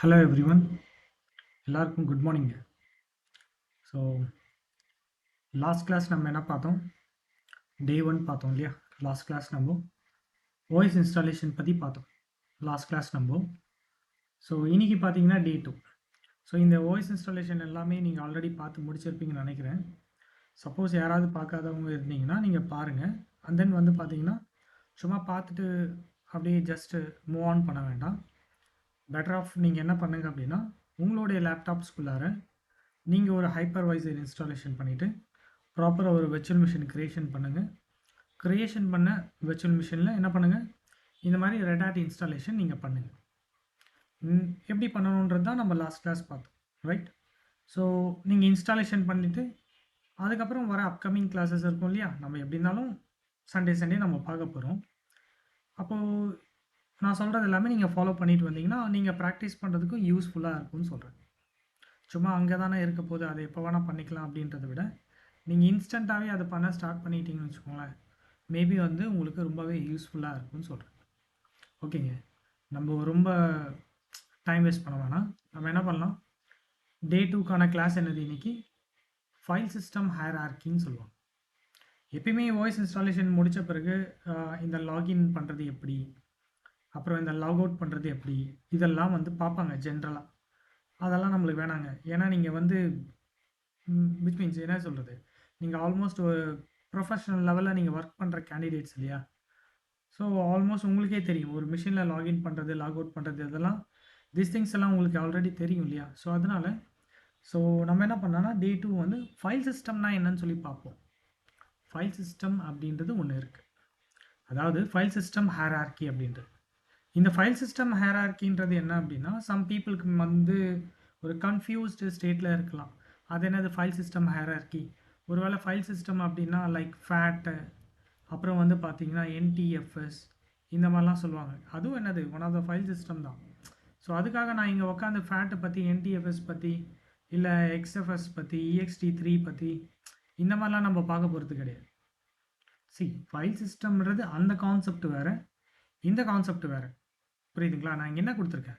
Hello everyone, எல்லாருக்கும் good morning. So last class நம்ம என்ன பார்த்தோம்? டே 1 பார்த்தோம் இல்லையா? லாஸ்ட் கிளாஸ் நம்ம வாய்ஸ் இன்ஸ்டாலேஷன் பற்றி பார்த்தோம் லாஸ்ட் கிளாஸ் நம்ம. ஸோ இன்றைக்கி பார்த்தீங்கன்னா டே 2. ஸோ இந்த வாய்ஸ் இன்ஸ்டாலேஷன் எல்லாமே நீங்கள் ஆல்ரெடி பார்த்து முடிச்சிருப்பீங்கன்னு நினைக்கிறேன். சப்போஸ் யாராவது பார்க்காதவங்க இருந்தீங்கன்னா நீங்கள் பாருங்கள். அண்ட் தென் வந்து பார்த்தீங்கன்னா சும்மா பார்த்துட்டு அப்படியே ஜஸ்ட்டு மூவ் ஆன் பண்ண வேண்டாம். பெட்டர் ஆஃப் நீங்கள் என்ன பண்ணுங்க அப்படின்னா, உங்களுடைய லேப்டாப்ஸ்குள்ளார நீங்கள் ஒரு ஹைப்பர்வைசர் இன்ஸ்டாலேஷன் பண்ணிவிட்டு ப்ராப்பராக ஒரு வெர்ச்சுவல் மிஷின் க்ரியேஷன் பண்ணுங்கள். க்ரியேஷன் பண்ண வெர்ச்சுவல் மிஷினில் என்ன பண்ணுங்கள், இந்த மாதிரி ரெட் ஹேட் இன்ஸ்டாலேஷன் நீங்கள் பண்ணுங்கள். எப்படி பண்ணணுன்றது தான் நம்ம லாஸ்ட் கிளாஸ் பார்த்தோம், ரைட்? ஸோ நீங்கள் இன்ஸ்டாலேஷன் பண்ணிவிட்டு அதுக்கப்புறம் வர அப்கமிங் கிளாஸஸ் இருக்கும் இல்லையா, நம்ம எப்படி இருந்தாலும் சண்டே நம்ம பார்க்க போகிறோம். அப்போது நான் சொல்கிறது எல்லாமே நீங்கள் ஃபாலோ பண்ணிட்டு வந்தீங்கன்னா நீங்கள் ப்ராக்டிஸ் பண்ணுறதுக்கும் யூஸ்ஃபுல்லாக இருக்கும்னு சொல்கிறேன். சும்மா அங்கே தானே இருக்க போது, அதை எப்போ வேணால் பண்ணிக்கலாம் அப்படின்றத விட நீங்கள் இன்ஸ்டண்ட்டாகவே அதை பண்ண ஸ்டார்ட் பண்ணிட்டீங்கன்னு வச்சுக்கோங்களேன், மேபி வந்து உங்களுக்கு ரொம்பவே யூஸ்ஃபுல்லாக இருக்கும்னு சொல்கிறேன். ஓகேங்க, நம்ம ரொம்ப டைம் வேஸ்ட் பண்ண வேணாம். நம்ம என்ன பண்ணலாம், டே 2க்கான கிளாஸ் என்னது இன்றைக்கி? ஃபைல் சிஸ்டம் ஹையரார்க்கின்னு சொல்லுவாங்க. எப்பயுமே வாய்ஸ் இன்ஸ்டாலேஷன் முடித்த பிறகு இந்த லாகின் பண்ணுறது எப்படி, அப்புறம் இந்த லாக் அவுட் பண்ணுறது எப்படி, இதெல்லாம் வந்து பார்ப்பாங்க ஜென்ரலாக. அதெல்லாம் நம்மளுக்கு வேணாங்க. ஏன்னா நீங்கள் வந்து விச் மீன்ஸ் என்ன சொல்கிறது, நீங்கள் ஆல்மோஸ்ட் ஒரு ப்ரொஃபஷனல் லெவலில் நீங்கள் ஒர்க் பண்ணுற கேண்டிடேட்ஸ் இல்லையா? ஸோ ஆல்மோஸ்ட் உங்களுக்கே தெரியும் ஒரு மிஷினில் லாகின் பண்ணுறது, லாக் அவுட் பண்ணுறது, இதெல்லாம் திஸ் திங்ஸ் எல்லாம் உங்களுக்கு ஆல்ரெடி தெரியும் இல்லையா? ஸோ அதனால் நம்ம என்ன பண்ணோன்னா டே 2 வந்து ஃபைல் சிஸ்டம்னா என்னன்னு சொல்லி பார்ப்போம். ஃபைல் சிஸ்டம் அப்படின்றது ஒன்று இருக்குது. அதாவது ஃபைல் சிஸ்டம் ஹைரார்க்கி அப்படின்றது. இந்த ஃபைல் சிஸ்டம் ஹைரார்க்கின்றது என்ன அப்படின்னா, சம் பீப்புளுக்கு வந்து ஒரு கன்ஃபியூஸ்டு ஸ்டேட்டில் இருக்கலாம். அது என்னது ஃபைல் சிஸ்டம் ஹைரார்க்கி? ஒருவேளை ஃபைல் சிஸ்டம் அப்படின்னா லைக் ஃபேட்டு, அப்புறம் வந்து பார்த்தீங்கன்னா என்டிஎஃப்எஸ், இந்த மாதிரிலாம் சொல்லுவாங்க. அதுவும் என்னது one of the file system தான். ஸோ அதுக்காக நான் இங்கே உட்காந்து ஃபேட்டை பற்றி, என்டிஎஃப்எஸ் பற்றி, இல்லை எக்ஸ்எஃப்எஸ் பற்றி, EXT3 பற்றி இந்த மாதிரிலாம் நம்ம பார்க்க போகிறது கிடையாது. ஃபைல் சிஸ்டம்ன்றது அந்த கான்செப்ட் வேறு, இந்த கான்செப்ட் வேறு. புரியுதுங்களா? நான் இங்கே என்ன கொடுத்துருக்கேன்,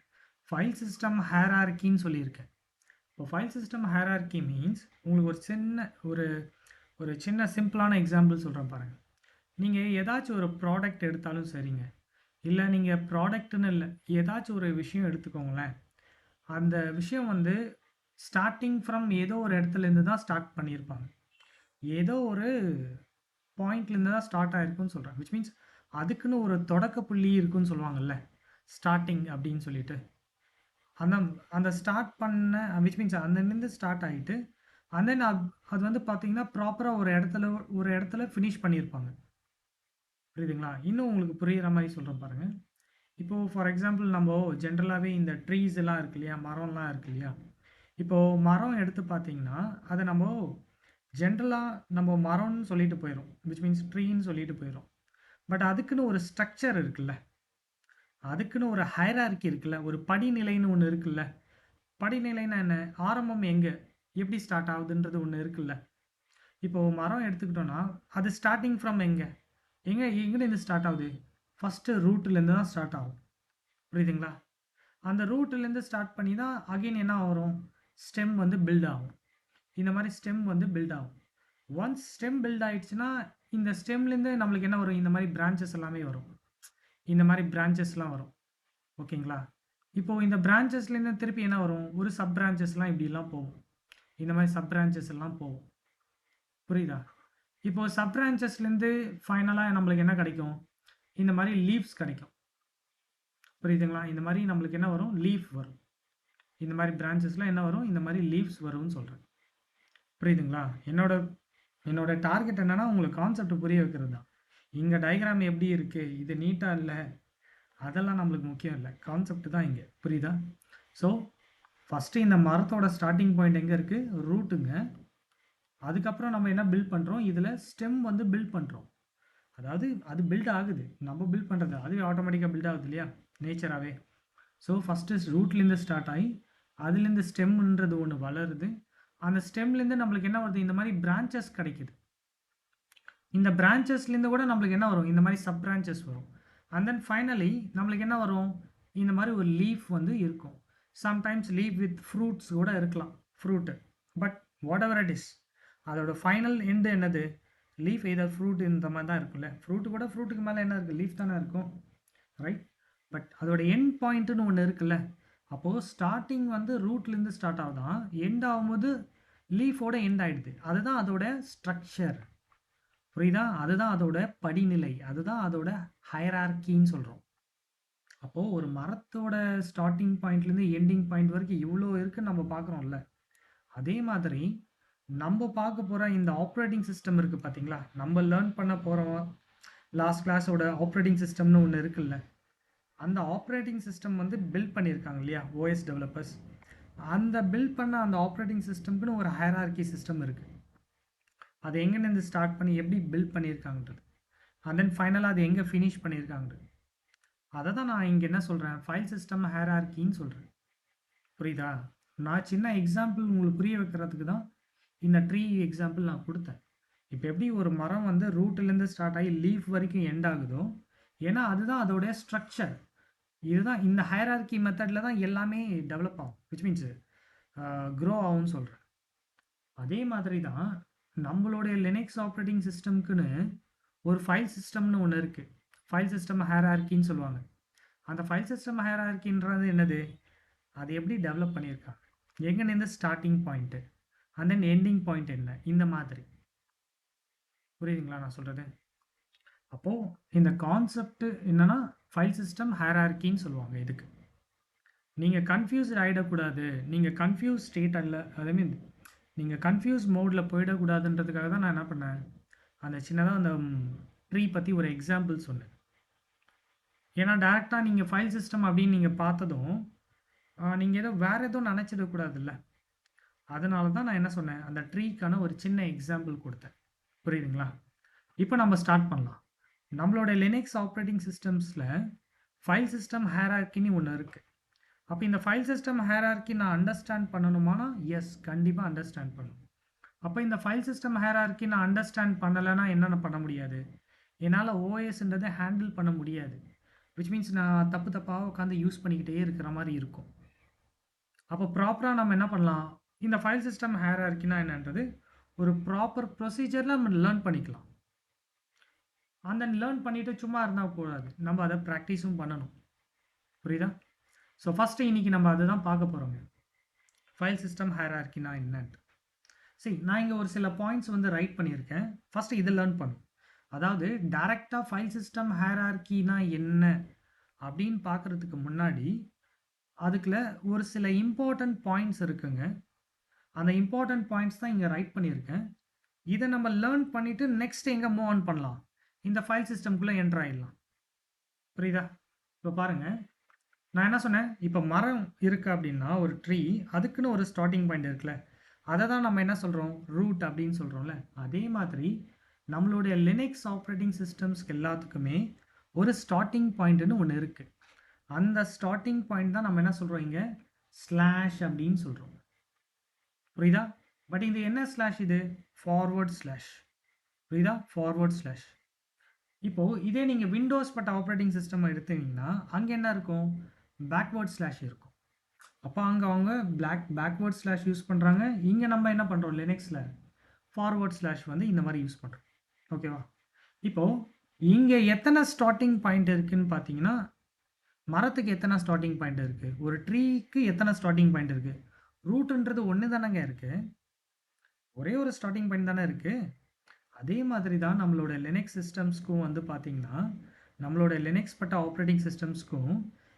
ஃபைல் சிஸ்டம் ஹைரார்க்கின்னு சொல்லியிருக்கேன். இப்போ ஃபைல் சிஸ்டம் ஹைரார்க்கி மீன்ஸ் உங்களுக்கு ஒரு சின்ன சிம்பிளான எக்ஸாம்பிள் சொல்கிறேன் பாருங்கள். நீங்கள் ஏதாச்சும் ஒரு ப்ராடக்ட் எடுத்தாலும் சரிங்க, இல்லை நீங்கள் ப்ராடக்ட்டுன்னு இல்லை, ஏதாச்சும் ஒரு விஷயம் எடுத்துக்கோங்களேன். அந்த விஷயம் வந்து ஸ்டார்டிங் ஃப்ரம் ஏதோ ஒரு இடத்துலேருந்து தான் ஸ்டார்ட் பண்ணியிருப்பாங்க. ஏதோ ஒரு பாயிண்ட்லேருந்து தான் ஸ்டார்ட் ஆகிருக்குன்னு சொல்கிறேன். விச் மீன்ஸ் அதுக்குன்னு ஒரு தொடக்க புள்ளி இருக்குன்னு சொல்லுவாங்கல்ல, ஸ்டார்டிங் அப்படின்னு சொல்லிட்டு. அந்த ஸ்டார்ட் பண்ண விச் மீன்ஸ் அந்தலேருந்து ஸ்டார்ட் ஆகிட்டு அண்ட் தென் அது வந்து பார்த்தீங்கன்னா ப்ராப்பராக ஒரு இடத்துல ஃபினிஷ் பண்ணியிருப்பாங்க. புரியுதுங்களா? இன்னும் உங்களுக்கு புரிகிற மாதிரி சொல்கிறேன் பாருங்கள். இப்போது ஃபார் எக்ஸாம்பிள் நம்ம ஜென்ரலாகவே இந்த ட்ரீஸ் எல்லாம் இருக்கு இல்லையா, மரம்லாம் இருக்கு இல்லையா? இப்போது மரம் எடுத்து பார்த்தீங்கன்னா அதை நம்ம ஜென்ரலாக நம்ம மரம்னு சொல்லிட்டு போயிடும், விச் மீன்ஸ் ட்ரீன்னு சொல்லிட்டு போயிடும். பட் அதுக்குன்னு ஒரு ஸ்ட்ரக்சர் இருக்குல்ல, அதுக்குன்னு ஒரு ஹைரார்க்கி இருக்குல்ல, ஒரு படிநிலைன்னு ஒன்று இருக்குல்ல. படிநிலைன்னா என்ன, ஆரம்பம் எங்கே எப்படி ஸ்டார்ட் ஆகுதுன்றது ஒன்று இருக்குல்ல. இப்போது மரம் எடுத்துக்கிட்டோன்னா அது ஸ்டார்டிங் ஃப்ரம் எங்கேருந்து ஸ்டார்ட் ஆகுது? ஃபஸ்ட்டு ரூட்லேருந்து தான் ஸ்டார்ட் ஆகும். புரியுதுங்களா? அந்த ரூட்லேருந்து ஸ்டார்ட் பண்ணி தான் அகெயின் என்ன வரும், ஸ்டெம் வந்து பில்ட் ஆகும். இந்த மாதிரி ஸ்டெம் வந்து பில்ட் ஆகும். ஒன்ஸ் ஸ்டெம் பில்ட் ஆகிடுச்சுன்னா இந்த ஸ்டெம்லேருந்து நம்மளுக்கு என்ன வரும், இந்த மாதிரி பிரான்ச்சஸ் எல்லாமே வரும். இந்த மாதிரி பிரான்ச்சஸ்லாம் வரும். ஓகேங்களா? இப்போது இந்த பிரான்ச்சஸ்லேருந்து திருப்பி என்ன வரும், ஒரு சப் பிரான்ச்சஸ்லாம் இப்படிலாம் போகும். இந்த மாதிரி சப் பிரான்ச்சஸ் எல்லாம் போகும். புரியுதா? இப்போது சப் பிரான்ச்சஸ்லேருந்து ஃபைனலாக நம்மளுக்கு என்ன கிடைக்கும், இந்த மாதிரி லீவ்ஸ் கிடைக்கும். புரியுதுங்களா? இந்த மாதிரி நம்மளுக்கு என்ன வரும், லீஃப் வரும். இந்த மாதிரி பிரான்ச்சஸ்லாம் என்ன வரும், இந்த மாதிரி லீவ்ஸ் வரும்னு சொல்கிறேன். புரியுதுங்களா? என்னோட டார்கெட் என்னென்னா உங்களுக்கு கான்செப்ட் புரிய வைக்கிறது தான். இங்கே டயக்ராம் எப்படி இருக்குது, இது நீட்டாக இல்லை, அதெல்லாம் நம்மளுக்கு முக்கியம் இல்லை, கான்செப்ட் தான் இங்கே. புரியுதா? ஸோ ஃபஸ்ட்டு இந்த மரத்தோட ஸ்டார்டிங் பாயிண்ட் எங்கே இருக்குது, ரூட்டுங்க. அதுக்கப்புறம் நம்ம என்ன பில்ட் பண்ணுறோம், இதில் ஸ்டெம் வந்து பில்ட் பண்ணுறோம். அதாவது அது பில்ட் ஆகுது, நம்ம பில்ட் பண்ணுறது அதுவே ஆட்டோமேட்டிக்காக பில்ட் ஆகுது இல்லையா, நேச்சராகவே. ஸோ ஃபஸ்ட்டு ரூட்லேருந்து ஸ்டார்ட் ஆகி அதுலேருந்து ஸ்டெம்ன்றது ஒன்று வளருது. அந்த ஸ்டெம்லேருந்து நம்மளுக்கு என்ன வருது, இந்த மாதிரி பிரான்ச்சஸ் கிடைக்குது. இந்த பிரான்ச்சஸ்லேருந்து கூட நம்மளுக்கு என்ன வரும், இந்த மாதிரி சப் பிரான்ச்சஸ் வரும். அண்ட் தென் ஃபைனலி நம்மளுக்கு என்ன வரும், இந்த மாதிரி ஒரு லீஃப் வந்து இருக்கும். சம்டைம்ஸ் லீஃப் வித் ஃப்ரூட்ஸ் கூட இருக்கலாம், fruit. But what ever it is, அதோட ஃபைனல் எண்டு என்னது? லீஃப் எதர் ஃப்ரூட் இந்த மாதிரி தான் இருக்கும்ல. ஃப்ரூட்டு கூட ஃப்ரூட்டுக்கு மேலே என்ன இருக்குது? லீஃப் தானே இருக்கும், ரைட்? பட் அதோட எண்ட் பாயிண்ட்டுன்னு ஒன்று இருக்குல்ல. அப்போது ஸ்டார்டிங் வந்து ரூட்லேருந்து ஸ்டார்ட் ஆகுதான், எண்ட் ஆகும்போது லீஃபோட எண்ட் ஆகிடுது. அதுதான் அதோட ஸ்ட்ரக்சர், புரியுதா? அதுதான் அதோட படிநிலை, அதுதான் அதோட ஹைரார்கின்னு சொல்கிறோம். அப்போது ஒரு மரத்தோட ஸ்டார்டிங் பாயிண்ட்லேருந்து எண்டிங் பாயிண்ட் வரைக்கும் இவ்வளோ இருக்குன்னு நம்ம பார்க்குறோம்ல. அதே மாதிரி நம்ம பார்க்க போகிற இந்த ஆப்ரேட்டிங் சிஸ்டம் இருக்குது பார்த்தீங்களா, நம்ம லேர்ன் பண்ண போகிறோம் லாஸ்ட் கிளாஸோட ஆப்ரேட்டிங் சிஸ்டம்னு ஒன்று இருக்குல்ல. அந்த ஆப்ரேட்டிங் சிஸ்டம் வந்து பில்ட் பண்ணியிருக்காங்க இல்லையா ஓஎஸ் டெவலப்பர்ஸ். அந்த பில்ட் பண்ண அந்த ஆப்ரேட்டிங் சிஸ்டம்க்குன்னு ஒரு ஹைரார்கி சிஸ்டம் இருக்குது. அது எங்கேருந்து ஸ்டார்ட் பண்ணி எப்படி பில்ட் பண்ணியிருக்காங்கன்றது, அண்ட் தென் ஃபைனலாக அது எங்கே ஃபினிஷ் பண்ணியிருக்காங்கன்றது, அதை தான் நான் இங்கே என்ன சொல்கிறேன், ஃபைல் சிஸ்டம் ஹைரார்கின்னு சொல்கிறேன். புரியுதா? நான் சின்ன எக்ஸாம்பிள் உங்களுக்கு புரிய வைக்கிறதுக்கு தான் இந்த ட்ரீ எக்ஸாம்பிள் நான் கொடுத்தேன். இப்போ எப்படி ஒரு மரம் வந்து ரூட்லேருந்து ஸ்டார்ட் ஆகி லீஃப் வரைக்கும் எண்ட் ஆகுதோ, ஏன்னா அதுதான் அதோடைய ஸ்ட்ரக்சர். இதுதான் இந்த ஹைரார்கி மெத்தடில் தான் எல்லாமே டெவலப் ஆகும், விச் மீன்ஸ் க்ரோ ஆகும்னு சொல்கிறேன். அதே மாதிரி தான் நம்மளுடைய லினக்ஸ் ஆப்ரேட்டிங் சிஸ்டம்க்குன்னு ஒரு ஃபைல் சிஸ்டம்னு ஒன்று இருக்குது. ஃபைல் சிஸ்டம் ஹைரார்கின்னு சொல்லுவாங்க. அந்த ஃபைல் சிஸ்டம் ஹைரார்கின்றது என்னது? அது எப்படி டெவலப் பண்ணியிருக்காங்க, எங்கேருந்து starting point and then ending point என்ன, இந்த மாதிரி. புரியுதுங்களா நான் சொல்கிறது? அப்போது இந்த கான்செப்ட் என்னென்னா ஃபைல் சிஸ்டம் ஹைரார்கின்னு சொல்லுவாங்க. இதுக்கு நீங்கள் கன்ஃபியூஸ்ட் ஆகிடக்கூடாது, நீங்கள் கன்ஃபியூஸ் ஸ்டேட் அல்ல, அதே மீன் நீங்கள் கன்ஃபியூஸ் மோடில் போயிடக்கூடாதுன்றதுக்காக தான் நான் என்ன பண்ணேன், அந்த சின்னதாக அந்த ட்ரீ பற்றி ஒரு எக்ஸாம்பிள் சொன்னேன். ஏன்னா டேரெக்டாக நீங்கள் ஃபைல் சிஸ்டம் அப்படின்னு நீங்கள் பார்த்ததும் நீங்கள் ஏதோ வேறு எதுவும் நினச்சிடக்கூடாதுல்ல. அதனால தான் நான் என்ன சொன்னேன், அந்த ட்ரீக்கான ஒரு சின்ன எக்ஸாம்பிள் கொடுத்தேன். புரியுதுங்களா? இப்போ நம்ம ஸ்டார்ட் பண்ணலாம். நம்மளோட லினக்ஸ் ஆப்ரேட்டிங் சிஸ்டம்ஸில் ஃபைல் சிஸ்டம் ஹைரார்கின்னு ஒன்று இருக்குது. அப்போ இந்த ஃபைல் சிஸ்டம் ஹைரார்கி நான் அண்டர்ஸ்டாண்ட் பண்ணணுமானா எஸ், கண்டிப்பாக அண்டர்ஸ்டாண்ட் பண்ணணும். அப்போ இந்த ஃபைல் சிஸ்டம் ஹைரார்கி நான் அண்டர்ஸ்டாண்ட் பண்ணலைன்னா என்னென்ன பண்ண முடியாது, என்னால் ஓஎஸ்ன்றதை ஹேண்டில் பண்ண முடியாது. விச் மீன்ஸ் நான் தப்பு தப்பாக உட்காந்து யூஸ் பண்ணிக்கிட்டே இருக்கிற மாதிரி இருக்கும். அப்போ ப்ராப்பராக நம்ம என்ன பண்ணலாம், இந்த ஃபைல் சிஸ்டம் ஹைரார்கினா என்னன்றது ஒரு ப்ராப்பர் ப்ரொசீஜரில் நம்ம லேர்ன் பண்ணிக்கலாம். அந்த லேர்ன் பண்ணிவிட்டு சும்மா இருந்தால் கூடாது, நம்ம அதை ப்ராக்டிஸும் பண்ணணும். புரியுதா? ஸோ ஃபஸ்ட்டு இன்றைக்கி நம்ம அதை தான் பார்க்க போகிறோங்க, ஃபைல் சிஸ்டம் ஹைரார்கினா என்னன்ட்டு. சரி, நான் இங்கே ஒரு சில பாயிண்ட்ஸ் வந்து ரைட் பண்ணியிருக்கேன். ஃபஸ்ட்டு இதை லேர்ன் பண்ணும். அதாவது டைரெக்டாக ஃபைல் சிஸ்டம் ஹைரார்கினா என்ன அப்படின்னு பார்க்குறதுக்கு முன்னாடி அதுக்குள்ள ஒரு சில இம்பார்ட்டண்ட் பாயிண்ட்ஸ் இருக்குங்க. அந்த இம்பார்ட்டண்ட் பாயிண்ட்ஸ் தான் இங்கே ரைட் பண்ணியிருக்கேன். இதை நம்ம லேர்ன் பண்ணிவிட்டு நெக்ஸ்ட் எங்கே மூவ் ஆன் பண்ணலாம், இந்த ஃபைல் சிஸ்டம்குள்ளே என்டர் ஆகிடலாம். புரியுதா? இப்போ பாருங்கள், நான் என்ன சொன்னேன், இப்போ மரம் இருக்குது அப்படின்னா ஒரு ட்ரீ, அதுக்குன்னு ஒரு ஸ்டார்டிங் பாயிண்ட் இருக்குல்ல, அதை தான் நம்ம என்ன சொல்கிறோம், ரூட் அப்படின்னு சொல்கிறோம்ல. அதே மாதிரி நம்மளுடைய லினக்ஸ் ஆப்ரேட்டிங் சிஸ்டம்ஸ்க்கு எல்லாத்துக்குமே ஒரு ஸ்டார்டிங் பாயிண்ட்டுன்னு ஒன்று இருக்குது. அந்த ஸ்டார்டிங் பாயிண்ட் தான் நம்ம என்ன சொல்கிறோம் இங்கே, ஸ்லாஷ் அப்படின்னு சொல்கிறோம். புரியுதா? பட் இது என்ன ஸ்லாஷ், இது ஃபார்வர்ட் ஸ்லாஷ். புரியுதா? Forward slash. இப்போது இதே நீங்கள் விண்டோஸ் பட்ட ஆப்ரேட்டிங் சிஸ்டம் எடுத்தீங்கன்னா அங்கே என்ன இருக்கும், பேக்வேர்ட் ஸ்லாஷ் இருக்கும். அப்போ அங்கே அவங்க பேக்வேர்ட் ஸ்லாஷ் யூஸ் பண்ணுறாங்க. இங்கே நம்ம என்ன பண்ணுறோம், லினக்ஸில் ஃபார்வர்ட் ஸ்லாஷ் வந்து இந்த மாதிரி யூஸ் பண்ணுறோம். ஓகேவா? இப்போது இங்கே எத்தனை ஸ்டார்டிங் பாயிண்ட் இருக்குதுன்னு பார்த்தீங்கன்னா, மரத்துக்கு எத்தனை ஸ்டார்டிங் பாயிண்ட் இருக்குது, ஒரு ட்ரீக்கு எத்தனை ஸ்டார்டிங் பாயிண்ட் இருக்குது, ரூட்டுன்றது ஒன்று தானேங்க இருக்குது, ஒரே ஒரு ஸ்டார்டிங் பாயிண்ட் தானே இருக்குது. அதே மாதிரி தான் நம்மளோட லினக்ஸ் சிஸ்டம்ஸ்க்கும் வந்து பார்த்திங்கன்னா, நம்மளோட லினக்ஸ் பட்ட ஆப்ரேட்டிங் சிஸ்டம்ஸ்க்கும்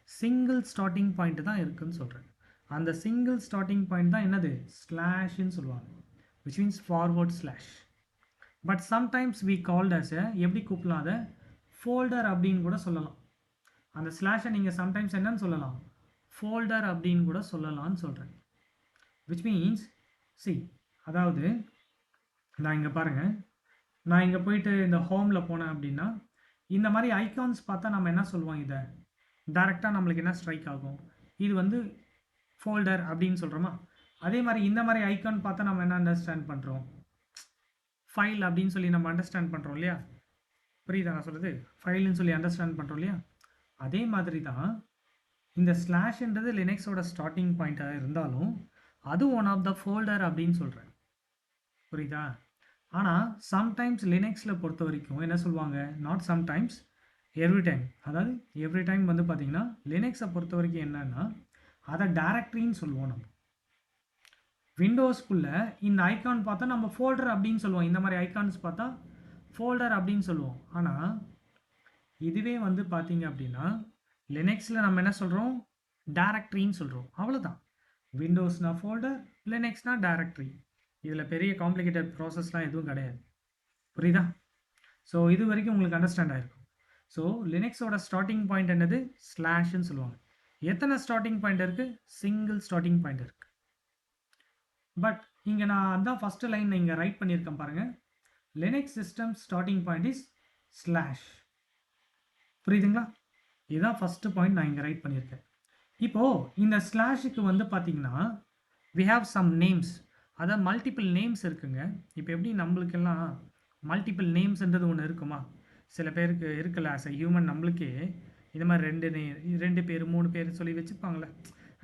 சிங்கிள் ஸ்டார்டிங் பாயிண்ட் தான் இருக்குதுன்னு சொல்கிறேன். அந்த சிங்கிள் ஸ்டார்டிங் பாயிண்ட் தான் என்னது, ஸ்லாஷ்ன்னு சொல்லுவாங்க, which means forward slash. But sometimes we called as எப்படி கூப்பிடலாம், அதை ஃபோல்டர் அப்படின்னு கூட சொல்லலாம். அந்த ஸ்லாஷை நீங்கள் சம்டைம்ஸ் என்னன்னு சொல்லலாம், ஃபோல்டர் அப்படின்னு கூட சொல்லலாம்னு சொல்கிறேன். விச் மீன்ஸ் சி, அதாவது நான் இங்கே பாருங்கள், நான் இங்கே போயிட்டு இந்த ஹோமில் போனேன் அப்படின்னா இந்த மாதிரி ஐகான்ஸ் பார்த்தா நம்ம என்ன சொல்லுவோம், இதை டைரெக்டாக நம்மளுக்கு என்ன ஸ்ட்ரைக் ஆகும், இது வந்து ஃபோல்டர் அப்படின்னு சொல்கிறோமா. அதே மாதிரி இந்த மாதிரி ஐகான் பார்த்தா நம்ம என்ன அண்டர்ஸ்டாண்ட் பண்ணுறோம், ஃபைல் அப்படின்னு சொல்லி நம்ம அண்டர்ஸ்டாண்ட் பண்ணுறோம் இல்லையா. புரியுதா நான் சொல்கிறது, ஃபைல்னு சொல்லி அண்டர்ஸ்டாண்ட் பண்ணுறோம் இல்லையா. அதே மாதிரி தான் இந்த ஸ்லாஷ்ன்றது லினக்ஸோட ஸ்டார்டிங் பாயிண்ட்டாக இருந்தாலும் அது ஒன் ஆஃப் த ஃபோல்டர் அப்படின்னு சொல்கிறேன். புரியுதா? ஆனால் சம்டைம்ஸ் லினக்ஸில் பொறுத்த வரைக்கும் என்ன சொல்லுவாங்க, நாட் சம்டைம்ஸ், எவ்ரி டைம். அதாவது எவ்ரி டைம் வந்து பார்த்திங்கன்னா லினக்ஸை பொறுத்த வரைக்கும் என்னன்னா அதை டைரக்டரின்னு சொல்லுவோம். நம்ம விண்டோஸ்குள்ளே இந்த ஐக்கான் பார்த்தா நம்ம ஃபோல்டர் அப்படின்னு சொல்லுவோம். இந்த மாதிரி ஐக்கான்ஸ் பார்த்தா ஃபோல்டர் அப்படின்னு சொல்லுவோம். ஆனால் இதுவே வந்து பார்த்தீங்க அப்படின்னா லினக்ஸில் நம்ம என்ன சொல்கிறோம், டைரக்டரின்னு சொல்கிறோம். அவ்வளோதான். விண்டோஸ்னா ஃபோல்டர், லினக்ஸ்னா டைரக்டரி. இதில் பெரிய காம்ப்ளிகேட்டட் ப்ராசஸ்லாம் எதுவும் கிடையாது. புரியுதா? ஸோ இது வரைக்கும் உங்களுக்கு அண்டர்ஸ்டாண்ட் ஆகிருக்கும். ஸோ லினக்ஸோட ஸ்டார்டிங் பாயிண்ட் என்னது, ஸ்லாஷ்ன்னு சொல்லுவாங்க. எத்தனை ஸ்டார்டிங் பாயிண்ட் இருக்குது, சிங்கிள் ஸ்டார்டிங் பாயிண்ட் இருக்குது. பட் இங்கே நான் அதான் ஃபஸ்ட்டு லைன் இங்கே ரைட் பண்ணியிருக்கேன் பாருங்கள். Linux system starting point is slash. புரியுதுங்களா? இதுதான் ஃபஸ்ட்டு பாயிண்ட் நான் இங்கே ரைட் பண்ணியிருக்கேன். இப்போது இந்த ஸ்லாஷுக்கு வந்து பார்த்தீங்கன்னா வி ஹாவ் சம் நேம்ஸ், அதாவது மல்டிபிள் நேம்ஸ் இருக்குங்க. இப்போ எப்படி நம்மளுக்கெல்லாம் மல்டிபிள் நேம்ஸ்ன்றது ஒன்று இருக்குமா, சில பேருக்கு இருக்குல்ல. ஆஸ் அ ஹியூமன் நம்மளுக்கே இந்த மாதிரி 2 பேர் 3 பேர் சொல்லி வச்சுப்பாங்களே.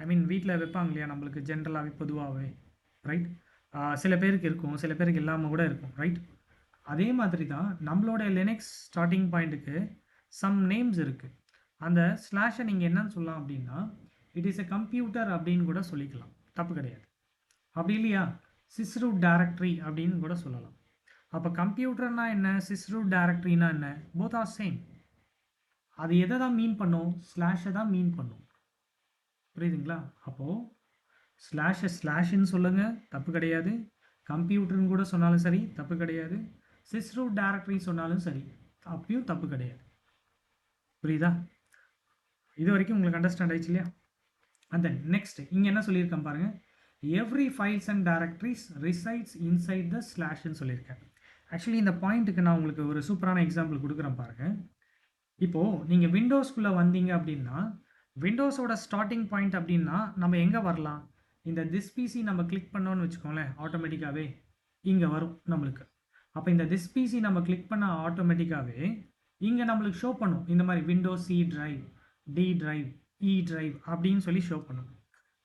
ஐ மீன் வீட்டில் வைப்பாங்க இல்லையா, நம்மளுக்கு ஜென்ரலாகவே பொதுவாகவே, ரைட்? சில பேருக்கு இருக்கும், சில பேருக்கு இல்லாமல் கூட இருக்கும், ரைட்? அதே மாதிரி தான் நம்மளோட லினக்ஸ் ஸ்டார்டிங் பாயிண்ட்டுக்கு சம் நேம்ஸ் இருக்குது. அந்த ஸ்லாஷை நீங்கள் என்னன்னு சொல்லலாம் அப்படின்னா இட் இஸ் எ கம்ப்யூட்டர் அப்படின்னு கூட சொல்லிக்கலாம், தப்பு கிடையாது. அப்படி இல்லையா, சிஸ்ரூட் டைரக்டரி அப்படின்னு கூட சொல்லலாம். அப்போ கம்ப்யூட்டர்னா என்ன, சிஸ்ரூட் டைரக்டரினா என்ன, போத் ஆர் சேம். அது எதை தான் மீன் பண்ணும், ஸ்லாஷை தான் மீன் பண்ணும். புரியுதுங்களா? அப்போது ஸ்லாஷ்ன்னு சொல்லுங்கள், தப்பு கிடையாது. கம்ப்யூட்டர்னு கூட சொன்னாலும் சரி, தப்பு கிடையாது. சிஸ்ரூட் டைரக்டரி சொன்னாலும் சரி, அப்பயும் தப்பு கிடையாது. புரியுதா? இது வரைக்கும் உங்களுக்கு அண்டர்ஸ்டாண்ட் ஆயிடுச்சு இல்லையா? அண்ட் தென் நெக்ஸ்ட் இங்கே என்ன சொல்லியிருக்கேன் பாருங்கள், every files and directories resides inside the ஸ்லாஷ்ன்னு சொல்லியிருக்கேன். ஆக்சுவலி இந்த பாயிண்ட்டுக்கு நான் உங்களுக்கு ஒரு சூப்பரான எக்ஸாம்பிள் கொடுக்குறேன் பாருங்கள். இப்போது நீங்கள் விண்டோஸ்குள்ளே வந்தீங்க அப்படின்னா விண்டோஸோட ஸ்டார்டிங் பாயிண்ட் அப்படின்னா நம்ம எங்கே வரலாம், இந்த திஸ் பிசி நம்ம கிளிக் பண்ணோன்னு வச்சுக்கோங்களேன், ஆட்டோமேட்டிக்காகவே இங்கே வரும் நம்மளுக்கு. அப்போ இந்த திஸ் பிசி நம்ம கிளிக் பண்ண ஆட்டோமேட்டிக்காகவே இங்கே நம்மளுக்கு ஷோ பண்ணும் இந்த மாதிரி Windows C drive, D drive, E drive அப்படின்னு சொல்லி ஷோ பண்ணும்.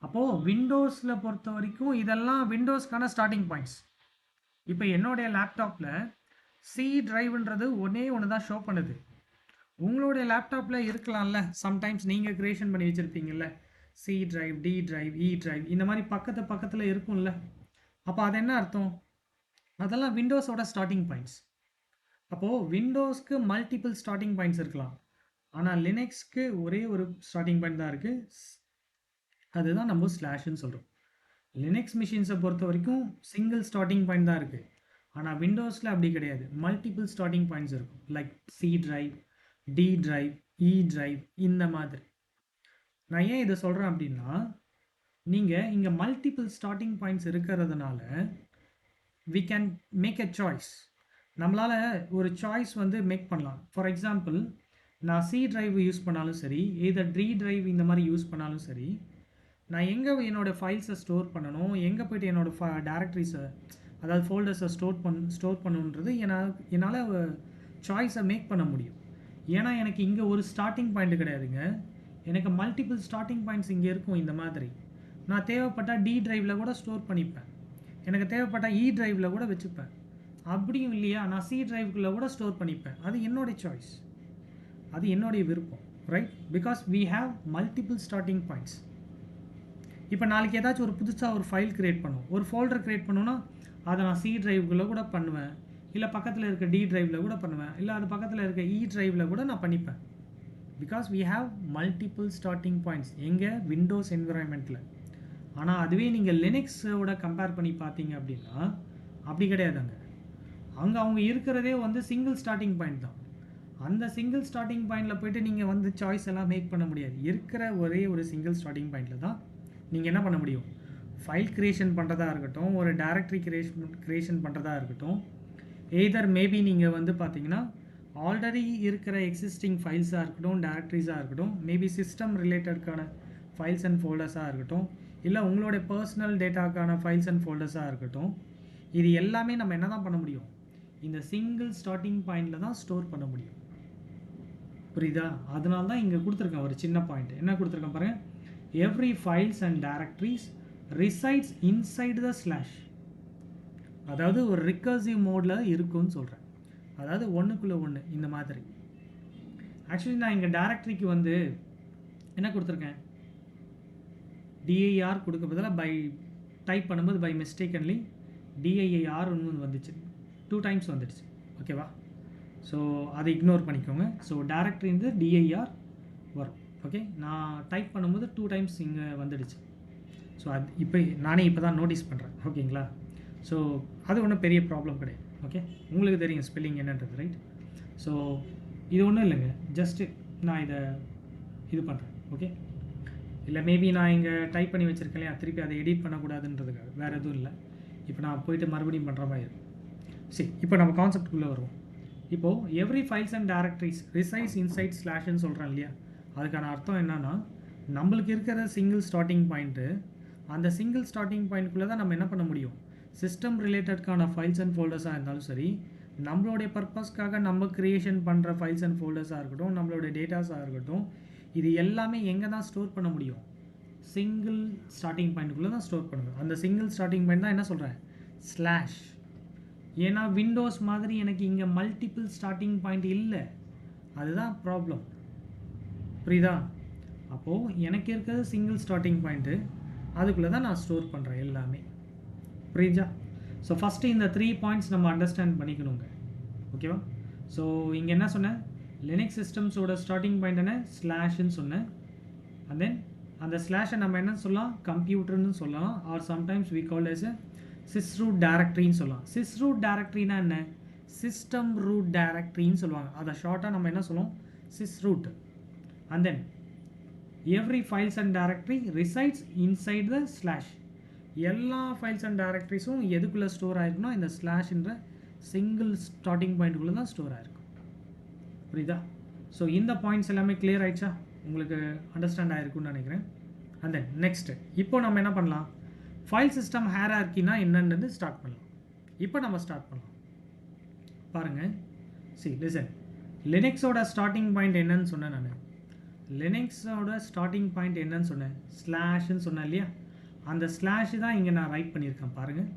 அப்போது விண்டோஸில் பொறுத்த வரைக்கும் இதெல்லாம் விண்டோஸ்க்கான ஸ்டார்டிங் பாயிண்ட்ஸ். இப்போ என்னுடைய லேப்டாப்பில் சி டிரைவ்ன்றது ஒன்று தான் ஷோ பண்ணுது. உங்களுடைய லேப்டாப்பில் இருக்கலாம்ல, சம்டைம்ஸ் நீங்கள் க்ரியேஷன் பண்ணி வச்சுருப்பீங்கல்ல, C drive, D drive, E drive, இந்த மாதிரி பக்கத்தில் இருக்கும்ல. அப்போ அது என்ன அர்த்தம், அதெல்லாம் விண்டோஸோட ஸ்டார்டிங் பாயிண்ட்ஸ். அப்போது விண்டோஸ்க்கு மல்டிபிள் ஸ்டார்டிங் பாயிண்ட்ஸ் இருக்கலாம், ஆனால் லினக்ஸ்க்கு ஒரே ஒரு ஸ்டார்டிங் பாயிண்ட் தான் இருக்குது, அதுதான் நம்ம ஸ்லாஷ்ன்னு சொல்கிறோம். லினக்ஸ் மிஷின்ஸை பொறுத்த வரைக்கும் சிங்கிள் ஸ்டார்டிங் பாயிண்ட் தான் இருக்குது. ஆனால் விண்டோஸில் அப்படி கிடையாது, மல்டிபிள் ஸ்டார்டிங் பாயிண்ட்ஸ் இருக்கும். Like C drive, D drive, E drive, இந்த மாதிரி. நான் ஏன் இதை சொல்கிறேன் அப்படின்னா நீங்கள் இங்கே மல்டிபிள் ஸ்டார்டிங் பாயிண்ட்ஸ் இருக்கிறதுனால we can make a choice. நம்மளால் ஒரு சாய்ஸ் வந்து மேக் பண்ணலாம். ஃபார் எக்ஸாம்பிள், நான் சி டிரைவ் யூஸ் பண்ணாலும் சரி, எதர் டி டிரைவ் இந்த மாதிரி யூஸ் பண்ணாலும் சரி, நான் எங்கே என்னோடய ஃபைல்ஸை ஸ்டோர் பண்ணணும், எங்கே போய்ட்டு என்னோடய டேரக்டரிஸை, அதாவது ஃபோல்டர்ஸை ஸ்டோர் பண்ணணுன்றது என்னால் சாய்ஸை மேக் பண்ண முடியும். ஏன்னா எனக்கு இங்கே ஒரு ஸ்டார்டிங் பாயிண்ட் கிடையாதுங்க, எனக்கு மல்டிபிள் ஸ்டார்டிங் பாயிண்ட்ஸ் இங்கே இருக்கும். இந்த மாதிரி நான் தேவைப்பட்டால் டி டிரைவில் கூட ஸ்டோர் பண்ணிப்பேன், எனக்கு தேவைப்பட்டால் இ டிரைவில் கூட வச்சுப்பேன். அப்படியும் இல்லையா, நான் சி டிரைவுக்குள்ளே கூட ஸ்டோர் பண்ணிப்பேன். அது என்னுடைய சாய்ஸ், அது என்னுடைய விருப்பம், right? Because we have multiple starting points. இப்போ நாளைக்கு ஏதாச்சும் ஒரு புதுசாக ஒரு ஃபைல் க்ரியேட் பண்ணுவோம், ஒரு ஃபோல்டர் க்ரியேட் பண்ணோன்னா அதை நான் சி டிரைவுக்குள்ளே கூட பண்ணுவேன், இல்லை பக்கத்தில் இருக்க டி டிரைவில் கூட பண்ணுவேன், இல்லை அது பக்கத்தில் இருக்க இ டிரைவில் கூட நான் பண்ணிப்பேன். Because we have multiple starting points எங்கே, விண்டோஸ் என்விரான்மெண்ட்டில். ஆனால் அதுவே நீங்கள் லினக்ஸோட கம்பேர் பண்ணி பார்த்தீங்க அப்படின்னா அப்படி கிடையாதுங்க. அங்கே அவங்க இருக்கிறதே வந்து சிங்கிள் ஸ்டார்டிங் பாயிண்ட் தான். அந்த சிங்கிள் ஸ்டார்டிங் பாயிண்டில் போய்ட்டு நீங்கள் வந்து சாய்ஸ் எல்லாம் மேக் பண்ண முடியாது. இருக்கிற ஒரே ஒரு சிங்கிள் ஸ்டார்டிங் பாயிண்டில் தான் நீங்கள் என்ன பண்ண முடியும், ஃபைல் க்ரியேஷன் பண்ணுறதா இருக்கட்டும், ஒரு டைரக்டரி க்ரியேஷன் பண்ணுறதா இருக்கட்டும், எய்தர் மேபி நீங்கள் வந்து பார்த்தீங்கன்னா ஆல்ரெடி இருக்கிற எக்ஸிஸ்டிங் ஃபைல்ஸாக இருக்கட்டும், டைரக்டரிஸாக இருக்கட்டும், மேபி சிஸ்டம் ரிலேட்டட்கான ஃபைல்ஸ் அண்ட் ஃபோல்டர்ஸாக இருக்கட்டும், இல்லை உங்களுடைய பர்சனல் டேட்டாக்கான ஃபைல்ஸ் அண்ட் ஃபோல்டர்ஸாக இருக்கட்டும், இது எல்லாமே நம்ம என்ன தான் பண்ண முடியும், இந்த சிங்கிள் ஸ்டார்டிங் பாயிண்டில் தான் ஸ்டோர் பண்ண முடியும். புரியுதா? அதனால தான் இங்கே கொடுத்துருக்கேன் ஒரு சின்ன பாயிண்ட். என்ன கொடுத்துருக்கேன் பாருங்கள், every files and directories resides inside the slash. அதாவது ஒரு ரிகர்சிவ் மோடில் இருக்குன்னு சொல்கிறேன். அதாவது ஒன்றுக்குள்ளே ஒன்று இந்த மாதிரி. ஆக்சுவலி நான் இங்கே டைரக்டரிக்கு வந்து என்ன கொடுத்துருக்கேன், டிஐஆர் கொடுக்க பதிலாக பை டைப் பண்ணும்போது பை மிஸ்டேக்கன்லி டிஐஆர் ஒன்று வந்துச்சு, 2 times வந்துடுச்சு. ஓகேவா? ஸோ அதை இக்னோர் பண்ணிக்கோங்க. ஸோ டைரக்டரி வந்து டிஐஆர் வரும். ஓகே, நான் டைப் பண்ணும்போது 2 times இங்கே வந்துடுச்சு. ஸோ அது இப்போ தான் நோட்டீஸ் பண்ணுறேன். ஓகேங்களா? ஸோ அது ஒன்றும் பெரிய ப்ராப்ளம் கிடையாது. ஓகே, உங்களுக்கு தெரியும் ஸ்பெல்லிங் என்னன்றது, ரைட்? ஸோ இது ஒன்றும் இல்லைங்க, ஜஸ்ட்டு நான் இது பண்ணுறேன். ஓகே, இல்லை மேபி நான் இங்கே டைப் பண்ணி வச்சுருக்கேன் இல்லையா, திருப்பி அதை எடிட் பண்ணக்கூடாதுன்றதுக்காக, வேறு எதுவும் இல்லை. இப்போ நான் போயிட்டு மறுபடியும் பண்ணுற மாதிரி இருக்கும். சரி, இப்போ நம்ம கான்செப்டுக்குள்ளே வருவோம். இப்போது every files and directories resides inside ஸ்லாஷ்ன்னு சொல்கிறேன் இல்லையா, அதுக்கான அர்த்தம் என்னன்னா, நம்மளுக்கு இருக்கிற சிங்கிள் ஸ்டார்டிங் பாயிண்ட்டு, அந்த சிங்கிள் ஸ்டார்டிங் பாயிண்ட்குள்ளே தான் நம்ம என்ன பண்ண முடியும், சிஸ்டம் ரிலேட்டட்கான ஃபைல்ஸ் அண்ட் ஃபோல்டர்ஸாக இருந்தாலும் சரி, நம்மளுடைய பர்பஸ்க்காக நம்ம க்ரியேஷன் பண்ணுற ஃபைல்ஸ் அண்ட் ஃபோல்டர்ஸாக இருக்கட்டும், நம்மளுடைய டேட்டாஸாக இருக்கட்டும், இது எல்லாமே எங்கே தான் ஸ்டோர் பண்ண முடியும், சிங்கிள் ஸ்டார்டிங் பாயிண்ட்டுக்குள்ளே தான் ஸ்டோர் பண்ணுவேன். அந்த சிங்கிள் ஸ்டார்டிங் பாயிண்ட் தான் என்ன சொல்கிறேன், ஸ்லாஷ். ஏன்னா விண்டோஸ் மாதிரி எனக்கு இங்கே மல்டிபிள் ஸ்டார்டிங் பாயிண்ட் இல்லை, அதுதான் ப்ராப்ளம். புரியுதா? அப்போது எனக்கு இருக்கிறது சிங்கிள் ஸ்டார்டிங் பாயிண்ட்டு, அதுக்குள்ளே தான் நான் ஸ்டோர் பண்ணுறேன் எல்லாமே. புரியுதா? ஸோ ஃபஸ்ட்டு இந்த 3 points நம்ம அண்டர்ஸ்டாண்ட் பண்ணிக்கணுங்க. ஓகேவா? ஸோ இங்கே என்ன சொன்னேன், லினக்ஸ் சிஸ்டம்ஸோட ஸ்டார்டிங் பாயிண்ட் என்ன, ஸ்லாஷ்ன்னு சொன்னேன். அண்ட் தென் அந்த ஸ்லாஷை நம்ம என்ன சொல்லலாம், கம்ப்யூட்டர்னு சொல்லலாம், or sometimes we call as sysroot டைரக்டரின்னு சொல்லலாம். சிஸ்ரூட் டைரக்டரினா என்ன, சிஸ்டம் ரூட் டைரக்டரின்னு சொல்லுவாங்க. அதை ஷார்ட்டாக நம்ம என்ன சொல்லுவோம், sysroot. And then every files and directory resides inside the slash. எல்லா ஃபைல்ஸ் அண்ட் டைரக்டரிஸும் எதுக்குள்ளே ஸ்டோர் ஆகிருக்குன்னா இந்த ஸ்லாஷ்ன்ற சிங்கிள் ஸ்டார்டிங் பாயிண்ட்டுக்குள்ளே தான் ஸ்டோர் ஆகிருக்கும். புரியுதா? ஸோ இந்த பாயிண்ட்ஸ் எல்லாமே கிளியர் ஆகிடுச்சா, உங்களுக்கு அண்டர்ஸ்டாண்ட் ஆகிருக்குன்னு நினைக்கிறேன். அண்ட் தென் நெக்ஸ்ட்டு இப்போ நம்ம என்ன பண்ணலாம், ஃபைல் சிஸ்டம் ஹைரார்க்கினா என்னன்றது ஸ்டார்ட் பண்ணலாம். இப்போ நம்ம ஸ்டார்ட் பண்ணலாம். பாருங்கள், லிசன். லினக்ஸோட ஸ்டார்டிங் பாயிண்ட் என்னன்னு சொன்னேன் நான், லினக்ஸோட ஸ்டார்டிங் பாயிண்ட் என்னன்னு சொன்னேன், ஸ்லாஷ்ன்னு சொன்னேன் இல்லையா, அந்த ஸ்லாஷ் தான் இங்கே நான் ரைட் பண்ணியிருக்கேன். பாருங்கள்,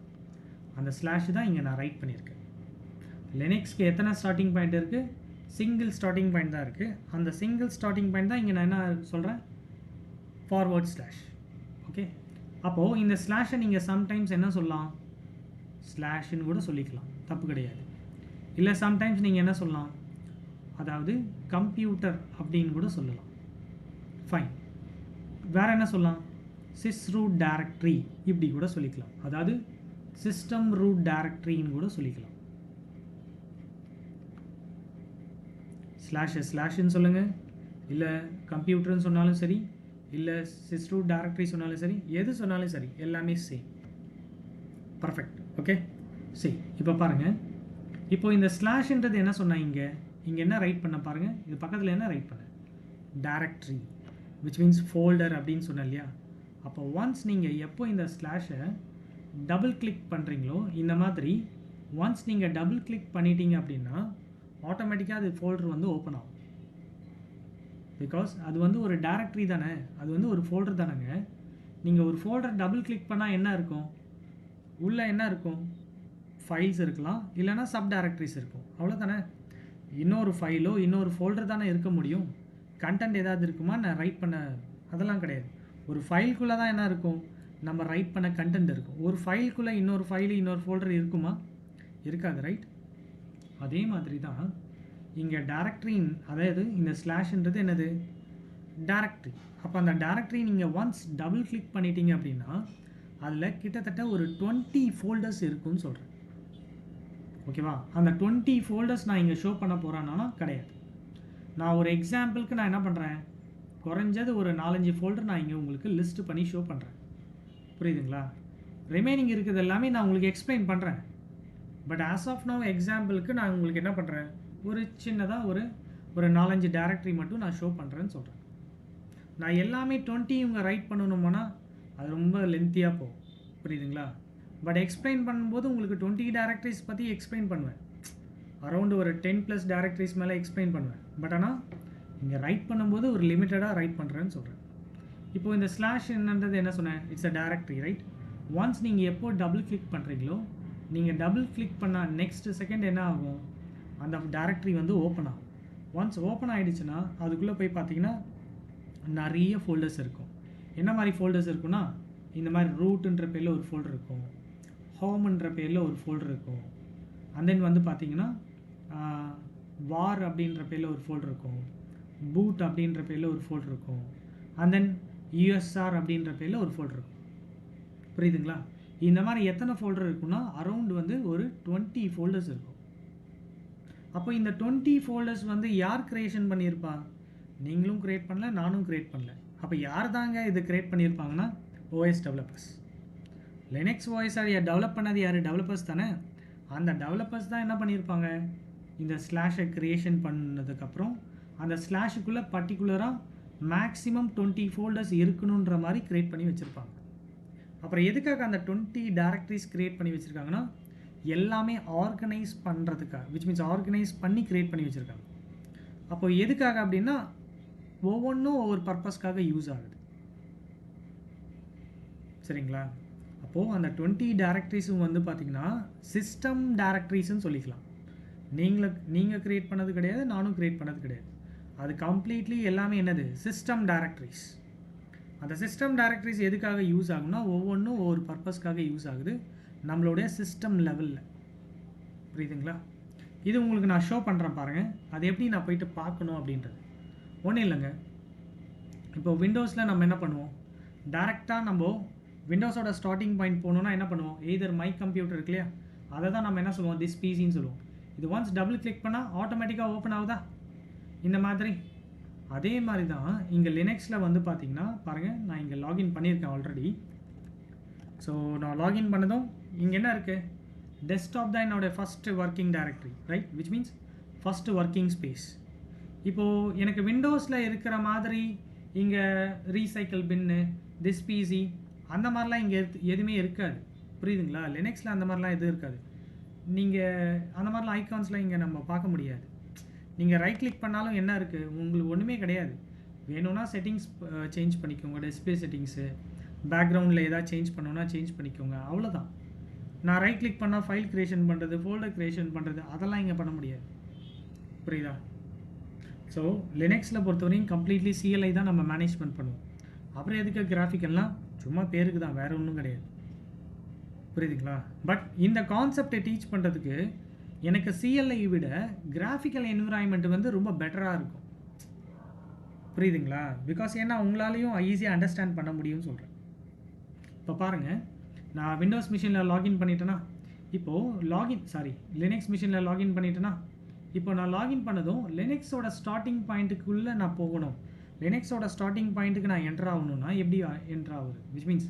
அந்த ஸ்லாஷ் தான் இங்கே நான் ரைட் பண்ணியிருக்கேன். லினக்ஸ்க்கு எத்தனை ஸ்டார்டிங் பாயிண்ட் இருக்குது, சிங்கிள் ஸ்டார்டிங் பாயிண்ட் தான் இருக்குது. அந்த சிங்கிள் ஸ்டார்டிங் பாயிண்ட் தான் இங்கே நான் என்ன சொல்கிறேன், ஃபார்வர்ட் ஸ்லாஷ். ஓகே, அப்போது இந்த ஸ்லாஷை நீங்கள் சம்டைம்ஸ் என்ன சொல்லலாம், ஸ்லாஷ்ன்னு கூட சொல்லிக்கலாம், தப்பு கிடையாது. இல்லை சம்டைம்ஸ் நீங்கள் என்ன சொல்லலாம், அதாவது கம்ப்யூட்டர் அப்படின்னு கூட சொல்லலாம், ஃபைன். வேறு என்ன சொல்லலாம், சிஸ் ரூட் டைரக்டரி இப்படி கூட சொல்லிக்கலாம், அதாவது சிஸ்டம் ரூட் டைரக்டரின்னு கூட சொல்லிக்கலாம். ஸ்லாஷ்ன்னு சொல்லுங்கள், இல்லை கம்ப்யூட்டர்னு சொன்னாலும் சரி, இல்லை சிஸ் ரூட் டைரக்டரி சொன்னாலும் சரி, எது சொன்னாலும் சரி, எல்லாமே சேம். பர்ஃபெக்ட். ஓகே, சரி. இப்போ பாருங்கள், இப்போ இந்த ஸ்லாஷ்ன்றது என்ன சொன்னால், இங்கே என்ன ரைட் பண்ண பாருங்கள், இது பக்கத்தில் என்ன ரைட் பண்ண, டைரக்டரி விச் மீன்ஸ் ஃபோல்டர் அப்படின்னு சொன்னேன் இல்லையா. அப்போ ஒன்ஸ் நீங்கள் எப்போ இந்த ஸ்லாஷை டபுள் கிளிக் பண்ணுறீங்களோ, இந்த மாதிரி ஒன்ஸ் நீங்கள் டபுள் கிளிக் பண்ணிட்டீங்க அப்படின்னா ஆட்டோமேட்டிக்காக அது ஃபோல்டர் வந்து ஓப்பன் ஆகும். பிகாஸ் அது வந்து ஒரு டைரக்டரி தானே, அது வந்து ஒரு ஃபோல்டர் தானேங்க. நீங்கள் ஒரு ஃபோல்டர் டபுள் கிளிக் பண்ணால் என்ன இருக்கும், உள்ளே என்ன இருக்கும், ஃபைல்ஸ் இருக்கலாம், இல்லைனா சப் டைரக்டரிஸ் இருக்கும், அவ்வளோதானே. இன்னொரு ஃபைலோ இன்னொரு ஃபோல்டர் தானே இருக்க முடியும். கண்டென்ட் ஏதாவது இருக்குமா நான் ரைட் பண்ண, அதெல்லாம் கிடையாது. ஒரு ஃபைலுக்குள்ளே தான் என்ன இருக்கும், நம்ம ரைட் பண்ண கண்டென்ட் இருக்கும். ஒரு ஃபைலுக்குள்ளே இன்னொரு ஃபைலு இன்னொரு ஃபோல்டர் இருக்குமா, இருக்காது, ரைட். அதே மாதிரி தான் இங்கே டைரக்டரின், அதாவது இந்த ஸ்லாஷ்ன்றது என்னது, டைரக்டரி. அப்போ அந்த டைரக்டரி நீங்கள் ஒன்ஸ் டபுள் கிளிக் பண்ணிட்டீங்க அப்படின்னா அதில் கிட்டத்தட்ட ஒரு 20 ஃபோல்டர்ஸ் இருக்குன்னு சொல்கிறேன். ஓகேவா? அந்த 20 ஃபோல்டர்ஸ் நான் இங்கே ஷோ பண்ண போகிறேன்னா கிடையாது. நான் ஒரு எக்ஸாம்பிளுக்கு நான் என்ன பண்ணுறேன், குறைஞ்சது ஒரு 4-5 ஃபோல்டர் நான் இங்கே உங்களுக்கு லிஸ்ட் பண்ணி ஷோ பண்ணுறேன். புரியுதுங்களா? ரிமைனிங் இருக்கிறது எல்லாமே நான் உங்களுக்கு எக்ஸ்பிளைன் பண்ணுறேன். பட் ஆஸ் ஆஃப் நவ் எக்ஸாம்பிளுக்கு நான் உங்களுக்கு என்ன பண்ணுறேன், ஒரு சின்னதாக ஒரு 4-5 டைரக்டரி மட்டும் நான் ஷோ பண்ணுறேன்னு சொல்கிறேன். நான் எல்லாமே 20 இவங்க ரைட் பண்ணணுமோனா அது ரொம்ப லென்த்தியாக போகும். புரியுதுங்களா? பட் எக்ஸ்பிளைன் பண்ணும்போது உங்களுக்கு 20 டைரக்டரிஸ் பற்றி எக்ஸ்பிளைன் பண்ணுவேன், அரௌண்டு ஒரு 10+ டைரக்டரிஸ் மேலே எக்ஸ்பிளைன் பண்ணுவேன். பட் ஆனால் இங்கே ரைட் பண்ணும்போது ஒரு லிமிட்டடாக ரைட் பண்ணுறேன்னு சொல்கிறேன். இப்போது இந்த ஸ்லாஷ் என்னன்றது என்ன சொன்னேன், it's a directory right. Once நீங்கள் எப்போ டபுள் கிளிக் பண்ணுறீங்களோ, நீங்கள் டபுள் கிளிக் பண்ணால் நெக்ஸ்ட் செகண்ட் என்ன ஆகும், அந்த டைரக்டரி வந்து ஓப்பன் ஆகும். ஒன்ஸ் ஓப்பன் ஆகிடுச்சுன்னா அதுக்குள்ளே போய் பார்த்தீங்கன்னா நிறைய ஃபோல்டர்ஸ் இருக்கும். என்ன மாதிரி ஃபோல்டர்ஸ் இருக்குன்னா, இந்த மாதிரி ரூட்டுன்ற பேரில் ஒரு ஃபோல்டர் இருக்கும், ஹோம்ன்ற பேரில் ஒரு ஃபோல்டர் இருக்கும், அண்ட் தென் வந்து பார்த்தீங்கன்னா வார் அப்படின்ற பேரில் ஒரு ஃபோல்டர் இருக்கும், பூட் அப்படின்ற பேரில் ஒரு ஃபோல்டர் இருக்கும், அண்ட் தென் யூஎஸ்ஆர் அப்படின்ற பேரில் ஒரு ஃபோல்டர் இருக்கும். புரியுதுங்களா? இந்த மாதிரி எத்தனை ஃபோல்டர் இருக்குன்னா அரௌண்ட் வந்து ஒரு 20 ஃபோல்டர்ஸ் இருக்கும். அப்போ இந்த 20 ஃபோல்டர்ஸ் வந்து யார் க்ரியேஷன் பண்ணியிருப்பா? நீங்களும் க்ரியேட் பண்ணல, நானும் க்ரியேட் பண்ணல. அப்போ யார் தாங்க இது க்ரியேட் பண்ணியிருப்பாங்கன்னா OS developers. Linux OS develop பண்ணது யார்? டெவலப்பர்ஸ் தானே. அந்த டெவலப்பர்ஸ் தான் என்ன பண்ணியிருப்பாங்க, இந்த ஸ்லாஷை க்ரியேஷன் பண்ணதுக்கப்புறம் அந்த ஸ்லாஷுக்குள்ளே பர்டிகுலராக மேக்ஸிமம் 20 ஃபோல்டர்ஸ் இருக்கணுன்ற மாதிரி க்ரியேட் பண்ணி வச்சுருப்பாங்க. அப்புறம் எதுக்காக அந்த 20 டைரக்டரிஸ் க்ரியேட் பண்ணி வச்சுருக்காங்கன்னா, எல்லாமே ஆர்கனைஸ் பண்ணுறதுக்காக, விச் மீன்ஸ் ஆர்கனைஸ் பண்ணி க்ரியேட் பண்ணி வச்சுருக்காங்க. அப்போ எதுக்காக அப்படின்னா, ஒவ்வொன்றும் ஒவ்வொரு பர்பஸ்க்காக யூஸ் ஆகுது. சரிங்களா? அப்போது அந்த 20 டைரக்டரிஸும் வந்து பார்த்திங்கன்னா சிஸ்டம் டைரக்டரிஸ்ன்னு சொல்லிக்கலாம். நீங்கள் க்ரியேட் பண்ணது கிடையாது, நானும் க்ரியேட் பண்ணது கிடையாது. அது கம்ப்ளீட்லி எல்லாமே என்னது, சிஸ்டம் டைரக்டரிஸ். அந்த சிஸ்டம் டைரக்டரிஸ் எதுக்காக யூஸ் ஆகும்னா, ஒவ்வொன்றும் ஒவ்வொரு பர்பஸ்க்காக யூஸ் ஆகுது நம்மளுடைய சிஸ்டம் லெவலில். புரியுதுங்களா? இது உங்களுக்கு நான் ஷோ பண்ணுறேன் பாருங்கள், அது எப்படி நான் போயிட்டு பார்க்கணும் அப்படின்றது. ஒன்றும் இல்லைங்க, இப்போ விண்டோஸில் நம்ம என்ன பண்ணுவோம், டேரெக்டாக நம்ம விண்டோஸோட ஸ்டார்டிங் பாயிண்ட் போகணுன்னா என்ன பண்ணுவோம், எய்தர் மை கம்ப்யூட்டர் இருக்கு இல்லையா, அதை தான் நம்ம என்ன சொல்லுவோம், திஸ் பிசின்னு சொல்லுவோம். இது ஒன்ஸ் டபுள் கிளிக் பண்ணால் ஆட்டோமேட்டிக்காக ஓப்பன் ஆகுதா இந்த மாதிரி. அதே மாதிரி தான் இங்கே லினக்ஸில் வந்து பார்த்திங்கன்னா பாருங்கள், நான் இங்கே லாகின் பண்ணியிருக்கேன் ஆல்ரெடி. ஸோ நான் லாகின் பண்ணதும் இங்கே என்ன இருக்குது, டெஸ்க்டாப் தான் என்னோடய first working directory right, which means first working space. இப்போது எனக்கு விண்டோஸில் இருக்கிற மாதிரி இங்கே ரீசைக்கிள் பின்னு, திஸ் பிசி அந்த மாதிரிலாம் இங்கே எதுவுமே இருக்காது. புரியுதுங்களா? லினக்ஸில் அந்த மாதிரிலாம் எதுவும் இருக்காது. நீங்கள் அந்த மாதிரிலாம் ஐகான்ஸ்லாம் இங்கே நம்ம பார்க்க முடியாது. நீங்கள் ரைட் கிளிக் பண்ணாலும் என்ன இருக்குது, உங்களுக்கு ஒன்றுமே கிடையாது. வேணும்னா செட்டிங்ஸ் சேஞ்ச் பண்ணிக்கோங்க, டிஸ்பிளே செட்டிங்ஸு, பேக்ரவுண்டில் எதாவது சேஞ்ச் பண்ணோன்னா சேஞ்ச் பண்ணிக்கோங்க, அவ்வளோதான். நான் ரைட் கிளிக் பண்ணால் ஃபைல் க்ரியேஷன் பண்ணுறது, ஃபோல்டர் க்ரியேஷன் பண்ணுறது, அதெல்லாம் இங்கே பண்ண முடியாது. புரியுதா? ஸோ லினக்ஸில் பொறுத்தவரைக்கும் கம்ப்ளீட்லி சிஎல்ஐ தான் நம்ம மேனேஜ்மெண்ட் பண்ணுவோம். அப்புறம் எதுக்கு கிராஃபிக்கெல்லாம் சும்மா பேருக்கு தான், வேறு ஒன்றும் கிடையாது. புரியுதுங்களா? பட் இந்த கான்செப்டை டீச் பண்ணுறதுக்கு எனக்கு சிஎல்ஐ விட கிராஃபிக்கல் என்விரான்மெண்ட் வந்து ரொம்ப பெட்டராக இருக்கும். புரியுதுங்களா? பிகாஸ் ஏன்னா உங்களாலையும் ஈஸியாக அண்டர்ஸ்டாண்ட் பண்ண முடியும்னு சொல்கிறேன். இப்போ பாருங்கள், நான் விண்டோஸ் மிஷினில் லாகின் பண்ணிட்டேன்னா, இப்போது லினக்ஸ் மிஷினில் லாகின் பண்ணிட்டேன்னா, இப்போ நான் லாகின் பண்ணதும் லினக்ஸோட ஸ்டார்டிங் பாயிண்ட்டுக்குள்ளே நான் போகணும். லினக்ஸோட ஸ்டார்டிங் பாயிண்ட்டுக்கு நான் என்ட்ரு ஆகணும்னா எப்படி என்ட்ரு ஆகுது, விச் மீன்ஸ்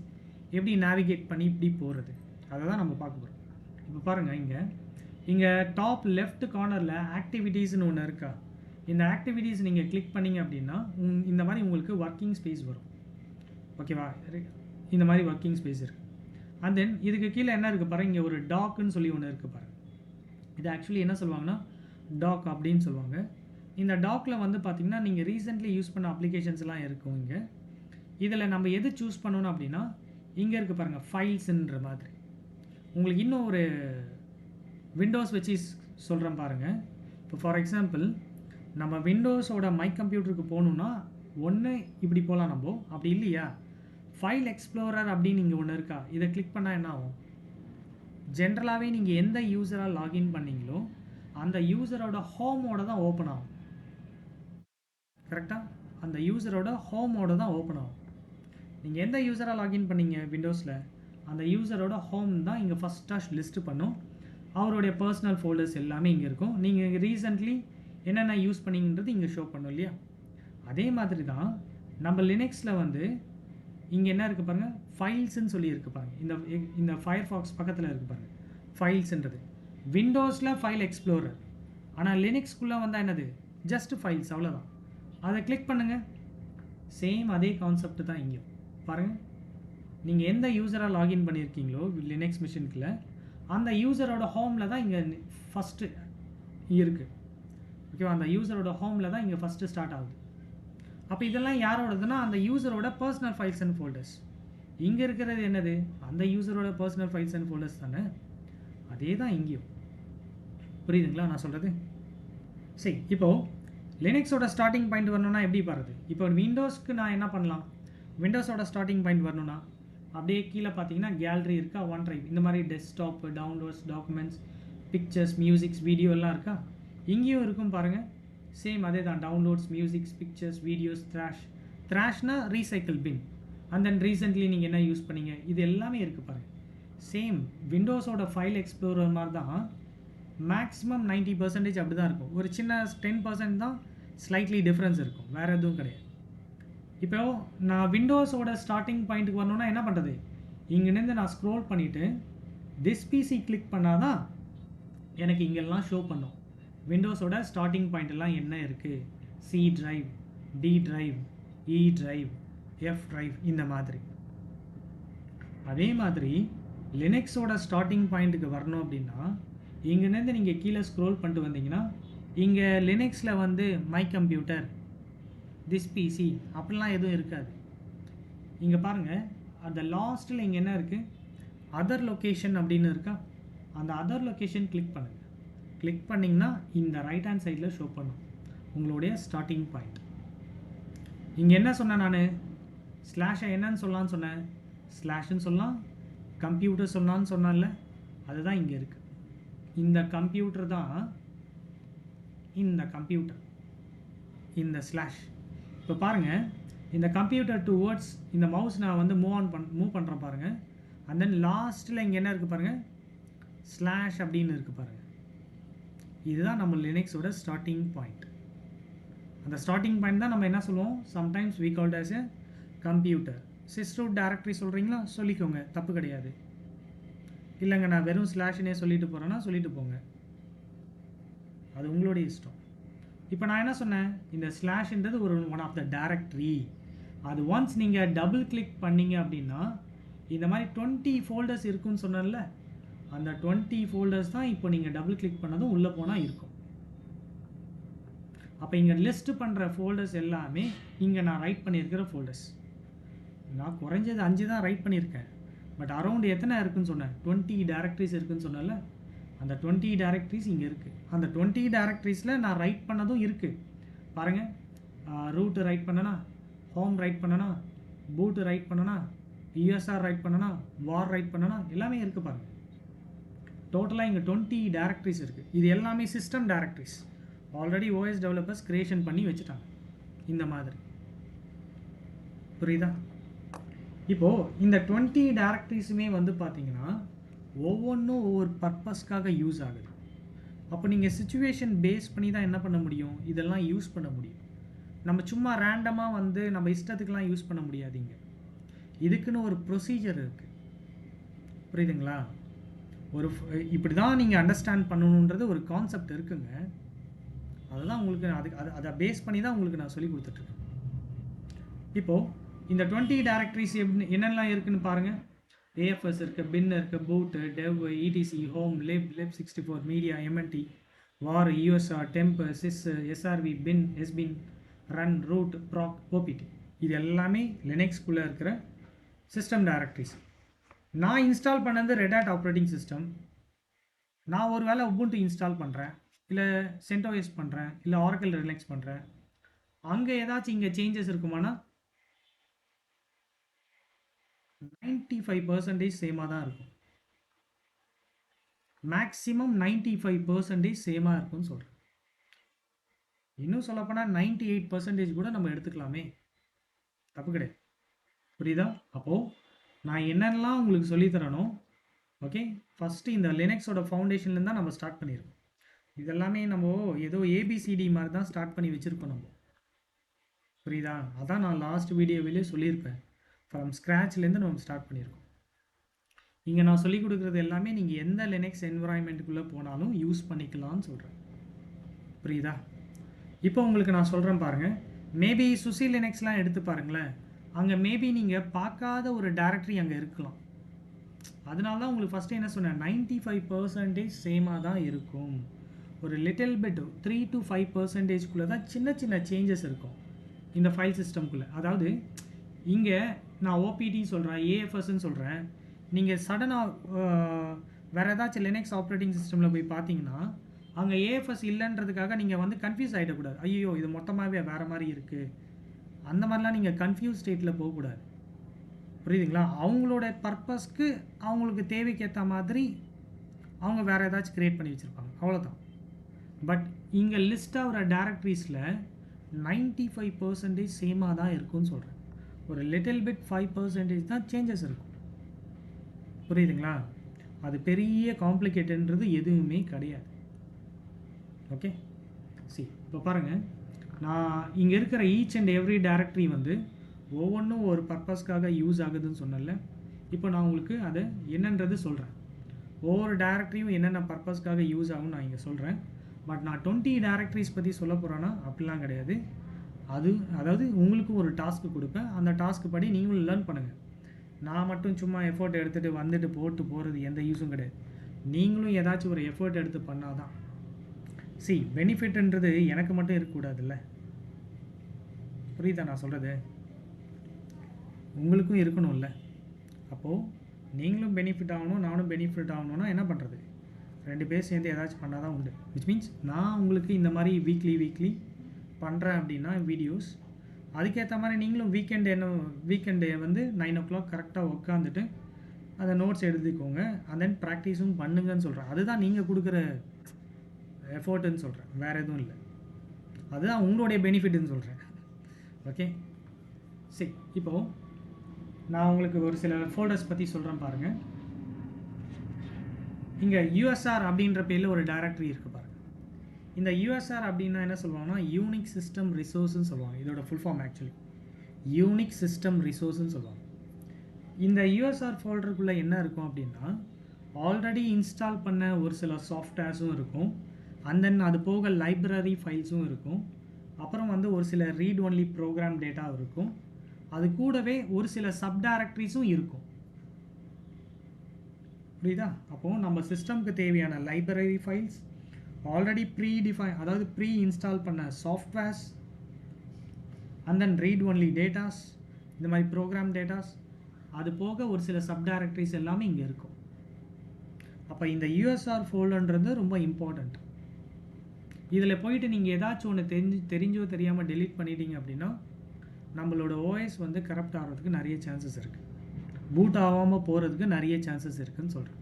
எப்படி நேவிகேட் பண்ணி இப்படி போகிறது, அதை தான் நம்ம பார்க்க போகிறோம். இப்போ பாருங்கள், இங்கே டாப் லெஃப்ட் கார்னரில் ஆக்டிவிட்டீஸ்னு ஒன்று இருக்கா. இந்த ஆக்டிவிட்டீஸ் நீங்கள் கிளிக் பண்ணிங்க அப்படின்னா இந்த மாதிரி உங்களுக்கு ஒர்க்கிங் ஸ்பேஸ் வரும். ஓகேவா? இந்த மாதிரி ஒர்க்கிங் ஸ்பேஸ் இருக்குது. அண்ட் தென் இதுக்கு கீழே என்ன இருக்குது பாருங்கள், இங்கே ஒரு டாக்குன்னு சொல்லி ஒன்று இருக்குது பாருங்கள். இது ஆக்சுவலி என்ன சொல்லுவாங்கன்னா டாக் அப்படின்னு சொல்லுவாங்க. இந்த டாக்கில் வந்து பார்த்திங்கன்னா நீங்கள் ரீசெண்ட்லி யூஸ் பண்ண அப்ளிகேஷன்ஸ்லாம் இருக்கும். இங்கே இதில் நம்ம எது சூஸ் பண்ணணும் அப்படின்னா, இங்கே இருக்குது பாருங்கள் ஃபைல்ஸுன்ற மாதிரி. உங்களுக்கு இன்னும் ஒரு விண்டோஸ் வச்சு சொல்கிறேன் பாருங்கள். இப்போ ஃபார் எக்ஸாம்பிள் நம்ம விண்டோஸோட மை கம்ப்யூட்டருக்கு போகணுன்னா ஒன்று இப்படி போகலாம் நம்ம, அப்படி இல்லையா ஃபைல் எக்ஸ்ப்ளோரர் அப்படின்னு இங்கே ஒன்று இருக்கா, இதை கிளிக் பண்ணால் என்ன ஆகும், ஜென்ரலாகவே நீங்கள் எந்த யூஸராக லாகின் பண்ணீங்களோ அந்த யூஸரோட ஹோமோட தான் ஓப்பன் ஆகும். கரெக்டாக? அந்த யூஸரோட ஹோமோட தான் ஓப்பன் ஆகும். நீங்கள் எந்த யூஸராக லாகின் பண்ணீங்க விண்டோஸில், அந்த யூஸரோட ஹோம் தான் இங்கே ஃபஸ்ட்டாக லிஸ்ட்டு பண்ணும். அவருடைய பர்சனல் ஃபோல்டர்ஸ் எல்லாமே இங்கே இருக்கும். நீங்கள் ரீசெண்ட்லி என்னென்ன யூஸ் பண்ணிங்கன்றது இங்கே ஷோ பண்ணும் இல்லையா. அதே மாதிரி தான் நம்ம லினக்ஸில் வந்து இங்கே என்ன இருக்குது பாருங்கள், ஃபைல்ஸுன்னு சொல்லி இருக்குது பாருங்கள். இந்த ஃபயர்ஃபாக்ஸ் பக்கத்தில் இருக்குது பாருங்கள் ஃபைல்ஸுன்றது. விண்டோஸில் ஃபைல் எக்ஸ்ப்ளோரர், ஆனால் லினக்ஸ்குள்ளே வந்தால் என்னது, ஜஸ்ட் ஃபைல்ஸ், அவ்வளோதான். அதை கிளிக் பண்ணுங்கள், சேம் அதே கான்செப்ட் தான் இங்கேயும் பாருங்கள். நீங்கள் எந்த யூஸராக லாகின் பண்ணியிருக்கீங்களோ லினக்ஸ் மிஷினுக்குள்ள, அந்த யூஸரோட ஹோமில் தான் இங்கே ஃபஸ்ட்டு இருக்குது. ஓகேவா? அந்த யூசரோட ஹோமில் தான் இங்கே ஃபஸ்ட்டு ஸ்டார்ட் ஆகுது. அப்போ இதெல்லாம் யாரோடதுன்னா அந்த யூசரோட பர்சனல் ஃபைல்ஸ் அண்ட் ஃபோல்டர்ஸ். இங்கே இருக்கிறது என்னது? அந்த யூசரோட பர்சனல் ஃபைல்ஸ் அண்ட் ஃபோல்டர்ஸ் தானே. அதே தான் இங்கேயும். புரியுதுங்களா நான் சொல்கிறது? சரி, இப்போது லினக்ஸோட ஸ்டார்டிங் பாயிண்ட் வரணும்னா எப்படி பாருது? இப்போ விண்டோஸ்க்கு நான் என்ன பண்ணலாம்? விண்டோஸோட ஸ்டார்டிங் பாயிண்ட் வரணும்னா அப்படியே கீழே பார்த்தீங்கன்னா கேலரி இருக்கா, ஒன் ட்ரைவ், இந்த மாதிரி desktop, downloads, documents, pictures, musics, video எல்லாம் இருக்கா? இங்கேயும் இருக்கும் பாருங்கள். சேம் அதே தான். டவுன்லோட்ஸ், மியூசிக்ஸ், பிக்சர்ஸ், வீடியோஸ், த்ராஷ்னா recycle bin, and then recently நீங்கள் என்ன யூஸ் பண்ணீங்க, இது எல்லாமே இருக்குது பாருங்கள். சேம் விண்டோஸோட ஃபைல் எக்ஸ்ப்ளோரர் மாதிரி தான். மேக்ஸிமம் 90% அப்படி தான் இருக்கும். ஒரு சின்ன 10% தான் ஸ்லைட்லி டிஃப்ரென்ஸ் இருக்கும், வேறு எதுவும் கிடையாது. இப்போ நான் விண்டோஸோட ஸ்டார்டிங் பாயிண்ட்டுக்கு வரணுன்னா என்ன பண்ணுறது? இங்கேருந்து நான் ஸ்க்ரோல் பண்ணிவிட்டு திஸ் பிசி கிளிக் பண்ணால் தான் எனக்கு இங்கெல்லாம் ஷோ பண்ணும் விண்டோஸோட ஸ்டார்டிங் பாயிண்ட் எல்லாம் என்ன இருக்குது. C drive, D drive, E drive, F drive, இந்த மாதிரி. அதே மாதிரி லினக்ஸோட ஸ்டார்டிங் பாயிண்ட்டுக்கு வரணும் அப்படின்னா இங்கேருந்து நீங்கள் கீழே ஸ்க்ரோல் பண்ணிட்டு வந்தீங்கன்னா இங்கே லினக்ஸில் வந்து மை கம்ப்யூட்டர், திஸ் பிசி அப்படிலாம் எதுவும் இருக்காது. இங்கே பாருங்கள், அந்த லாஸ்ட்டில் இங்கே என்ன இருக்குது? அதர் லொக்கேஷன் அப்படின்னு இருக்கா? அந்த அதர் லொக்கேஷன் கிளிக் பண்ணுங்கள். கிளிக் பண்ணிங்கன்னா இந்த ரைட் ஹேண்ட் சைடில் ஷோ பண்ணும் உங்களுடைய ஸ்டார்டிங் பாயிண்ட். இங்கே என்ன சொன்னேன் நான்? ஸ்லாஷை என்னன்னு சொல்லலான்னு சொன்னேன்? ஸ்லாஷ்ன்னு சொல்லலாம், கம்ப்யூட்டர் சொல்லலான்னு சொன்னான்ல, அதுதான் இங்கே இருக்குது. இந்த கம்ப்யூட்டர் தான் இந்த கம்ப்யூட்டர், இந்த ஸ்லாஷ். இப்போ பாருங்கள், இந்த கம்ப்யூட்டர் டு வேர்ட்ஸ் இந்த மவுஸ் நான் வந்து மூவ் பண்ணுறேன் பாருங்கள். அண்ட் தென் லாஸ்ட்டில் இங்கே என்ன இருக்குது பாருங்கள்? ஸ்லாஷ் அப்படின்னு இருக்குது பாருங்கள். இதுதான் நம்ம லினக்ஸோட ஸ்டார்டிங் பாயிண்ட். அந்த ஸ்டார்டிங் பாயிண்ட் தான் நம்ம என்ன சொல்லுவோம்? Sometimes we called as a computer. Sysroot directory சொல்கிறீங்களா? சொல்லிக்கோங்க, தப்பு கிடையாது. இல்லைங்க நான் வெறும் ஸ்லாஷ்னே சொல்லிட்டு போகிறேன்னா சொல்லிட்டு போங்க, அது உங்களுடைய இஷ்டம். இப்போ நான் என்ன சொன்னேன்? இந்த ஸ்லாஷ்ன்றது ஒரு ஒன் ஆஃப் த டைரக்டரி. அது ஒன்ஸ் நீங்கள் டபுள் கிளிக் பண்ணீங்க அப்படின்னா இந்த மாதிரி 20 ஃபோல்டர்ஸ் இருக்குன்னு சொன்னேன்ல, அந்த 20 ஃபோல்டர்ஸ் தான் இப்போ நீங்கள் டபுள் கிளிக் பண்ணதும் உள்ளே போனால் இருக்கும். அப்போ இங்கே லிஸ்ட் பண்ணுற ஃபோல்டர்ஸ் எல்லாமே இங்கே நான் ரைட் பண்ணியிருக்கிற ஃபோல்டர்ஸ். நான் குறைஞ்சது 5 தான் ரைட் பண்ணியிருக்கேன். பட் அரௌண்ட் எத்தனை இருக்குதுன்னு சொன்னேன்? 20 டைரக்டரிஸ் இருக்குதுன்னு சொன்னேன்ல, அந்த 20 டைரக்டரிஸ் இங்கே இருக்குது. அந்த 20 டைரக்டரிஸில் நான் ரைட் பண்ணதும் இருக்குது பாருங்கள். ரூட்டு ரைட் பண்ணனா, ஹோம் ரைட் பண்ணனா, பூட்டு ரைட் பண்ணனா, யூஎஸ்ஆர் ரைட் பண்ணனா, வார் ரைட் பண்ணனா, எல்லாமே இருக்குது பாருங்கள். டோட்டலாக இங்கே 20 டைரக்டரிஸ் இருக்குது. இது எல்லாமே system directories. Already OS developers creation பண்ணி வச்சுட்டாங்க இந்த மாதிரி. புரியுதா? இப்போது இந்த 20 டைரக்டரிஸுமே வந்து பார்த்தீங்கன்னா ஒவ்வொன்றும் ஒவ்வொரு பர்பஸ்க்காக யூஸ் ஆகுது. அப்போ நீங்கள் சிச்சுவேஷன் பேஸ் பண்ணி தான் என்ன பண்ண முடியும்? இதெல்லாம் யூஸ் பண்ண முடியும். நம்ம சும்மா ரேண்டமாக வந்து நம்ம இஷ்டத்துக்கெலாம் யூஸ் பண்ண முடியாதீங்க. இதுக்குன்னு ஒரு ப்ரொசீஜர் இருக்குது. புரியுதுங்களா? ஒரு இப்படி தான் நீங்கள் அண்டர்ஸ்டாண்ட் பண்ணணுன்றது ஒரு கான்செப்ட் இருக்குங்க. அதுதான் உங்களுக்கு அதை பேஸ் பண்ணி தான் உங்களுக்கு நான் சொல்லி கொடுத்துட்ருக்கேன். இப்போது இந்த 20 டைரக்டரிஸ் என்னெல்லாம் இருக்குதுன்னு பாருங்கள். AFS இருக்குது, பின் இருக்குது, boot, dev, ETC, home, lib 64, media, MNT, var, USR, temp, sys, SRV, bin, SBIN, run, root, proc, OPT. இது எல்லாமே லினக்ஸ்குள்ளே இருக்கிற சிஸ்டம் டைரக்டரிஸ். நான் இன்ஸ்டால் பண்ணது ரெட் ஹேட் ஆப்ரேட்டிங் சிஸ்டம். நான் ஒரு வேளை உபுண்டு இன்ஸ்டால் பண்ணுறேன், இல்லை CentOS பண்ணுறேன், இல்லை ஆரக்கிள் ரிலாக்ஸ் பண்ணுறேன். அங்கே ஏதாச்சும் இங்கே சேஞ்சஸ் இருக்குமானா 95% சேமாக தான் இருக்கும். மேக்ஸிமம் 95% சேமாக இருக்கும்னு சொல்கிறேன். இன்னும் சொல்லப்போனால் 98% கூட நம்ம எடுத்துக்கலாமே, தப்பு கிடையாது. புரியுதா? அப்போது நான் என்னென்னலாம் உங்களுக்கு சொல்லித்தரணும். ஓகே, ஃபஸ்ட்டு இந்த லினக்ஸோட ஃபவுண்டேஷன்லேருந்து தான் நம்ம ஸ்டார்ட் பண்ணியிருக்கோம். இதெல்லாமே நம்ம ஏதோ ABCD மாதிரி தான் ஸ்டார்ட் பண்ணி வச்சுருக்கோம் நம்ம. புரியுதா? அதான் நான் லாஸ்ட் வீடியோவிலே சொல்லியிருப்பேன். ஃப்ரம் ஸ்க்ராட்ச்லேருந்து நம்ம ஸ்டார்ட் பண்ணியிருக்கோம். இங்கே நான் சொல்லிக் கொடுக்குறது எல்லாமே நீங்கள் எந்த லினக்ஸ் என்விரான்மெண்ட்டுக்குள்ளே போனாலும் யூஸ் பண்ணிக்கலாம்னு சொல்கிறேன். புரியுதா? இப்போ உங்களுக்கு நான் சொல்கிறேன் பாருங்கள். மேபி சுசி லினக்ஸ்லாம் எடுத்து பாருங்களேன். அங்கே மேபி நீங்கள் பார்க்காத ஒரு டைரக்டரி அங்கே இருக்கலாம். அதனால தான் உங்களுக்கு ஃபஸ்ட்டு என்ன சொன்னேன்? 95% சேமாக தான் இருக்கும். ஒரு லிட்டில் பிட் 3 to 5% தான் சின்ன சின்ன சேஞ்சஸ் இருக்கும் இந்த ஃபைல் சிஸ்டம்குள்ளே. அதாவது இங்கே நான் ஓபிடி சொல்கிறேன், ஏஎஃப்எஸ்ன்னு சொல்கிறேன். நீங்கள் சடனாக வேறு ஏதாச்சும் லினக்ஸ் ஆப்ரேட்டிங் சிஸ்டமில் போய் பார்த்தீங்கன்னா அங்கே ஏஎஃப்எஸ் இல்லைன்றதுக்காக நீங்கள் வந்து கன்ஃபியூஸ் ஆகிடக்கூடாது. ஐயோ இது மொத்தமாகவே வேறு மாதிரி இருக்குது, அந்த மாதிரிலாம் நீங்கள் கன்ஃபியூஸ் ஸ்டேட்டில் போகக்கூடாது. புரியுதுங்களா? அவங்களோட பர்பஸ்க்கு அவங்களுக்கு தேவைக்கேற்ற மாதிரி அவங்க வேறு ஏதாச்சும் க்ரியேட் பண்ணி வச்சுருப்பாங்க, அவ்வளோதான். பட் இங்கே லிஸ்ட் ஆகிற டேரக்டரிஸில் 95% சேமாக தான் இருக்கும்னு சொல்கிறேன். ஒரு லிட்டில் பிட் 5% தான் சேஞ்சஸ் இருக்கும். புரியுதுங்களா? அது பெரிய காம்ப்ளிகேட்டன்றது எதுவுமே கிடையாது. ஓகே, இப்போ பாருங்கள், நான் இங்கே இருக்கிற ஈச் அண்ட் எவ்ரி டைரக்டரி வந்து ஒவ்வொன்றும் ஒரு பர்பஸ்க்காக யூஸ் ஆகுதுன்னு சொன்னல. இப்போ நான் உங்களுக்கு அதை என்னன்றது சொல்கிறேன். ஒவ்வொரு டைரக்டரியும் என்னென்ன பர்பஸ்க்காக யூஸ் ஆகும்னு நான் இங்கே சொல்கிறேன். பட் நான் 20 டைரக்டரிஸ் பற்றி சொல்ல போகிறேன்னா அப்படிலாம் கிடையாது. அதாவது உங்களுக்கு ஒரு டாஸ்க்கு கொடுப்பேன், அந்த டாஸ்க்கு படி நீங்களும் லேர்ன் பண்ணுங்கள். நான் மட்டும் சும்மா எஃபோர்ட் எடுத்துகிட்டு வந்துட்டு போகிறது எந்த யூஸும் கிடையாது. நீங்களும் ஏதாச்சும் ஒரு எஃபோர்ட் எடுத்து பண்ணால் தான் பெனிஃபிட்ன்றது எனக்கு மட்டும் இருக்கக்கூடாதுல்ல. புரியுதா நான் சொல்கிறது? உங்களுக்கும் இருக்கணும்ல. அப்போது நீங்களும் பெனிஃபிட் ஆகணும், நானும் பெனிஃபிட் ஆகணும்னா என்ன பண்ணுறது? 2 பேர் சேர்ந்து ஏதாச்சும் பண்ணால் தான் உண்டு. விச் மீன்ஸ் நான் உங்களுக்கு இந்த மாதிரி வீக்லி பண்ணுறேன் அப்படின்னா வீடியோஸ், அதுக்கேற்ற மாதிரி நீங்களும் வீக்கெண்டு வந்து 9 o'clock கரெக்டாக உட்காந்துட்டு அதை நோட்ஸ் எழுதிக்கோங்க. அண்ட் தென் ப்ராக்டிஸும் பண்ணுங்கன்னு சொல்கிறேன். அதுதான் நீங்கள் கொடுக்குற எஃபோர்ட்டுன்னு சொல்கிறேன், வேறு எதுவும் இல்லை. அதுதான் உங்களுடைய பெனிஃபிட்னு சொல்கிறேன். ஓகே, இப்போது நான் உங்களுக்கு ஒரு சில ஃபோல்டர்ஸ் பற்றி சொல்கிறேன் பாருங்கள். இங்கே யூஎஸ்ஆர் அப்படின்ற பேரில் ஒரு டைரக்டரி இருக்குது பாருங்கள். இந்த யூஎஸ்ஆர் அப்படின்னா என்ன சொல்லுவாங்கன்னா யூனிக் சிஸ்டம் ரிசோர்ஸ்ன்னு சொல்லுவாங்க. இதோட full form actually unique system ரிசோர்ஸ்ன்னு சொல்லுவாங்க. இந்த யூஎஸ்ஆர் ஃபோல்டருக்குள்ளே என்ன இருக்கும் அப்படின்னா ஆல்ரெடி இன்ஸ்டால் பண்ண ஒரு சில சாஃப்ட்வேர்ஸும் இருக்கும். அண்ட் தென் அது போக லைப்ரரி ஃபைல்ஸும் இருக்கும். அப்புறம் வந்து ஒரு சில ரீட் ஒன்லி ப்ரோக்ராம் டேட்டா இருக்கும். அது கூடவே ஒரு சில சப் டைரக்டரிஸும் இருக்கும். புரியுதா? அப்போது நம்ம சிஸ்டம்க்கு தேவையான லைப்ரரி ஃபைல்ஸ், ஆல்ரெடி அதாவது ப்ரீ இன்ஸ்டால் பண்ண softwares, and then read only datas, இந்த மாதிரி ப்ரோக்ராம் டேட்டாஸ், அது போக ஒரு சில சப் டைரக்டரிஸ் எல்லாமே இங்கே இருக்கும். அப்போ இந்த யூஎஸ்ஆர் ஃபோல்டர்ன்றது ரொம்ப இம்பார்ட்டண்ட். இதில் போயிட்டு நீங்கள் ஏதாச்சும் ஒன்று தெரிஞ்சோ தெரியாமல் டெலீட் பண்ணிட்டீங்க அப்படின்னா நம்மளோட ஓஎஸ் வந்து கரப்ட் ஆகிறதுக்கு நிறைய சான்சஸ் இருக்குது, பூட் ஆகாமல் போகிறதுக்கு நிறைய சான்சஸ் இருக்குதுன்னு சொல்கிறேன்.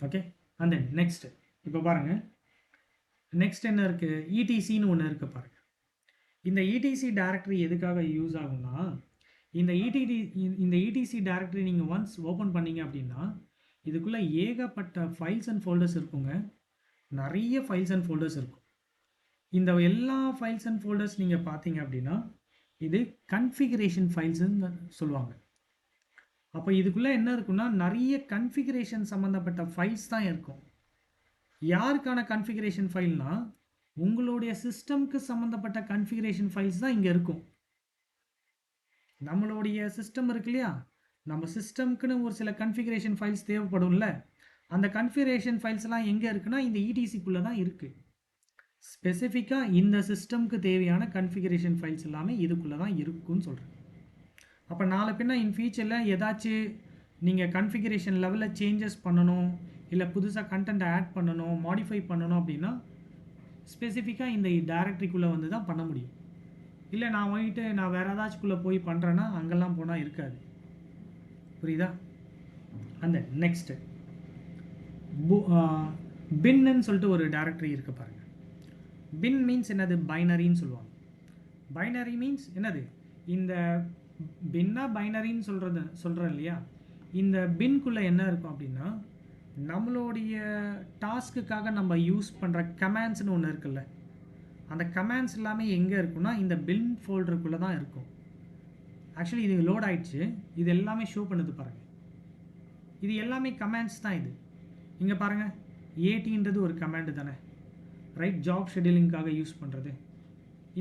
ஓகே, அண்ட் தென் நெக்ஸ்ட்டு இப்போ பாருங்கள், நெக்ஸ்ட் என்ன இருக்குது, இடிசின்னு ஒன்று இருக்குது பாருங்கள். இந்த இடிசி டைரக்டரி எதுக்காக யூஸ் ஆகும்னா, இந்த இடிசி டைரக்டரி நீங்கள் ஒன்ஸ் ஓப்பன் பண்ணீங்க அப்படின்னா இதுக்குள்ளே ஏகப்பட்ட ஃபைல்ஸ் அண்ட் ஃபோல்டர்ஸ் இருக்குங்க. நிறைய ஃபைல்ஸ் அண்ட் ஃபோல்டர்ஸ் இருக்கும். இந்த எல்லா ஃபைல்ஸ் அண்ட் ஃபோல்டர்ஸ் நீங்கள் பார்த்தீங்க அப்படின்னா இது கன்ஃபிகரேஷன் ஃபைல்ஸ்ன்னு சொல்லுவாங்க. அப்போ இதுக்குள்ளே என்ன இருக்குன்னா நிறைய கன்ஃபிகரேஷன் சம்மந்தப்பட்ட ஃபைல்ஸ் தான் இருக்கும். யாருக்கான கன்ஃபிகரேஷன் ஃபைல்னா உங்களுடைய சிஸ்டம்க்கு சம்மந்தப்பட்ட கன்ஃபிகரேஷன் ஃபைல்ஸ் தான் இங்கே இருக்கும். நம்மளுடைய சிஸ்டம் இருக்கு இல்லையா, நம்ம சிஸ்டம்க்குன்னு ஒரு சில கன்ஃபிகரேஷன் ஃபைல்ஸ் தேவைப்படும்ல, அந்த கன்ஃபிகரேஷன் ஃபைல்ஸ்லாம் எங்கே இருக்குன்னா இந்த இடிசிக்குள்ளே தான் இருக்குது. ஸ்பெசிஃபிக்காக இந்த சிஸ்டம்க்கு தேவையான கன்ஃபிகரேஷன் ஃபைல்ஸ் எல்லாமே இதுக்குள்ளே தான் இருக்குன்னு சொல்கிறேன். அப்போ நாளை பின்ன இன் ஃபியூச்சரில் ஏதாச்சும் நீங்கள் கன்ஃபிகரேஷன் லெவலில் சேஞ்சஸ் பண்ணணும், இல்லை புதுசாக கண்டென்ட் ஆட் பண்ணணும், மாடிஃபை பண்ணணும் அப்படின்னா ஸ்பெசிஃபிக்காக இந்த டைரக்டரிக்குள்ளே வந்து தான் பண்ண முடியும். இல்லை நான் வேறு ஏதாச்சுக்குள்ளே போய் பண்ணுறேன்னா அங்கெல்லாம் போனால் இருக்காது. புரியுதா? அந்த நெக்ஸ்ட்டு பின்னு சொல்லிட்டு ஒரு டைரக்டரி இருக்குது பாருங்கள். பின் மீன்ஸ் என்னது, பைனரின்னு சொல்லுவாங்க. பைனரி மீன்ஸ் என்னது, இந்த பைனரின்னு சொல்கிறேன் இல்லையா, இந்த பின்குள்ளே என்ன இருக்கும் அப்படின்னா நம்மளுடைய டாஸ்க்குக்காக நம்ம யூஸ் பண்ணுற கமாண்ட்ஸ்னு ஒன்று இருக்குல்ல, அந்த கமாண்ட்ஸ் எல்லாமே எங்கே இருக்குன்னா இந்த பின் ஃபோல்டருக்குள்ளே தான் இருக்கும். ஆக்சுவலி இது லோட் ஆகிடுச்சு, இது எல்லாமே ஷோ பண்ணுது பாருங்கள். இது எல்லாமே கமாண்ட்ஸ் தான். இது இங்கே பாருங்கள், ஏடின்றது ஒரு கமாண்டு தானே, ரைட்? ஜாப் ஷெடியூலிங்காக யூஸ் பண்ணுறது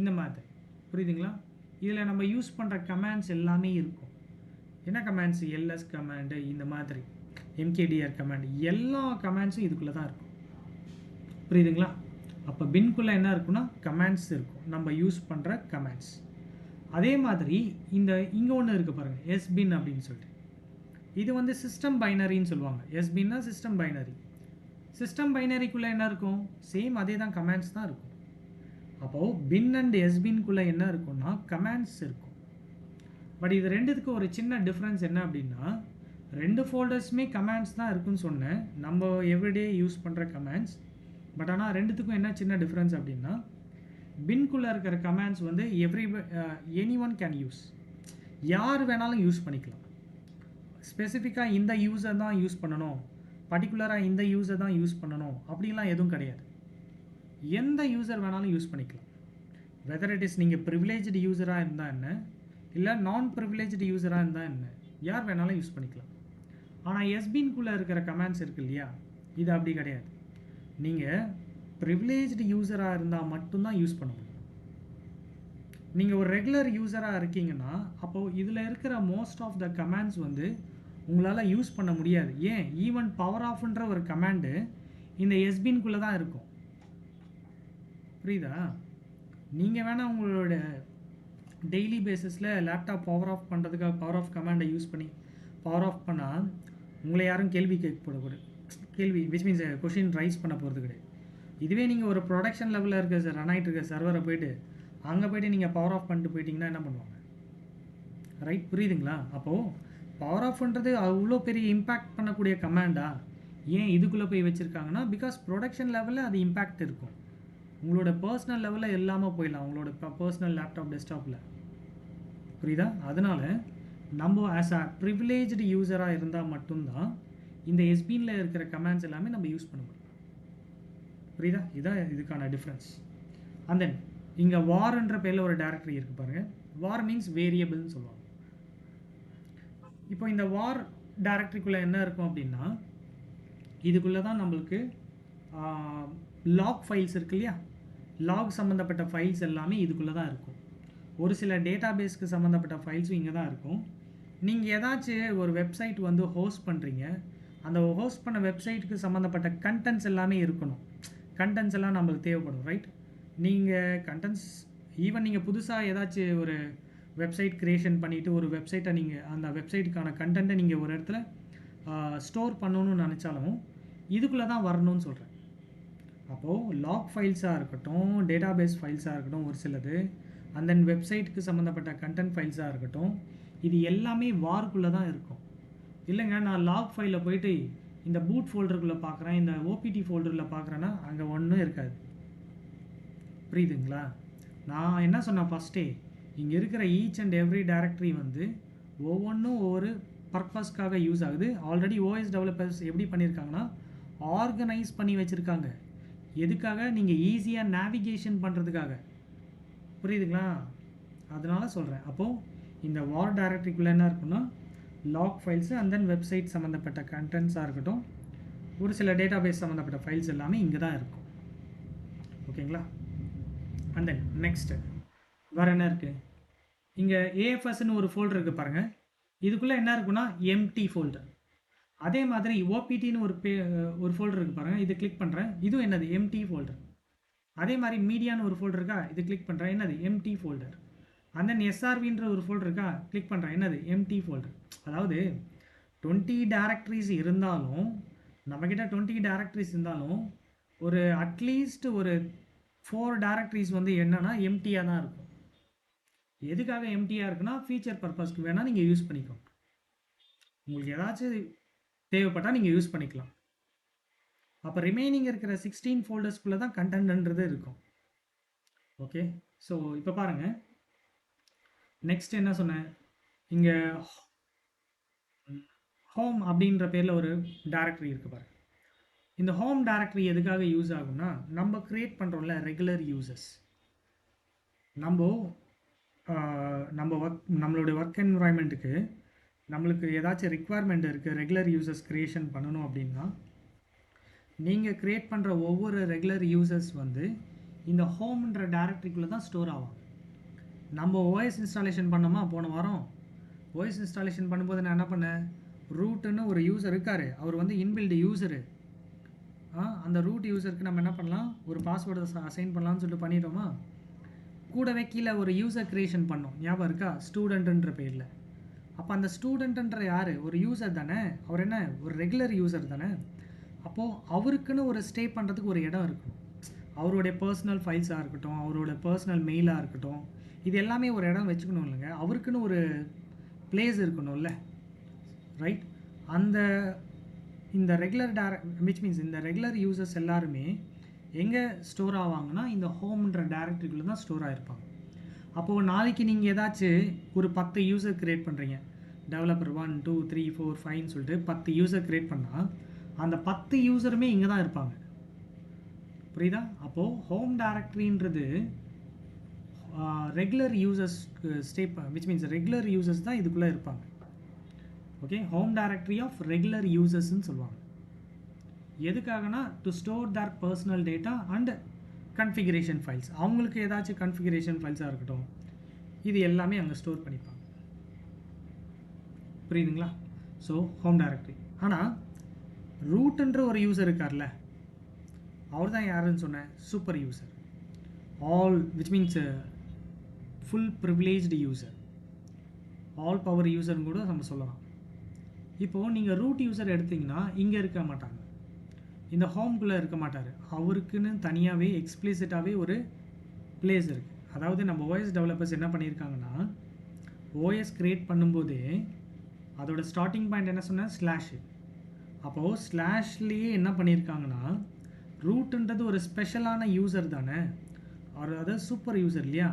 இந்த மாதிரி, புரியுதுங்களா? இதில் நம்ம யூஸ் பண்ணுற கமாண்ட்ஸ் எல்லாமே இருக்கும். என்ன கமாண்ட்ஸ், எல்எஸ் கமாண்டு, இந்த மாதிரி எம்கேடிஆர் கமாண்ட், எல்லா கமாண்ட்ஸும் இதுக்குள்ளே தான் இருக்கும். புரியுதுங்களா? அப்போ பின்குள்ளே என்ன இருக்குன்னா கமாண்ட்ஸ் இருக்கும், நம்ம யூஸ் பண்ணுற கமாண்ட்ஸ். அதே மாதிரி இந்த இங்கே ஒன்று இருக்குது பாருங்கள், எஸ்பின் அப்படின்னு சொல்லிட்டு. இது வந்து சிஸ்டம் பைனரின்னு சொல்லுவாங்க. எஸ்பின்னா சிஸ்டம் பைனரி. சிஸ்டம் பைனரிக்குள்ளே என்ன இருக்கும்? சேம் அதே தான், கமாண்ட்ஸ் தான் இருக்கும். அப்போது பின் அண்ட் எஸ்பின்குள்ளே என்ன இருக்கும்னா கமாண்ட்ஸ் இருக்கும். பட் இது ரெண்டுத்துக்கு ஒரு சின்ன டிஃப்ரென்ஸ் என்ன அப்படின்னா, ரெண்டு ஃபோல்டர்ஸுமே கமாண்ட்ஸ் தான் இருக்குன்னு சொன்னேன், நம்ம எவ்ரிடே யூஸ் பண்ணுற கமாண்ட்ஸ். பட் ஆனால் ரெண்டுத்துக்கும் என்ன சின்ன டிஃப்ரென்ஸ் அப்படின்னா, பின்குள்ளே இருக்கிற கமாண்ட்ஸ் வந்து எனி ஒன் கேன் யூஸ், யார் வேணாலும் யூஸ் பண்ணிக்கலாம். ஸ்பெசிஃபிக்காக இந்த யூஸர் தான் யூஸ் பண்ணணும், பர்டிகுலராக இந்த யூஸர் தான் யூஸ் பண்ணணும் அப்படிலாம் எதுவும் கிடையாது. எந்த யூஸர் வேணாலும் யூஸ் பண்ணிக்கலாம். வெதர் இட் இஸ் நீங்கள் ப்ரிவிலேஜ்டு யூஸராக இருந்தால் என்ன, இல்லை நான் ப்ரிவிலேஜ்டு யூஸராக இருந்தால் என்ன, யார் வேணாலும் யூஸ் பண்ணிக்கலாம். ஆனால் எஸ்பின்குள்ளே இருக்கிற கமாண்ட்ஸ் இருக்கு இல்லையா, இது அப்படி கிடையாது. நீங்கள் ப்ரிவிலேஜ்டு யூஸராக இருந்தால் மட்டும்தான் யூஸ் பண்ண முடியும். நீங்கள் ஒரு ரெகுலர் யூஸராக இருக்கீங்கன்னா அப்போது இதில் இருக்கிற மோஸ்ட் ஆஃப் த கமாண்ட்ஸ் வந்து உங்களால் யூஸ் பண்ண முடியாது. ஏன்? ஈவன் பவர் ஆஃப்ன்ற ஒரு கமாண்டு இந்த எஸ்பின்குள்ளே தான் இருக்கும். புரியுதா? நீங்கள் வேணால் உங்களோட டெய்லி பேசிஸில் லேப்டாப் பவர் ஆஃப் பண்ணுறதுக்காக பவர் ஆஃப் கமாண்டை யூஸ் பண்ணி பவர் ஆஃப் பண்ணால் உங்களை யாரும் கேள்வி கேட்கக்கூடாது. விச் மீன்ஸ் கொஷின் ரைஸ் பண்ண போகிறது கிடையாது. இதுவே நீங்கள் ஒரு ப்ரொடக்ஷன் லெவலில் இருக்க ரன் ஆகிட்டு இருக்க சர்வரை போய்ட்டு அங்கே போய்ட்டு நீங்கள் பவர் ஆஃப் பண்ணிட்டு போயிட்டீங்கன்னா என்ன பண்ணுவாங்க? ரைட், புரியுதுங்களா? அப்போது பவர் ஆஃப்ன்றது அவ்வளோ பெரிய இம்பேக்ட் பண்ணக்கூடிய கமாண்டா? ஏன் இதுக்குள்ளே போய் வச்சுருக்காங்கன்னா, பிகாஸ் ப்ரொடக்ஷன் லெவலில் அது இம்பேக்ட் இருக்கும். உங்களோட பர்சனல் லெவலில் இல்லாமல் போயிடலாம், உங்களோட பர்சனல் லேப்டாப் டெஸ்க்டாப்பில். புரியுதா? அதனால் நம்ம ஆஸ் அ ப்ரிவிலேஜ்டு யூஸராக இருந்தால் மட்டும்தான் இந்த எஸ்பியில் இருக்கிற கமாண்ட்ஸ் எல்லாமே நம்ம யூஸ் பண்ண முடியும். புரியுதா? இதுதான் இதுக்கான டிஃப்ரென்ஸ். அண்ட் தென் இங்கே வார்ன்ற பேரில் ஒரு டைரக்டரி இருக்குது பாருங்கள். வார் மீன்ஸ் வேரியபிள்னு சொல்லுவாங்க. இப்போ இந்த வார் டைரக்டரிக்குள்ளே என்ன இருக்கும் அப்படின்னா, இதுக்குள்ளே தான் நம்மளுக்கு லாக் ஃபைல்ஸ் இருக்கு இல்லையா, லாக் சம்மந்தப்பட்ட ஃபைல்ஸ் எல்லாமே இதுக்குள்ளே தான் இருக்கும். ஒரு சில டேட்டா பேஸ்க்கு சம்மந்தப்பட்ட ஃபைல்ஸும் இங்கே தான் இருக்கும். நீங்கள் ஏதாச்சும் ஒரு வெப்சைட் வந்து ஹோஸ்ட் பண்ணுறீங்க, அந்த ஹோஸ்ட் பண்ண வெப்சைட்டுக்கு சம்மந்தப்பட்ட கண்டென்ட்ஸ் எல்லாமே இருக்கணும். கண்டென்ட்ஸ் எல்லாம் நம்மளுக்கு தேவைப்படும், ரைட்? நீங்கள் கண்டென்ட்ஸ் ஈவன் நீங்கள் புதுசாக ஏதாச்சும் ஒரு வெப்சைட் க்ரியேஷன் பண்ணிவிட்டு ஒரு வெப்சைட்டை நீங்கள் அந்த வெப்சைட்டுக்கான கண்டென்ட்டை நீங்கள் ஒரு இடத்துல ஸ்டோர் பண்ணணும்னு நினச்சாலும் இதுக்குள்ளே தான் வரணும்னு சொல்கிறேன். அப்போது லாக் ஃபைல்ஸாக இருக்கட்டும், டேட்டா பேஸ் ஃபைல்ஸாக இருக்கட்டும், ஒரு சிலது அண்ட் தென் வெப்சைட்டுக்கு சம்மந்தப்பட்ட கண்டென்ட் ஃபைல்ஸாக இருக்கட்டும், இது எல்லாமே வார்க்குள்ளே தான் இருக்கும். இல்லைங்க நான் லாக் ஃபைலில் போயிட்டு இந்த பூட் ஃபோல்டருக்குள்ளே பார்க்குறேன், இந்த ஓபிடி ஃபோல்டரில் பார்க்குறேன்னா அங்கே ஒன்றும் இருக்காது. புரியுதுங்களா? நான் என்ன சொன்னேன் ஃபஸ்ட்டே, இங்கே இருக்கிற ஈச் அண்ட் எவ்ரி டைரக்டரி வந்து ஒவ்வொன்றும் ஒவ்வொரு பர்பஸ்க்காக யூஸ் ஆகுது. ஆல்ரெடி ஓஎஸ் டெவலப்பர்ஸ் எப்படி பண்ணியிருக்காங்கன்னா ஆர்கனைஸ் பண்ணி வச்சுருக்காங்க. எதுக்காக? நீங்கள் ஈஸியாக நேவிகேஷன் பண்ணுறதுக்காக. புரியுதுங்களா? அதனால சொல்கிறேன். அப்போது இந்த வார் டைரக்டரிக்குள்ளே என்ன இருக்குன்னா log files and then website சம்மந்தப்பட்ட கண்டென்ட்ஸாக இருக்கட்டும், ஒரு சில டேட்டா பேஸ் சம்மந்தப்பட்ட ஃபைல்ஸ் எல்லாமே இங்கே தான் இருக்கும். ஓகேங்களா? அண்ட் தென் நெக்ஸ்ட்டு வேறு என்ன இருக்குது? இங்கே ஏஎஃப்எஸ்ன்னு ஒரு ஃபோல்டர் இருக்குது பாருங்கள். இதுக்குள்ளே என்ன இருக்குன்னா எம்டி ஃபோல்டர். அதே மாதிரி ஓபிடின்னு ஒரு ஃபோல்டர் இருக்குது பாருங்கள். இது கிளிக் பண்ணுறேன், இதுவும் என்னது? Empty folder. அதே மாதிரி மீடியான்னு ஒரு ஃபோல்டர் இருக்கா, இது கிளிக் பண்ணுறேன், என்னது? Empty folder. அண்ட் தென் எஸ்ஆர்வின்ற ஒரு ஃபோல்டர் இருக்கா, கிளிக் பண்ணுறேன், என்னது? Empty folder. அதாவது 20 டேரக்டரிஸ் இருந்தாலும், நம்மக்கிட்ட 20 டேரக்டரிஸ் இருந்தாலும் ஒரு அட்லீஸ்ட் ஒரு 4 டேரக்டரிஸ் வந்து என்னென்னா எம்டியாக தான் இருக்கும். எதுக்காக எம்டியாக இருக்குன்னா ஃபீச்சர் பர்பஸ்க்கு வேணால் நீங்கள் யூஸ் பண்ணிக்கோங்க. உங்களுக்கு ஏதாச்சும் தேவைப்பட்டால் நீங்கள் யூஸ் பண்ணிக்கலாம். அப்போ ரிமைனிங் இருக்கிற 16 ஃபோல்டர்ஸ்குள்ளே தான் கண்டென்ட்ன்றது இருக்கும். ஓகே, ஸோ இப்போ பாருங்கள், நெக்ஸ்ட் என்ன சொன்னேன், இங்கே ஹோம் அப்படின்ற பேரில் ஒரு டைரக்டரி இருக்குது பாருங்கள். இந்த ஹோம் டைரக்டரி எதுக்காக யூஸ் ஆகும்னா, நம்ம க்ரியேட் பண்ணுறோம்ல ரெகுலர் யூசர்ஸ், நம்மளுடைய ஒர்க் என்வரான்மெண்ட்டுக்கு நம்மளுக்கு ஏதாச்சும் ரிக்குவயர்மெண்ட் இருக்குது, ரெகுலர் யூசர்ஸ் க்ரியேஷன் பண்ணணும் அப்படின்னா, நீங்கள் க்ரியேட் பண்ணுற ஒவ்வொரு ரெகுலர் யூசர்ஸ் வந்து இந்த ஹோம்ன்ற டைரக்டரிக்குள்ளே தான் ஸ்டோர் ஆகும். நம்ம ஓஎஸ் இன்ஸ்டாலேஷன் பண்ணோமா போன வாரம், ஓஎஸ் இன்ஸ்டாலேஷன் பண்ணும்போது நான் என்ன பண்ணேன், ரூட்டுன்னு ஒரு யூசர் இருக்கார், அவர் வந்து இன்பில்டு யூசரு. அந்த ரூட் யூசருக்கு நம்ம என்ன பண்ணலாம், ஒரு பாஸ்வேர்டை அசைன் பண்ணலாம்னு சொல்லிட்டு பண்ணிட்டோமா, கூடவே கீழே ஒரு யூசர் க்ரியேஷன் பண்ணோம், ஞாபகம் இருக்கா, ஸ்டூடெண்ட்டுன்ற பேரில். அப்போ அந்த ஸ்டூடெண்ட்டுன்ற யார், ஒரு யூசர் தானே, அவர் என்ன ஒரு ரெகுலர் யூசர் தானே. அப்போது அவருக்குன்னு ஒரு ஸ்டே பண்ணுறதுக்கு ஒரு இடம் இருக்கணும். அவருடைய பர்சனல் ஃபைல்ஸாக இருக்கட்டும், அவரோட பர்சனல் மெயிலாக இருக்கட்டும், இது எல்லாமே ஒரு இடம் வச்சுக்கணும் இல்லைங்க, அவருக்குன்னு ஒரு பிளேஸ் இருக்கணும்ல, ரைட். அந்த இந்த ரெகுலர் விச் மீன்ஸ் இந்த ரெகுலர் யூசர்ஸ் எல்லாருமே எங்கே ஸ்டோர் ஆவாங்கன்னா இந்த ஹோம்ன்ற டேரக்டரிக்குள்ளே தான் ஸ்டோர் ஆகிருப்பாங்க. அப்போது நாளைக்கு நீங்கள் ஏதாச்சும் ஒரு 10 யூசர் க்ரியேட் பண்ணுறீங்க, டெவலப்பர் 1 2 3 4 5ன்னு சொல்லிட்டு 10 யூசர் க்ரியேட் பண்ணால் அந்த 10 யூசருமே இங்கே தான் இருப்பாங்க, புரியுதா. அப்போது ஹோம் டைரக்டரின்றது ரெகுலர் யூசர்ஸ்க்கு விச் மீன்ஸ் ரெகுலர் யூசர்ஸ் தான் இதுக்குள்ளே இருப்பாங்க. Okay, home directory of regular யூசர்ஸ்ன்னு சொல்லுவாங்க. எதுக்காகனா to store their personal data and configuration files. அவங்களுக்கு ஏதாச்சும் கன்ஃபிகரேஷன் ஃபைல்ஸாக இருக்கட்டும், இது எல்லாமே அங்கே ஸ்டோர் பண்ணிப்பாங்க, புரியுதுங்களா. So home directory. ஆனால் ரூட்ன்ற ஒரு யூசர் இருக்கார்ல, அவர் தான் யாருன்னு சொன்னேன், super user, all which means full privileged user, all power யூசர்னு கூட நம்ம சொல்லலாம். இப்போது நீங்கள் ரூட் யூசர் எடுத்திங்கன்னா இங்கே இருக்க மாட்டாங்க, இந்த ஹோம்குள்ளே இருக்க மாட்டார், அவருக்குன்னு தனியாகவே எக்ஸ்பிளிசிட்டாகவே ஒரு பிளேஸ் இருக்குது. அதாவது நம்ம ஓஎஸ் டெவலப்பர்ஸ் என்ன பண்ணியிருக்காங்கன்னா, ஓஎஸ் க்ரியேட் பண்ணும்போதே அதோட ஸ்டார்டிங் பாயிண்ட் என்ன சொன்னால் ஸ்லாஷு. அப்போது ஸ்லாஷ்லேயே என்ன பண்ணியிருக்காங்கன்னா, ரூட்டுன்றது ஒரு ஸ்பெஷலான யூசர் தானே, அவர் அதாவது சூப்பர் யூசர் இல்லையா,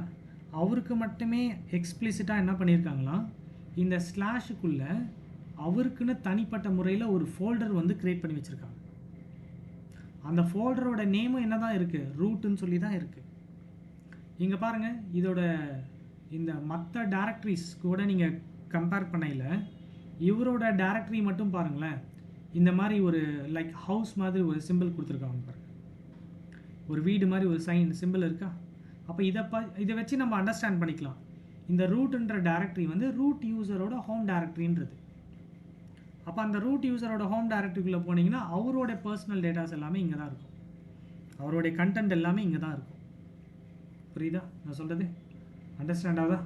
அவருக்கு மட்டுமே எக்ஸ்பிளிசிட்டாக என்ன பண்ணியிருக்காங்களா, இந்த ஸ்லாஷுக்குள்ளே அவருக்குன்னு தனிப்பட்ட முறையில் ஒரு ஃபோல்டர் வந்து க்ரியேட் பண்ணி வச்சுருக்காங்க. அந்த ஃபோல்டரோட நேமும் என்ன தான் இருக்குது, ரூட்டுன்னு சொல்லி தான் இருக்குது. இங்கே பாருங்கள், இதோட இந்த மற்ற டேரக்டரிஸ் கூட நீங்கள் கம்பேர் பண்ணையில் இவரோட டேரக்டரி மட்டும் பாருங்களேன், இந்த மாதிரி ஒரு லைக் ஹவுஸ் மாதிரி ஒரு சிம்பிள் கொடுத்துருக்காங்க பாருங்கள், ஒரு வீடு மாதிரி ஒரு சிம்பிள் இருக்கா. அப்போ இதை வச்சு நம்ம அண்டர்ஸ்டாண்ட் பண்ணிக்கலாம், இந்த ரூட்ன்ற டேரக்டரி வந்து ரூட் யூசரோட ஹோம் டேரக்டரின்றது. அப்போ அந்த ரூட் யூசரோட ஹோம் டைரக்டரிக்குள்ளே போனீங்கன்னா அவரோட பர்சனல் டேட்டாஸ் எல்லாமே இங்கே தான் இருக்கும், அவருடைய கண்டென்ட் எல்லாமே இங்கே தான் இருக்கும், புரியுதா நான் சொல்கிறது, அண்டர்ஸ்டாண்ட் ஆகுதா.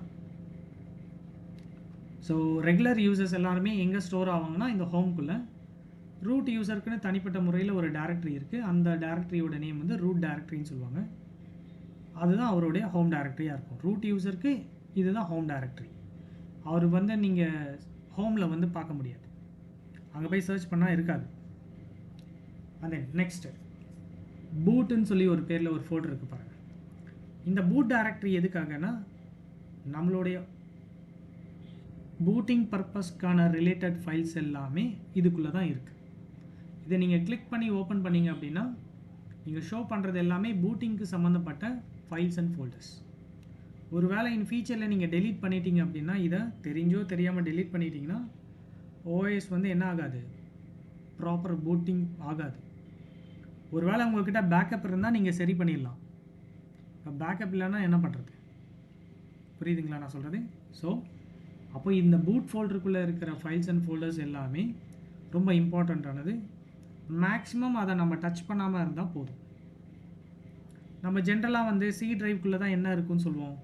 ஸோ ரெகுலர் யூசர்ஸ் எல்லாருமே எங்கே ஸ்டோர் ஆவாங்கன்னா இந்த ஹோம்குள்ளே, ரூட் யூசருக்குன்னு தனிப்பட்ட முறையில் ஒரு டேரக்டரி இருக்குது, அந்த டேரக்டரியோட நேம் வந்து ரூட் டேரக்டரின்னு சொல்லுவாங்க, அதுதான் அவருடைய ஹோம் டேரக்டரியாக இருக்கும். ரூட் யூசருக்கு இதுதான் ஹோம் டேரக்டரி, அவர் வந்து நீங்கள் ஹோமில் வந்து பார்க்க முடியாது, அங்கே போய் சர்ச் பண்ணால் இருக்காது. அண்ட் நெக்ஸ்ட்டு பூட்டுன்னு சொல்லி ஒரு பேரில் ஒரு ஃபோல்டர் இருக்குது பாருங்கள். இந்த பூட் டைரக்டரி எதுக்காகனா நம்மளுடைய பூட்டிங் பர்பஸ்க்கான ரிலேட்டட் ஃபைல்ஸ் எல்லாமே இதுக்குள்ளே தான் இருக்குது. இதை நீங்கள் கிளிக் பண்ணி ஓப்பன் பண்ணிங்க அப்படின்னா நீங்கள் ஷோ பண்ணுறது எல்லாமே பூட்டிங்க்கு சம்மந்தப்பட்ட ஃபைல்ஸ் அண்ட் ஃபோல்டர்ஸ். ஒரு வேளை இன் ஃபியூச்சரில் நீங்கள் டெலீட் பண்ணிட்டீங்க அப்படின்னா, இதை தெரிஞ்சோ தெரியாமல் டெலீட் பண்ணிட்டீங்கன்னா ஓஎஸ் வந்து என்ன ஆகாது, ப்ராப்பர் பூட்டிங் ஆகாது. ஒரு வேளை உங்கள்கிட்ட பேக்கப் இருந்தால் நீங்கள் சரி பண்ணிடலாம், பேக்கப் இல்லைன்னா என்ன பண்ணுறது, புரியுதுங்களா நான் சொல்கிறது. ஸோ அப்போ இந்த பூட் ஃபோல்டருக்குள்ளே இருக்கிற ஃபைல்ஸ் அண்ட் ஃபோல்டர்ஸ் எல்லாமே ரொம்ப இம்பார்ட்டண்ட்டானது. மேக்ஸிமம் அதை நம்ம டச் பண்ணாமல் இருந்தால் போதும். நம்ம ஜென்ரலாக வந்து சி ட்ரைவ்க்குள்ளே தான் என்ன இருக்குன்னு சொல்லுவோம்,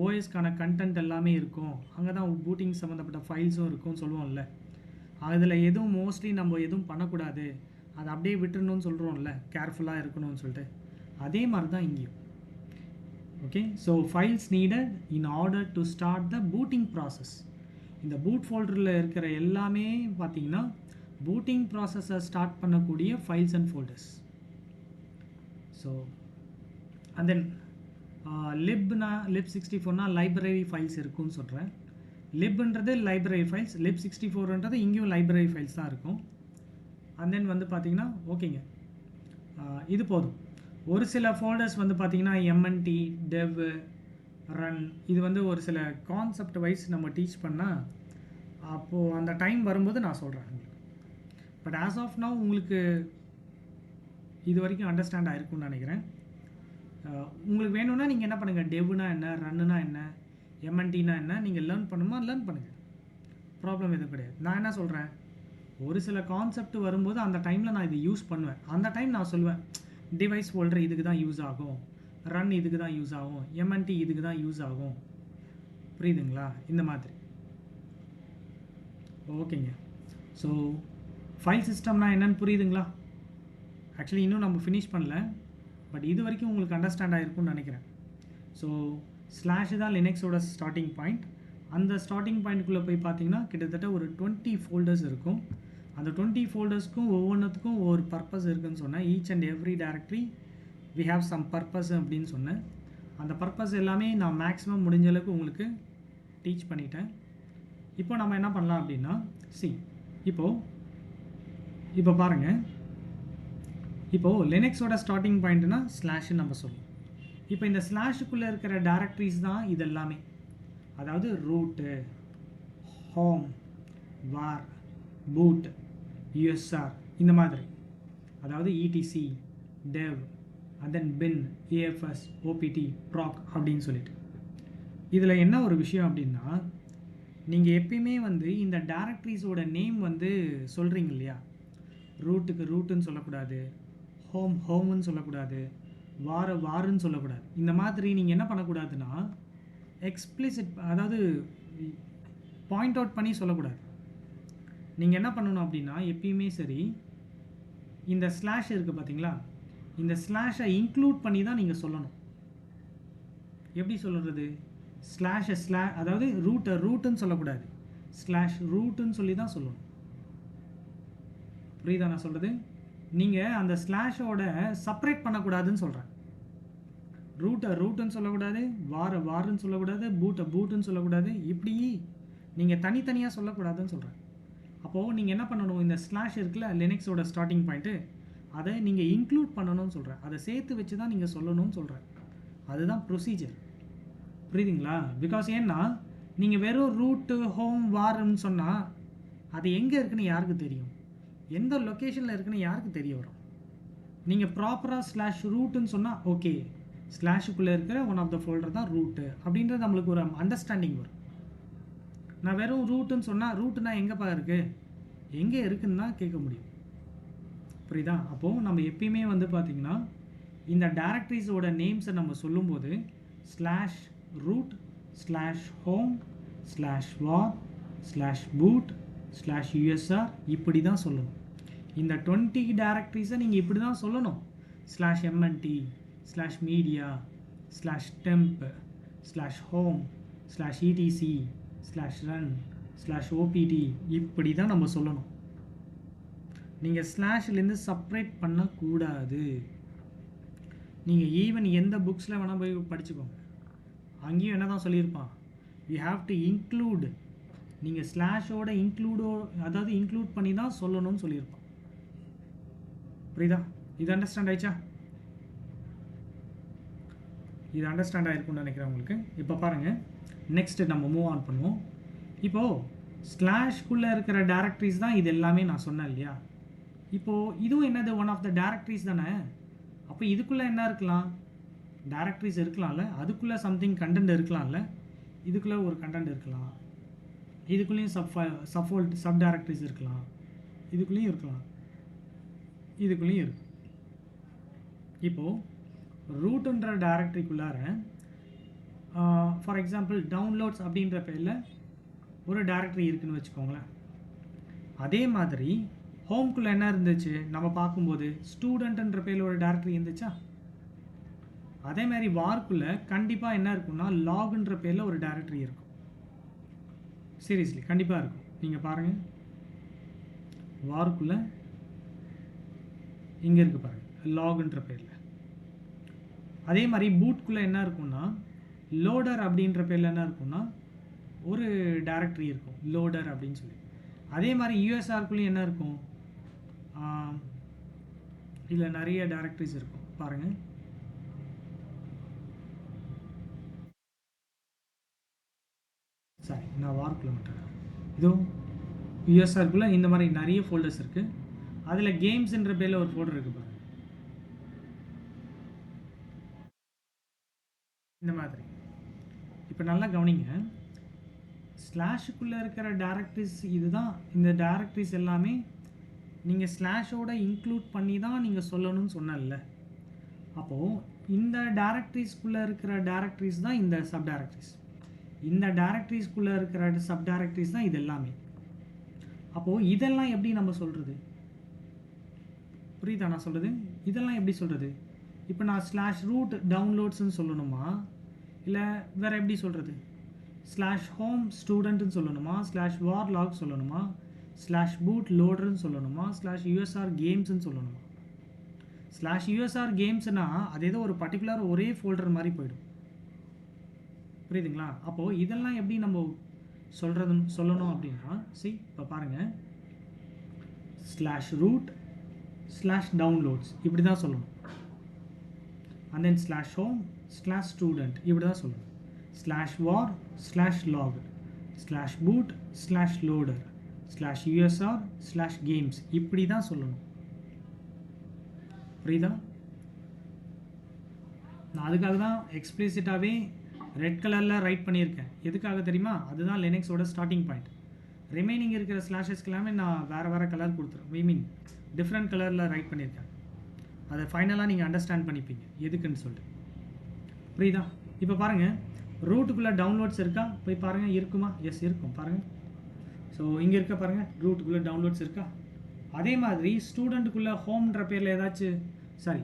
ஓஎஸ்க்கான கண்டென்ட் எல்லாமே இருக்கும், அங்கே தான் பூட்டிங் சம்மந்தப்பட்ட ஃபைல்ஸும் இருக்கும்னு சொல்லுவோம்ல. அதில் எதுவும் மோஸ்ட்லி நம்ம எதுவும் பண்ணக்கூடாது, அதை அப்படியே விட்டுறணும்னு சொல்கிறோம்ல, கேர்ஃபுல்லாக இருக்கணும்னு சொல்லிட்டு, அதே மாதிரி தான் இங்கேயும். Okay, so files needed in order to start the booting process. இந்த பூட் ஃபோல்டரில் இருக்கிற எல்லாமே பார்த்தீங்கன்னா பூட்டிங் ப்ராசஸை ஸ்டார்ட் பண்ணக்கூடிய files and folders. So and then lib64னா லைப்ரரி ஃபைல்ஸ் இருக்குன்னு சொல்கிறேன். லிப்ன்றது லைப்ரரி ஃபைல்ஸ், lib64ன்றது இங்கேயும் லைப்ரரி ஃபைல்ஸ் தான் இருக்கும். அண்ட் தென் வந்து பார்த்திங்கன்னா ஓகேங்க, இது போதும். ஒரு சில ஃபோல்டர்ஸ் வந்து பார்த்திங்கன்னா எம்என்டி, டெவ், ரன், இது வந்து ஒரு சில கான்செப்ட் வைஸ் நம்ம டீச் பண்ணால் அப்போது அந்த டைம் வரும்போது நான் சொல்கிறேன் உங்களுக்கு. பட் ஆஸ் ஆஃப் நவ் உங்களுக்கு இது வரைக்கும் அண்டர்ஸ்டாண்ட் ஆகிருக்குன்னு நினைக்கிறேன். உங்களுக்கு வேணும்னா நீங்கள் என்ன பண்ணுங்கள், டெவ்னா என்ன, ரன்னுனா என்ன, எம்என்டினா என்ன, நீங்கள் லேர்ன் பண்ணுமா லேர்ன் பண்ணுங்கள், ப்ராப்ளம் எதுவும் கிடையாது. நான் என்ன சொல்கிறேன், ஒரு சில கான்செப்ட் வரும்போது அந்த டைமில் நான் இதை யூஸ் பண்ணுவேன். அந்த டைம் நான் சொல்லுவேன், டிவைஸ் ஃபோல்டர் இதுக்கு தான் யூஸ் ஆகும், ரன் இதுக்கு தான் யூஸ் ஆகும், எம்என்டி இதுக்கு தான் யூஸ் ஆகும். புரியுதுங்களா? இந்த மாதிரி. ஓகேங்க. ஸோ ஃபைல் சிஸ்டம்னா என்னன்னு புரியுதுங்களா? ஆக்சுவலி இன்னும் நம்ம ஃபினிஷ் பண்ணல, பட் இது வரைக்கும் உங்களுக்கு அண்டர்ஸ்டாண்ட் ஆகிருக்கும்னு நினைக்கிறேன். ஸோ ஸ்லாஷ் தான் லினக்ஸோட ஸ்டார்டிங் பாயிண்ட். அந்த ஸ்டார்டிங் பாயிண்ட்டுக்குள்ளே போய் பார்த்தீங்கன்னா கிட்டத்தட்ட ஒரு 20 ஃபோல்டர்ஸ் இருக்கும். அந்த 20 ஃபோல்டர்ஸ்க்கும் ஒவ்வொன்றுத்துக்கும் ஒரு பர்பஸ் இருக்குதுன்னு சொன்னேன். Each and every directory we have some purpose அப்படின்னு சொன்னேன். அந்த பர்பஸ் எல்லாமே நான் மேக்ஸிமம் முடிஞ்ச அளவுக்கு உங்களுக்கு டீச் பண்ணிட்டேன். இப்போ நம்ம என்ன பண்ணலாம் அப்படின்னா, இப்போ பாருங்கள், இப்போது லினக்ஸோட ஸ்டார்டிங் பாயிண்ட்னா ஸ்லாஷ்னு நம்ம சொல்லுவோம். இப்போ இந்த ஸ்லாஷுக்குள்ளே இருக்கிற டைரக்டரிஸ் தான் இது எல்லாமே. அதாவது ரூட்டு, ஹோம், வார், பூட், யூஎஸ்ஆர், இந்த மாதிரி. அதாவது இடிசி, டெவ், அதன் பின், ஏஎஃப்எஸ், ஓபிடி, ப்ராக் அப்படின்னு சொல்லிட்டு. இதில் என்ன ஒரு விஷயம் அப்படின்னா, நீங்கள் எப்பயுமே வந்து இந்த டைரக்டரிஸோட நேம் வந்து சொல்கிறீங்க இல்லையா, ரூட்டுக்கு ரூட்டுன்னு சொல்லக்கூடாது, ஹோம்னு சொல்லக்கூடாது, வாருன்னு சொல்லக்கூடாது. இந்த மாதிரி நீங்கள் என்ன பண்ணக்கூடாதுன்னா எக்ஸ்பிளிசிட், அதாவது பாயிண்ட் அவுட் பண்ணி சொல்லக்கூடாது. நீங்கள் என்ன பண்ணணும் அப்படின்னா, எப்பயுமே சரி இந்த ஸ்லாஷ் இருக்குது பார்த்தீங்களா, இந்த ஸ்லாஷை இன்க்ளூட் பண்ணி தான் நீங்கள் சொல்லணும். எப்படி சொல்கிறது? அதாவது ரூட்டுன்னு சொல்லக்கூடாது, ஸ்லாஷ் ரூட்டுன்னு சொல்லி தான் சொல்லணும். புரியுதா நான் சொல்கிறது? நீங்கள் அந்த ஸ்லாஷோட செப்பரேட் பண்ணக்கூடாதுன்னு சொல்கிறேன். ரூட்டுன்னு சொல்லக்கூடாது, வாருன்னு சொல்லக்கூடாது, பூட்டுன்னு சொல்லக்கூடாது. இப்படி நீங்கள் தனித்தனியாக சொல்லக்கூடாதுன்னு சொல்கிறேன். அப்போது நீங்கள் என்ன பண்ணணும், இந்த ஸ்லாஷ் இருக்குல்ல லினக்ஸோட ஸ்டார்டிங் பாயிண்ட்டு, அதை நீங்கள் இன்க்ளூட் பண்ணணும்னு சொல்கிறேன். அதை சேர்த்து வச்சு தான் நீங்கள் சொல்லணும்னு சொல்கிறேன். அதுதான் ப்ரொசீஜர். புரியுதுங்களா? பிகாஸ் ஏன்னா நீங்கள் வெறும் ரூட்டு, ஹோம், வாருன்னு சொன்னால் அது எங்கே இருக்குன்னு யாருக்கு தெரியும்? எந்த லொக்கேஷனில் இருக்குன்னு யாருக்கு தெரிய வரும்? நீங்கள் ப்ராப்பராக ஸ்லாஷ் ரூட்டுன்னு சொன்னால் ஓகே, ஸ்லாஷுக்குள்ளே இருக்கிற ஒன் ஆஃப் த ஃபோல்டர் தான் ரூட்டு அப்படின்றது நம்மளுக்கு ஒரு அண்டர்ஸ்டாண்டிங் வரும். நான் வெறும் ரூட்டுன்னு சொன்னால் ரூட்டுனா எங்கேப்பா இருக்குது, எங்கே இருக்குன்னு தான் கேட்க முடியும். புரியுதா? அப்போது நம்ம எப்பயுமே வந்து பார்த்திங்கன்னா இந்த டைரக்டரிஸோட நேம்ஸை நம்ம சொல்லும்போது slash root, slash home, slash var, slash boot, slash USR இப்படி தான் சொல்லணும். இந்த 20 டைரக்டரிஸை நீங்கள் இப்படி தான் சொல்லணும். Slash MNT, slash media, slash temp, slash home, slash ETC, slash run, slash OPT இப்படி தான் நம்ம சொல்லணும். நீங்கள் ஸ்லாஷ்லேருந்து செப்பரேட் பண்ணக்கூடாது. நீங்கள் ஈவன் எந்த புக்ஸில் வேணால் போய் படிச்சுக்கோங்க, அங்கேயும் என்ன தான் சொல்லியிருப்பான், யூ ஹாவ் டு இன்க்ளூட். நீங்கள் ஸ்லாஷோட அதாவது இன்க்ளூட் பண்ணி தான் சொல்லணும்னு சொல்லியிருப்பான். புரியுதா? இது அண்டர்ஸ்டாண்ட் ஆயிடுச்சா? இது அண்டர்ஸ்டாண்ட் ஆகிருக்குன்னு நினைக்கிறேன் உங்களுக்கு. இப்போ பாருங்கள், நெக்ஸ்ட்டு நம்ம மூவ் ஆன் பண்ணுவோம். இப்போது ஸ்லாஷ்குள்ளே இருக்கிற டைரக்டரிஸ் தான் இது எல்லாமே நான் சொன்னேன் இல்லையா. இப்போது இதுவும் என்னது, ஒன் ஆஃப் த டைரக்டரிஸ் தானே. அப்போ இதுக்குள்ளே என்ன இருக்கலாம், டைரக்டரிஸ் இருக்கலாம்ல, அதுக்குள்ளே சம்திங் கண்டென்ட் இருக்கலாம்ல, இதுக்குள்ளே ஒரு கண்டென்ட் இருக்கலாம், இதுக்குள்ளேயும் சப் டைரக்டரிஸ் இருக்கலாம், இதுக்குள்ளேயும் இருக்கலாம், இதுக்குள்ளேயும் இருக்கு. இப்போது ரூட்டுன்ற டைரக்டரிக்குள்ளார ஃபார் எக்ஸாம்பிள் டவுன்லோட்ஸ் அப்படின்ற பேரில் ஒரு டைரக்டரி இருக்குதுன்னு வச்சுக்கோங்களேன். அதே மாதிரி ஹோம்குள்ளே என்ன இருந்துச்சு நம்ம பார்க்கும்போது, ஸ்டூடெண்ட்ன்ற பேரில் ஒரு டைரக்டரி இருந்துச்சா. அதே மாதிரி வார்க்குள்ளே கண்டிப்பாக என்ன இருக்குன்னா லாக்ன்ற பேரில் ஒரு டைரக்டரி இருக்கும். சீரியஸ்லி கண்டிப்பாக இருக்கும். நீங்கள் பாருங்கள், வார்க்குள்ளே இங்கே இருக்குது பாருங்கள், லாக்ன்ற பேரில். அதே மாதிரி பூட்குள்ளே என்ன இருக்குன்னா லோடர் அப்படின்ற பேரில் என்ன இருக்குன்னா ஒரு டைரக்டரி இருக்கும், லோடர் அப்படின்னு சொல்லி. அதே மாதிரி யூஎஸ்ஆர்க்குள்ளேயும் என்ன இருக்கும், இதில் நிறைய டைரக்டரிஸ் இருக்கும் பாருங்கள். சரி, நான் வார்க்குள்ளே மட்டும் இதுவும் யூஎஸ்ஆர்க்குள்ளே இந்த மாதிரி நிறைய ஃபோல்டர்ஸ் இருக்குது. அதில் கேம்ஸ்ன்ற பேரில் ஒரு ஃபோல்டர் இருக்குது பாருங்கள், இந்த மாதிரி. இப்போ நல்லா கவனிங்க, ஸ்லாஷுக்குள்ளே இருக்கிற டைரக்டரிஸ் இதுதான். இந்த டைரக்டரிஸ் எல்லாமே நீங்கள் ஸ்லாஷோட இன்க்ளூட் பண்ணி தான் நீங்கள் சொல்லணும்னு சொன்னல. அப்போது இந்த டைரக்டரிஸ்குள்ளே இருக்கிற டைரக்டரிஸ் தான் இந்த சப் டைரக்டரிஸ். இந்த டைரக்டரிஸ்குள்ளே இருக்கிற சப் டைரக்டரிஸ் தான் இது எல்லாமே. அப்போது இதெல்லாம் எப்படி நம்ம சொல்கிறது? புரியுதா நான் சொல்கிறது? இதெல்லாம் எப்படி சொல்கிறது? இப்போ நான் ஸ்லாஷ் ரூட் டவுன்லோட்ஸ்ன்னு சொல்லணுமா, இல்லை வேறு எப்படி சொல்கிறது? ஸ்லாஷ் ஹோம் ஸ்டூடெண்ட்டுன்னு சொல்லணுமா, ஸ்லாஷ் வார் லாக் சொல்லணுமா, ஸ்லாஷ் பூட் லோடர்னு சொல்லணுமா, ஸ்லாஷ் யூஎஸ்ஆர் கேம்ஸ்ன்னு சொல்லணுமா? ஸ்லாஷ் யூஎஸ்ஆர் கேம்ஸ்னால் அது ஏதோ ஒரு பர்டிகுலர் ஒரே ஃபோல்டர் மாதிரி போயிடும். புரியுதுங்களா? அப்போது இதெல்லாம் எப்படி நம்ம சொல்லணும் அப்படின்னா, இப்போ பாருங்கள், ஸ்லாஷ் ரூட் ஸ்லாஷ் டவுன்லோட்ஸ் இப்படி தான் சொல்லணும். And then slash home slash student இப்படி தான் சொல்லணும். Slash var slash log slash boot slash loader slash USR slash games இப்படி தான் சொல்லணும். புரியுதா? நான் அதுக்காக தான் எக்ஸ்பிளிசிட்டாகவே ரெட் கலரில் ரைட் பண்ணியிருக்கேன். எதுக்காக தெரியுமா? அதுதான் லினக்ஸோட ஸ்டார்டிங் பாயிண்ட். ரிமைனிங் இருக்கிற ஸ்லாஷஸ்க்கு எல்லாமே நான் வேறு கலர் கொடுத்துருவேன். டிஃப்ரெண்ட் கலரில் ரைட் பண்ணியிருக்கேன். அதை ஃபைனலாக நீங்கள் அண்டர்ஸ்டாண்ட் பண்ணிப்பீங்க எதுக்குன்னு சொல்லிட்டு. புரியுதா? இப்போ பாருங்கள், ரூட்டுக்குள்ளே டவுன்லோட்ஸ் இருக்கா? போய் பாருங்கள், இருக்குமா? எஸ் இருக்கும், பாருங்கள். ஸோ இங்கே இருக்க பாருங்கள், ரூட்டுக்குள்ளே டவுன்லோட்ஸ் இருக்கா? அதே மாதிரி ஸ்டூடெண்ட்டுக்குள்ளே ஹோம்ன்ற பேரில் ஏதாச்சும்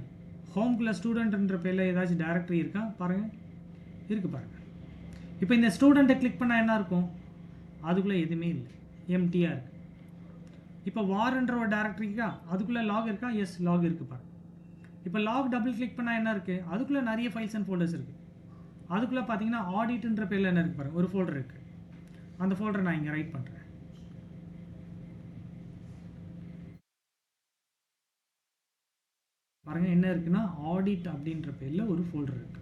ஹோம்குள்ளே ஸ்டூடெண்ட்ன்ற பேரில் ஏதாச்சும் டைரக்டரி இருக்கா? பாருங்கள், இருக்குது பாருங்கள். இப்போ இந்த ஸ்டூடெண்ட்டை கிளிக் பண்ணால் என்ன இருக்கும்? அதுக்குள்ளே எதுவுமே இல்லை, எம்டியாக இருக்குது. இப்போ வார்ன்ற ஒரு டைரக்டரி இருக்கா? அதுக்குள்ளே லாக் இருக்கா? எஸ், லாக் இருக்குது பாருங்கள். இப்போ லாக் டபுள் கிளிக் பண்ணால் என்ன இருக்குது? அதுக்குள்ளே நிறைய ஃபைல்ஸ் அண்ட் ஃபோல்டர்ஸ் இருக்குது. அதுக்குள்ளே பார்த்தீங்கன்னா ஆடிட்ன்ற பேரில் என்ன இருக்குது பாருங்கள், ஒரு ஃபோல்டர் இருக்குது. அந்த ஃபோல்டரை நான் இங்கே ரைட் பண்ணுறேன். பாருங்கள், என்ன இருக்குன்னா ஆடிட் அப்படின்ற பேரில் ஒரு ஃபோல்டர் இருக்குது.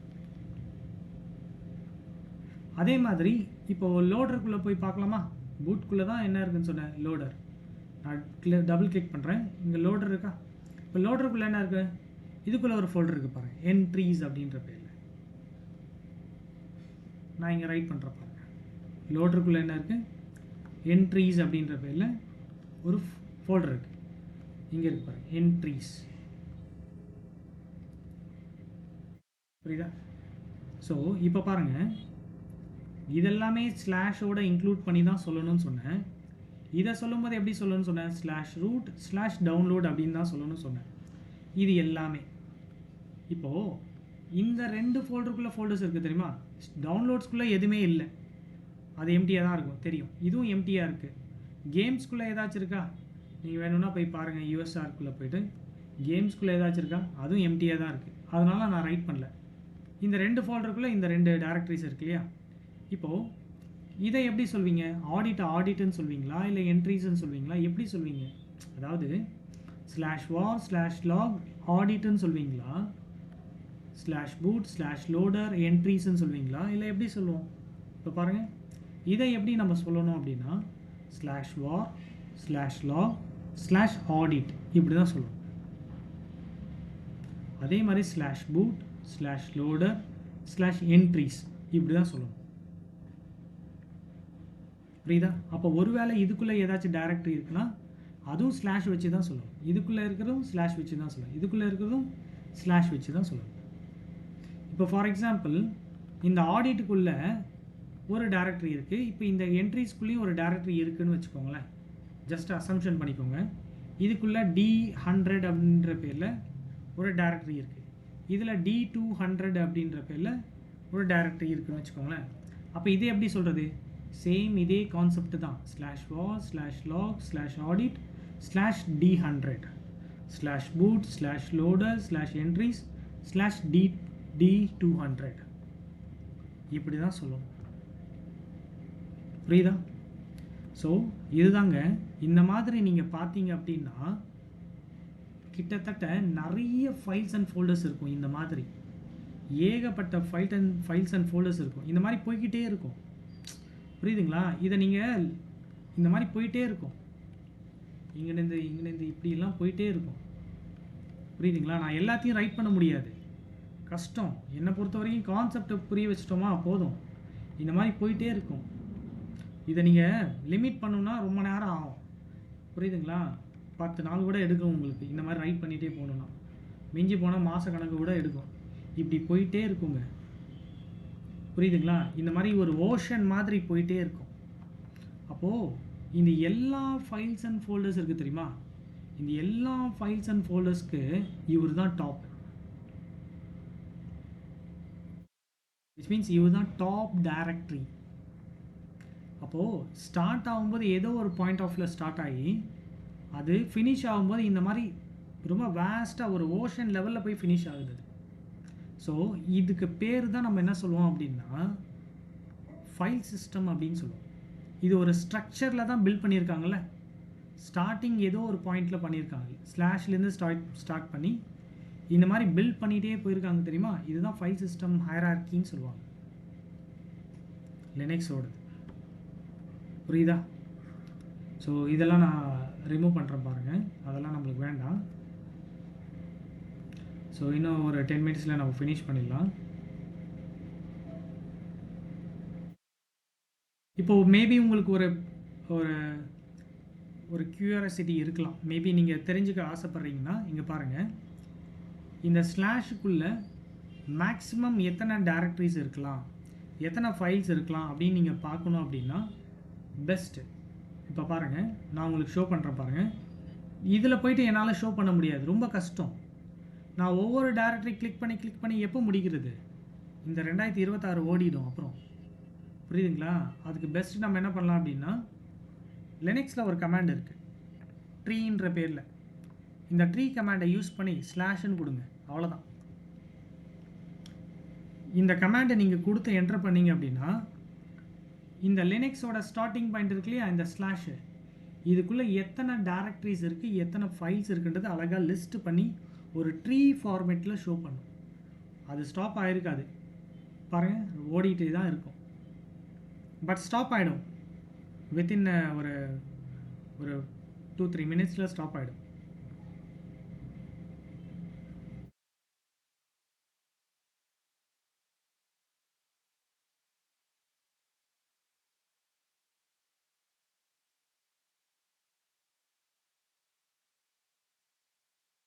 அதே மாதிரி இப்போ லோடருக்குள்ளே போய் பார்க்கலாமா? பூட்குள்ளே தான் என்ன இருக்குன்னு சொன்னேன், லோடர். நான் டபுள் கிளிக் பண்ணுறேன், இங்கே லோடர் இருக்கா? இப்போ லோடருக்குள்ளே என்ன இருக்குது? இதுக்குள்ளே ஒரு ஃபோல்டர் இருக்குது பாருங்கள், என்ட்ரீஸ் அப்படின்ற பேரில். நான் இங்கே ரைட் பண்ணுறேன் பாருங்கள். லோடருக்குள்ளே என்ன இருக்குது? என்ட்ரீஸ் அப்படின்ற பேரில் ஒரு ஃபோல்டர் இருக்குது. இங்கே இருக்கு பாருங்கள், என்ட்ரீஸ். புரியுதா? ஸோ இப்போ பாருங்கள், இதெல்லாமே ஸ்லாஷோட இன்க்ளூட் பண்ணி தான் சொல்லணும்னு சொன்னேன். இதை சொல்லும்போது எப்படி சொல்லணும்னு சொன்னேன்? ஸ்லாஷ் ரூட் ஸ்லாஷ் டவுன்லோட் அப்படின்னு தான் சொல்லணும்னு சொன்னேன். இது எல்லாமே இப்போது இந்த ரெண்டு ஃபோல்டருக்குள்ளே ஃபோல்டர்ஸ் இருக்குது தெரியுமா? டவுன்லோட்ஸ்குள்ளே எதுவுமே இல்லை, அது எம்டியாக தான் இருக்கும், தெரியும். இதுவும் எம்டியாக இருக்குது. கேம்ஸ்குள்ளே ஏதாச்சும் இருக்கா? நீங்கள் வேணும்னா போய் பாருங்கள், யூஎஸ்ஆர்க்குள்ளே போய்ட்டு கேம்ஸ்குள்ளே ஏதாச்சும் இருக்கா? அதுவும் எம்டியாக தான் இருக்குது. அதனால் நான் ரைட் பண்ணல. இந்த ரெண்டு ஃபோல்டருக்குள்ளே இந்த ரெண்டு டைரக்டரிஸ் இருக்கு இல்லையா? இப்போது இதை எப்படி சொல்வீங்க? ஆடிட்டுன்னு சொல்வீங்களா, இல்லை என்ட்ரிஸ்ன்னு சொல்வீங்களா? எப்படி சொல்வீங்க? அதாவது ஸ்லாஷ் வார் ஸ்லாஷ் லாக் ஆடிட்டுன்னு சொல்வீங்களா, ஸ்லாஷ் பூட் ஸ்லாஷ் லோடர் என்ட்ரிஸ்ன்னு சொல்வீங்களா, இல்லை எப்படி சொல்லுவோம்? இப்போ பாருங்கள், இதை எப்படி நம்ம சொல்லணும் அப்படின்னா slash var slash log slash audit இப்படி தான் சொல்லணும். அதே மாதிரி slash boot slash loader slash entries இப்படி தான் சொல்லணும். புரியுதா? அப்போ ஒருவேளை இதுக்குள்ளே ஏதாச்சும் டைரக்டரி இருக்குன்னா அதுவும் ஸ்லாஷ் வச்சு தான் சொல்லணும். இதுக்குள்ளே இருக்கிறதும் ஸ்லாஷ் வச்சு தான் சொல்லணும். இதுக்குள்ளே இருக்கிறதும் ஸ்லாஷ் வச்சு தான் சொல்லணும். இப்போ ஃபார் எக்ஸாம்பிள், இந்த ஆடிட்டுக்குள்ளே ஒரு டைரக்டரி இருக்குது. இப்போ இந்த என்ட்ரிஸ்குள்ளேயும் ஒரு டைரக்டரி இருக்குதுன்னு வச்சுக்கோங்களேன். ஜஸ்ட் அசம்ஷன் பண்ணிக்கோங்க. இதுக்குள்ளே D100 அப்படின்ற பேரில் ஒரு டைரக்டரி இருக்குது. இதில் D200 அப்படின்ற பேரில் ஒரு டைரக்டரி இருக்குதுன்னு வச்சுக்கோங்களேன். அப்போ இது எப்படி சொல்கிறது? சேம் இதே கான்செப்ட் தான். Slash var slash log slash audit slash D100 slash boot slash loader slash entries slash D200 இப்படி தான் சொல்லணும். புரியுதா? ஸோ இதுதாங்க. இந்த மாதிரி நீங்கள் பார்த்தீங்க அப்படின்னா கிட்டத்தட்ட நிறைய ஃபைல்ஸ் அண்ட் ஃபோல்டர்ஸ் இருக்கும். இந்த மாதிரி ஏகப்பட்ட ஃபைல்ஸ் அண்ட் ஃபோல்டர்ஸ் இருக்கும். இந்த மாதிரி போய்கிட்டே இருக்கும். புரியுதுங்களா? இதை நீங்கள் இந்த மாதிரி போயிட்டே இருக்கும். இங்கேருந்து இப்படிலாம் போயிட்டே இருக்கும். புரியுதுங்களா? நான் எல்லாத்தையும் ரைட் பண்ண முடியாது, கஷ்டம். என்னை பொறுத்த வரைக்கும் கான்செப்டை புரிய வச்சிட்டோமா போதும். இந்த மாதிரி போயிட்டே இருக்கும். இதை நீங்கள் லிமிட் பண்ணணுன்னா ரொம்ப நேரம் ஆகும், புரியுதுங்களா? 10 நாள் கூட எடுக்கும் உங்களுக்கு இந்த மாதிரி ரைட் பண்ணிகிட்டே போகணுன்னா. மிஞ்சி போனால் மாத கணக்கு கூட எடுக்கும். இப்படி போயிட்டே இருக்குங்க, புரியுதுங்களா? இந்த மாதிரி ஒரு ஓஷன் மாதிரி போயிட்டே இருக்கும். அப்போது இந்த எல்லா ஃபைல்ஸ் அண்ட் ஃபோல்டர்ஸ் இருக்குது தெரியுமா, இந்த எல்லா ஃபைல்ஸ் அண்ட் ஃபோல்டர்ஸ்க்கு இவர் தான் டாப். விச் மீன்ஸ் இவர் தான் டாப் டைரக்டரி. அப்போது ஸ்டார்ட் ஆகும்போது ஏதோ ஒரு பாயிண்ட் ஆஃப்ல ஸ்டார்ட் ஆகி அது ஃபினிஷ் ஆகும்போது இந்த மாதிரி ரொம்ப வேஸ்ட்டாக ஒரு ஓஷன் லெவலில் போய் ஃபினிஷ் ஆகுது. ஸோ இதுக்கு பேர் தான் நம்ம என்ன சொல்லுவோம் அப்படின்னா ஃபைல் சிஸ்டம் அப்படின்னு சொல்லுவோம். இது ஒரு ஸ்ட்ரக்சரில் தான் பில்ட் பண்ணியிருக்காங்கல்ல. ஸ்டார்டிங் ஏதோ ஒரு பாயிண்டில் பண்ணியிருக்காங்க, ஸ்லாஷ்லேருந்து ஸ்டார்ட் பண்ணி இந்த மாதிரி பில்ட் பண்ணிகிட்டே போயிருக்காங்க தெரியுமா. இதுதான் ஃபைல் சிஸ்டம் ஹைரார்க்கின்னு சொல்லுவாங்க லினக்ஸோடு. புரியுதா? ஸோ இதெல்லாம் நான் ரிமூவ் பண்ணுறேன் பாருங்கள், அதெல்லாம் நம்மளுக்கு வேண்டாம். ஸோ இன்னும் ஒரு 10 மினிட்ஸில் நம்ம ஃபினிஷ் பண்ணிடலாம். இப்போது மேபி உங்களுக்கு ஒரு ஒரு ஒரு க்யூரியாசிட்டி இருக்கலாம், மேபி நீங்கள் தெரிஞ்சுக்க ஆசைப்பட்றீங்கன்னா இங்கே பாருங்கள், இந்த ஸ்லாஷுக்குள்ளே மேக்ஸிமம் எத்தனை டைரக்டரிஸ் இருக்கலாம், எத்தனை ஃபைல்ஸ் இருக்கலாம் அப்படின்னு நீங்கள் பார்க்கணும் அப்படின்னா பெஸ்ட்டு. இப்போ பாருங்கள், நான் உங்களுக்கு ஷோ பண்ணுறேன் பாருங்கள். இதில் போய்ட்டு என்னால் ஷோ பண்ண முடியாது, ரொம்ப கஷ்டம். நான் ஒவ்வொரு டைரக்டரி கிளிக் பண்ணி எப்போ முடிக்கிறது, இந்த 2026 ஓடிடும் அப்புறம், புரியுதுங்களா? அதுக்கு பெஸ்ட்டு நம்ம என்ன பண்ணலாம் அப்படின்னா லினக்ஸில் ஒரு கமாண்ட் இருக்குது ட்ரீன்ற பேரில். இந்த ட்ரீ கமாண்டை யூஸ் பண்ணி ஸ்லாஷ்ன்னு கொடுங்க, அவ்வளோதான். இந்த கமாண்டை நீங்கள் கொடுத்து என்டர் பண்ணீங்க அப்படின்னா இந்த லினக்ஸோட ஸ்டார்டிங் பாயிண்ட் இருக்கு இல்லையா, இந்த ஸ்லாஷு, இதுக்குள்ளே எத்தனை டைரக்டரிஸ் இருக்குது, எத்தனை ஃபைல்ஸ் இருக்குன்றது அழகாக லிஸ்ட் பண்ணி ஒரு ட்ரீ ஃபார்மேட்டில் ஷோ பண்ணும். அது ஸ்டாப் ஆகிருக்காது பாருங்கள், ஓடிட்டே தான் இருக்கும். பட் ஸ்டாப் ஆகிடும் வித்தின் ஒரு 2-3 மினிட்ஸில் ஸ்டாப் ஆகிடும்.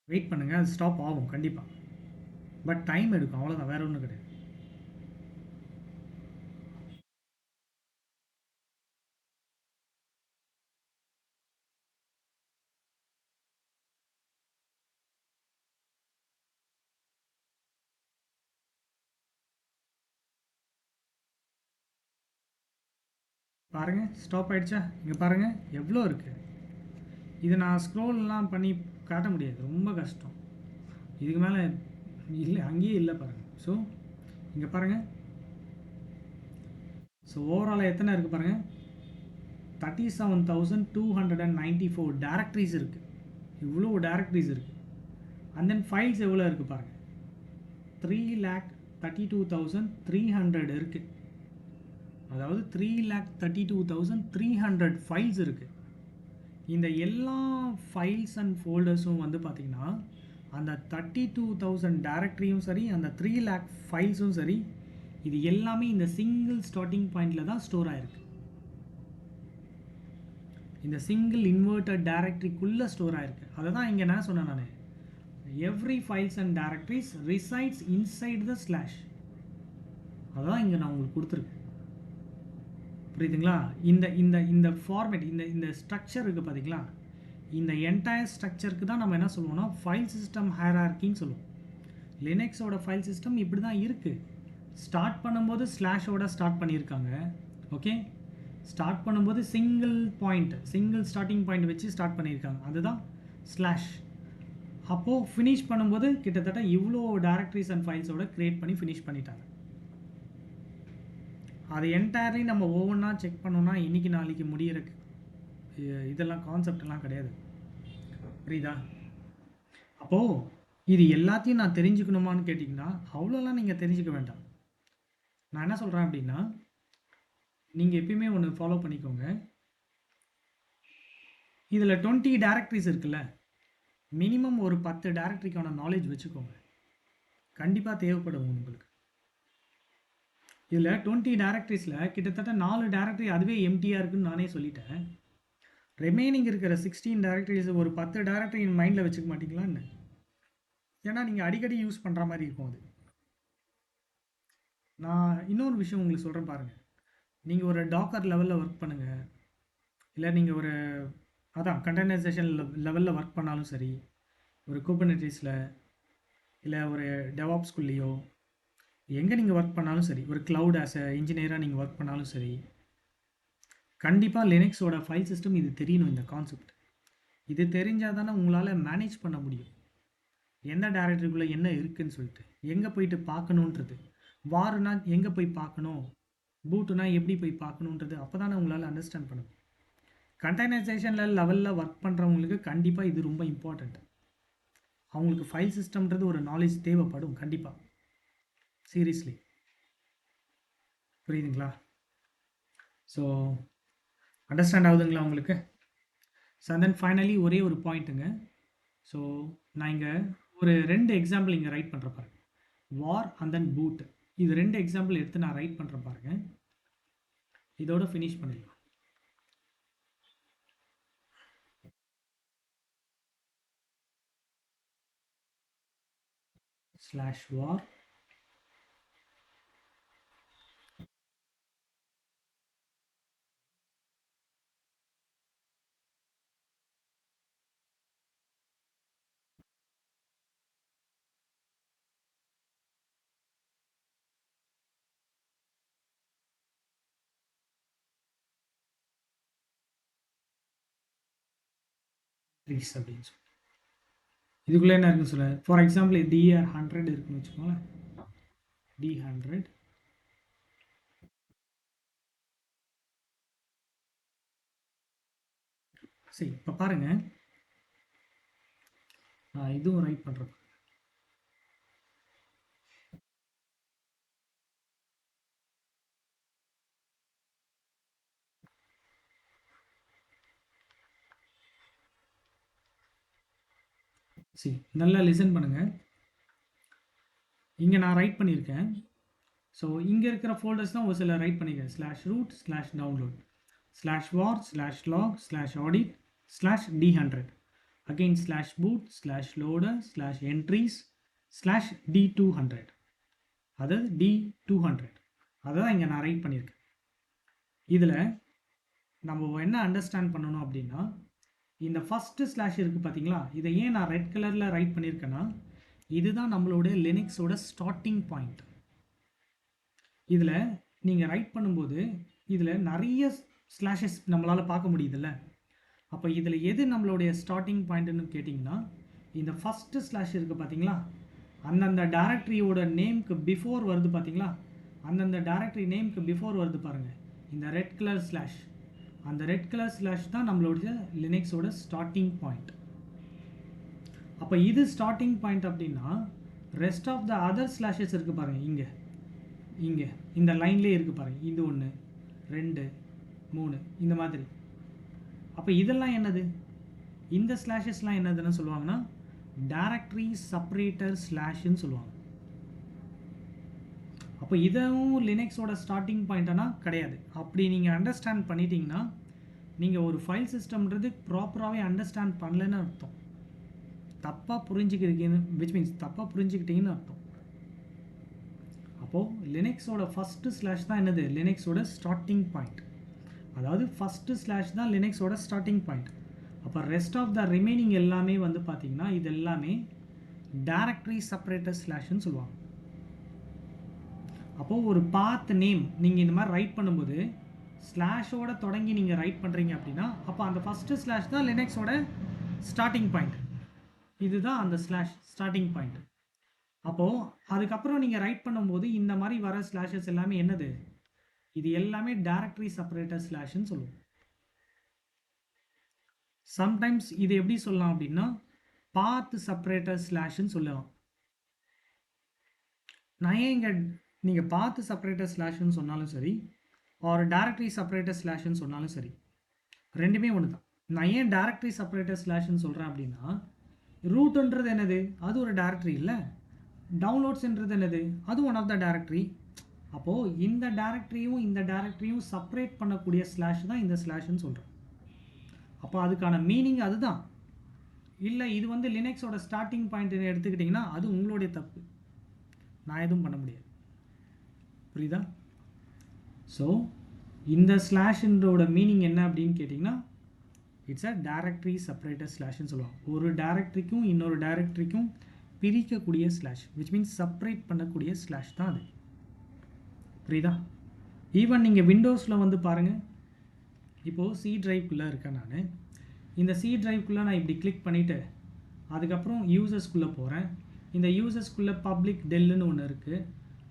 வெயிட் பண்ணுங்கள், அது ஸ்டாப் ஆகும் கண்டிப்பாக, பட் டைம் எடுக்கும், அவ்வளோதான், வேறு ஒன்றும் கிடையாது. பாருங்கள் ஸ்டாப் ஆகிடுச்சா, இங்கே பாருங்கள் எவ்வளோ இருக்குது. இது நான் ஸ்க்ரோல்லாம் பண்ணி காட்ட முடியாது, ரொம்ப கஷ்டம். இதுக்கு மேலே இல்லை, அங்கேயே இல்லை பாருங்கள். ஸோ இங்கே பாருங்கள், ஸோ ஓவராலாக எத்தனை இருக்குது பாருங்கள், 37,294 டைரக்டரிஸ் இருக்குது. இவ்வளோ டைரக்டரிஸ் இருக்குது. அண்ட் தென் ஃபைல்ஸ் எவ்வளோ இருக்குது பாருங்கள், 3,32,300 இருக்குது. அதாவது 3,32,300 ஃபைல்ஸ் இருக்குது. இந்த எல்லா ஃபைல்ஸ் அண்ட் ஃபோல்டர்ஸும் வந்து பார்த்திங்கன்னா அந்த 32,000 டைரக்டரியும் சரி, அந்த 3 lakh ஃபைல்ஸும் சரி, இது எல்லாமே இந்த சிங்கிள் ஸ்டார்டிங் பாயிண்டில் தான் ஸ்டோர் ஆகிருக்கு. இந்த சிங்கிள் இன்வெர்ட்டட் டைரக்டரிக்குள்ளே ஸ்டோர் ஆகிருக்கு. அதை தான் இங்கே நான் சொன்னேன், நான் every files and directories resides inside the slash. அதான் இங்கே நான் உங்களுக்கு கொடுத்துருக்கேன், புரியுதுங்களா? இந்த இந்த இந்த ஃபார்மேட், இந்த ஸ்ட்ரக்சர் இருக்குது பார்த்தீங்களா, இந்த என்டையர் ஸ்ட்ரக்சருக்கு தான் நம்ம என்ன சொல்லுவோம்னா ஃபைல் சிஸ்டம் ஹைரார்க்கின்னு சொல்லுவோம். லினக்ஸோட ஃபைல் சிஸ்டம் இப்படி தான் இருக்குது. ஸ்டார்ட் பண்ணும்போது ஸ்லாஷோட ஸ்டார்ட் பண்ணியிருக்காங்க, ஓகே. ஸ்டார்ட் பண்ணும்போது சிங்கிள் ஸ்டார்டிங் பாயிண்ட் வச்சு ஸ்டார்ட் பண்ணியிருக்காங்க, அதுதான் ஸ்லாஷ். அப்போது ஃபினிஷ் பண்ணும்போது கிட்டத்தட்ட இவ்வளோ டைரக்டரிஸ் அண்ட் ஃபைல்ஸோட க்ரியேட் பண்ணி ஃபினிஷ் பண்ணிட்டாங்க. அது என்டையர்லி நம்ம ஒவ்வொன்றா செக் பண்ணோன்னா இன்றைக்கி நாளைக்கு முடிகிற இதெல்லாம் கான்செப்டெல்லாம் கிடையாது, புரியுதா? அப்போது இது எல்லாத்தையும் நான் தெரிஞ்சுக்கணுமான்னு கேட்டிங்கன்னா அவ்வளோலாம் நீங்கள் தெரிஞ்சுக்க வேண்டாம். நான் என்ன சொல்கிறேன் அப்படின்னா, நீங்கள் எப்பயுமே ஒன்று ஃபாலோ பண்ணிக்கோங்க. இதில் 20 டைரக்டரிஸ் இருக்குல்ல, மினிமம் ஒரு 10 டைரக்டரிக்கான நாலேஜ் வச்சுக்கோங்க, கண்டிப்பாக தேவைப்படும் உங்களுக்கு. இதில் 20 டேரக்டரிஸில் கிட்டத்தட்ட 4 டேரக்டரி அதுவே எம்டியாக இருக்குன்னு நானே சொல்லிட்டேன். ரிமைனிங் இருக்கிற 16 டேரக்டரிஸ் ஒரு 10 டேரக்டரி மைண்டில் வச்சுக்க மாட்டிங்களான்னு. ஏன்னா நீங்கள் அடிக்கடி யூஸ் பண்ணுற மாதிரி இருக்கும் அது. நான் இன்னொரு விஷயம் உங்களுக்கு சொல்கிறேன் பாருங்கள். நீங்கள் ஒரு டாக்கர் லெவலில் ஒர்க் பண்ணுங்கள், இல்லை நீங்கள் ஒரு கண்டெய்னரைசேஷன் லெவலில் ஒர்க் பண்ணாலும் சரி, ஒரு குபர்னெட்டிஸில் இல்லை ஒரு டெவாப்ஸ்குள்ளேயோ எங்கே நீங்கள் ஒர்க் பண்ணாலும் சரி, ஒரு க்ளவுட் ஆஸ் அ இன்ஜினியராக நீங்கள் ஒர்க் பண்ணாலும் சரி, கண்டிப்பாக லினக்ஸோட ஃபைல் சிஸ்டம் இது தெரியணும். இந்த கான்செப்ட் இது தெரிஞ்சால் தானே உங்களால் மேனேஜ் பண்ண முடியும். எந்த டேரக்டரிக்குள்ளே என்ன இருக்குதுன்னு சொல்லிட்டு எங்கே போயிட்டு பார்க்கணுன்றது, வாருனா எங்கே போய் பார்க்கணும், பூட்டுனா எப்படி போய் பார்க்கணுன்றது அப்போ தானே உங்களால் அண்டர்ஸ்டாண்ட் பண்ணணும். கண்டெய்னரைசேஷனில் லெவலில் ஒர்க் பண்ணுறவங்களுக்கு கண்டிப்பாக இது ரொம்ப இம்பார்ட்டண்ட். அவங்களுக்கு ஃபைல் சிஸ்டம்ன்றது ஒரு நாலேஜ் தேவைப்படும் கண்டிப்பாக. சீரியஸ்லி புரியுதுங்களா? ஸோ அண்டர்ஸ்டாண்ட் ஆகுதுங்களா உங்களுக்கு? ஸோ தென் ஃபைனலி ஒரே ஒரு பாயிண்ட்டுங்க. ஸோ நான் இங்கே ஒரு 2 எக்ஸாம்பிள் இங்கே ரைட் பண்ணுற பாருங்க. வார் அண்ட் தென் பூட், இது 2 எக்ஸாம்பிள் எடுத்து நான் ரைட் பண்ணுறேன் பாருங்க. இதோட ஃபினிஷ் பண்ணிடலாம். /war அப்படின்னு சொல்லி இதுக்குள்ளே என்ன இருக்குன்னு சொல்ல. ஃபார் எக்ஸாம்பிள் DR100 இருக்குன்னு வச்சுக்கோங்களேன். D100 சரி, இப்போ பாருங்க, நான் இதுவும் ரைட் பண்ணுறேன். சரி, நல்லா லிசன் பண்ணுங்கள். இங்கே நான் ரைட் பண்ணியிருக்கேன். ஸோ இங்கே இருக்கிற ஃபோல்டர்ஸ் தான் ஒரு சில ரைட் பண்ணியிருக்கேன். /root /download /war /log /audit /d100 again /boot /loader /entries /d200, அதாவது D200. அதை தான் இங்கே நான் ரைட் பண்ணியிருக்கேன். இதில் நம்ம என்ன அண்டர்ஸ்டாண்ட் பண்ணணும் அப்படின்னா, இந்த ஃபஸ்ட்டு ஸ்லாஷ் இருக்குது பார்த்தீங்களா, இதை ஏன் நான் ரெட் கலரில் ரைட் பண்ணியிருக்கேன்னா, இதுதான் நம்மளோட லினக்ஸோட ஸ்டார்டிங் பாயிண்ட். இதில் நீங்கள் ரைட் பண்ணும்போது இதில் நிறைய ஸ்லாஷஸ் நம்மளால் பார்க்க முடியுதுல்ல. அப்போ இதில் எது நம்மளுடைய ஸ்டார்டிங் பாயிண்ட்டுன்னு கேட்டிங்கன்னா, இந்த ஃபஸ்ட்டு ஸ்லாஷ் இருக்குது பார்த்தீங்களா, அந்தந்த டேரக்டரியோட நேம்க்கு பிஃபோர் வருது பார்த்தீங்களா, அந்தந்த டேரக்டரி நேம்க்கு பிஃபோர் வருது பாருங்கள், இந்த ரெட் கலர் ஸ்லாஷ். அந்த ரெட் கலர் ஸ்லாஷ் தான் நம்மளுடைய லினக்ஸோட ஸ்டார்டிங் பாயிண்ட். அப்போ இது ஸ்டார்டிங் பாயிண்ட் அப்படின்னா, rest of the other slashes இருக்குது பாருங்கள், இங்கே இந்த லைன்லேயே இருக்குது பாருங்கள், இது 1 2 3 இந்த மாதிரி. அப்போ இதெல்லாம் என்னது, இந்த ஸ்லாஷஸ்லாம் என்னதுன்னு சொல்லுவாங்கன்னா டைரக்டரி செப்பரேட்டர் ஸ்லாஷ்ன்னு சொல்லுவாங்க. அப்போ இதுவும் லினக்ஸோட ஸ்டார்டிங் பாயிண்ட்னா கிடையாது. அப்படி நீங்கள் அண்டர்ஸ்டாண்ட் பண்ணிட்டீங்கன்னா நீங்கள் ஒரு ஃபைல் சிஸ்டம்ன்றது ப்ராப்பராகவே அண்டர்ஸ்டாண்ட் பண்ணலன்னு அர்த்தம். தப்பாக புரிஞ்சுக்கிறீங்கன்னு, விச் மீன்ஸ் தப்பாக புரிஞ்சுக்கிட்டீங்கன்னு அர்த்தம். அப்போது லினக்ஸோட ஃபஸ்ட்டு ஸ்லாஷ் தான் என்னது, லினக்ஸோட ஸ்டார்டிங் பாயிண்ட். அதாவது ஃபஸ்ட்டு ஸ்லாஷ் தான் லினக்ஸோட ஸ்டார்டிங் பாயிண்ட். அப்போ ரெஸ்ட் ஆஃப் த ரிமைனிங் எல்லாமே வந்து பார்த்தீங்கன்னா இது எல்லாமே டைரக்டரி செப்பரேட்டர் ஸ்லாஷ்ன்னு சொல்லுவாங்க. அப்போது ஒரு பாத் நேம் நீங்கள் இந்த மாதிரி ரைட் பண்ணும்போது ஸ்லாஷோட தொடங்கி நீங்கள் ரைட் பண்ணுறீங்க அப்படின்னா, அப்போ அந்த ஃபஸ்ட்டு ஸ்லாஷ் தான் லினக்ஸோட ஸ்டார்டிங் பாயிண்ட். இதுதான் அந்த ஸ்லாஷ் ஸ்டார்டிங் பாயிண்ட். அப்போது அதுக்கப்புறம் நீங்கள் ரைட் பண்ணும்போது இந்த மாதிரி வர ஸ்லாஷஸ் எல்லாமே என்னது, இது எல்லாமே டைரக்டரி செப்பரேட்டர் ஸ்லாஷ்ன்னு சொல்லுவோம். சம்டைம்ஸ் இது எப்படி சொல்லலாம் அப்படின்னா பாத் செப்பரேட்டர் ஸ்லாஷ்ன்னு சொல்லலாம். நான் ஏன் இங்கே நீங்கள் பாத் செப்பரேட்டர் ஸ்லாஷ்ன்னு சொன்னாலும் சரி, ஒரு டைரக்டரி செப்பரேட்டர் ஸ்லாஷ்ன்னு சொன்னாலும் சரி, ரெண்டுமே ஒன்று தான். நான் ஏன் டைரக்டரி செப்பரேட்டர் ஸ்லாஷ்ன்னு சொல்கிறேன் அப்படின்னா, ரூட்ன்றது என்னது, அது ஒரு டைரக்டரி இல்லை. டவுன்லோட்ஸ்ன்றது என்னது, அது ஒன் ஆஃப் த டைரக்டரி. அப்போது இந்த டைரக்டரியும் செப்பரேட் பண்ணக்கூடிய ஸ்லாஷ் தான் இந்த ஸ்லாஷ்னு சொல்கிறோம். அப்போ அதுக்கான மீனிங் அதுதான். இல்லை இது வந்து லினக்ஸோட ஸ்டார்டிங் பாயிண்ட் எடுத்துக்கிட்டிங்கன்னா அது உங்களுடைய தப்பு, நான் எதுவும் பண்ண முடியாது. புரியுதா? ஸோ இந்த ஸ்லாஷ்ன்றோட மீனிங் என்ன அப்படின்னு கேட்டிங்கன்னா இட்ஸ் அ டைரக்டரி செப்பரேட்டர் ஸ்லாஷ்னு சொல்லுவாங்க. ஒரு டைரக்டரிக்கும் இன்னொரு டைரக்டரிக்கும் பிரிக்கக்கூடிய ஸ்லாஷ், விச் மீன்ஸ் செப்பரேட் பண்ணக்கூடிய ஸ்லாஷ் தான் அது. புரியுதா? ஈவன் நீங்கள் விண்டோஸில் வந்து பாருங்கள், இப்போது சி ட்ரைவ்க்குள்ளே இருக்கேன் நான். இந்த சி ட்ரைவ்க்குள்ளே நான் இப்படி கிளிக் பண்ணிவிட்டு அதுக்கப்புறம் யூசர்ஸ்குள்ளே போகிறேன். இந்த யூசர்ஸ்குள்ளே பப்ளிக் டெல்லுன்னு ஒன்று இருக்குது,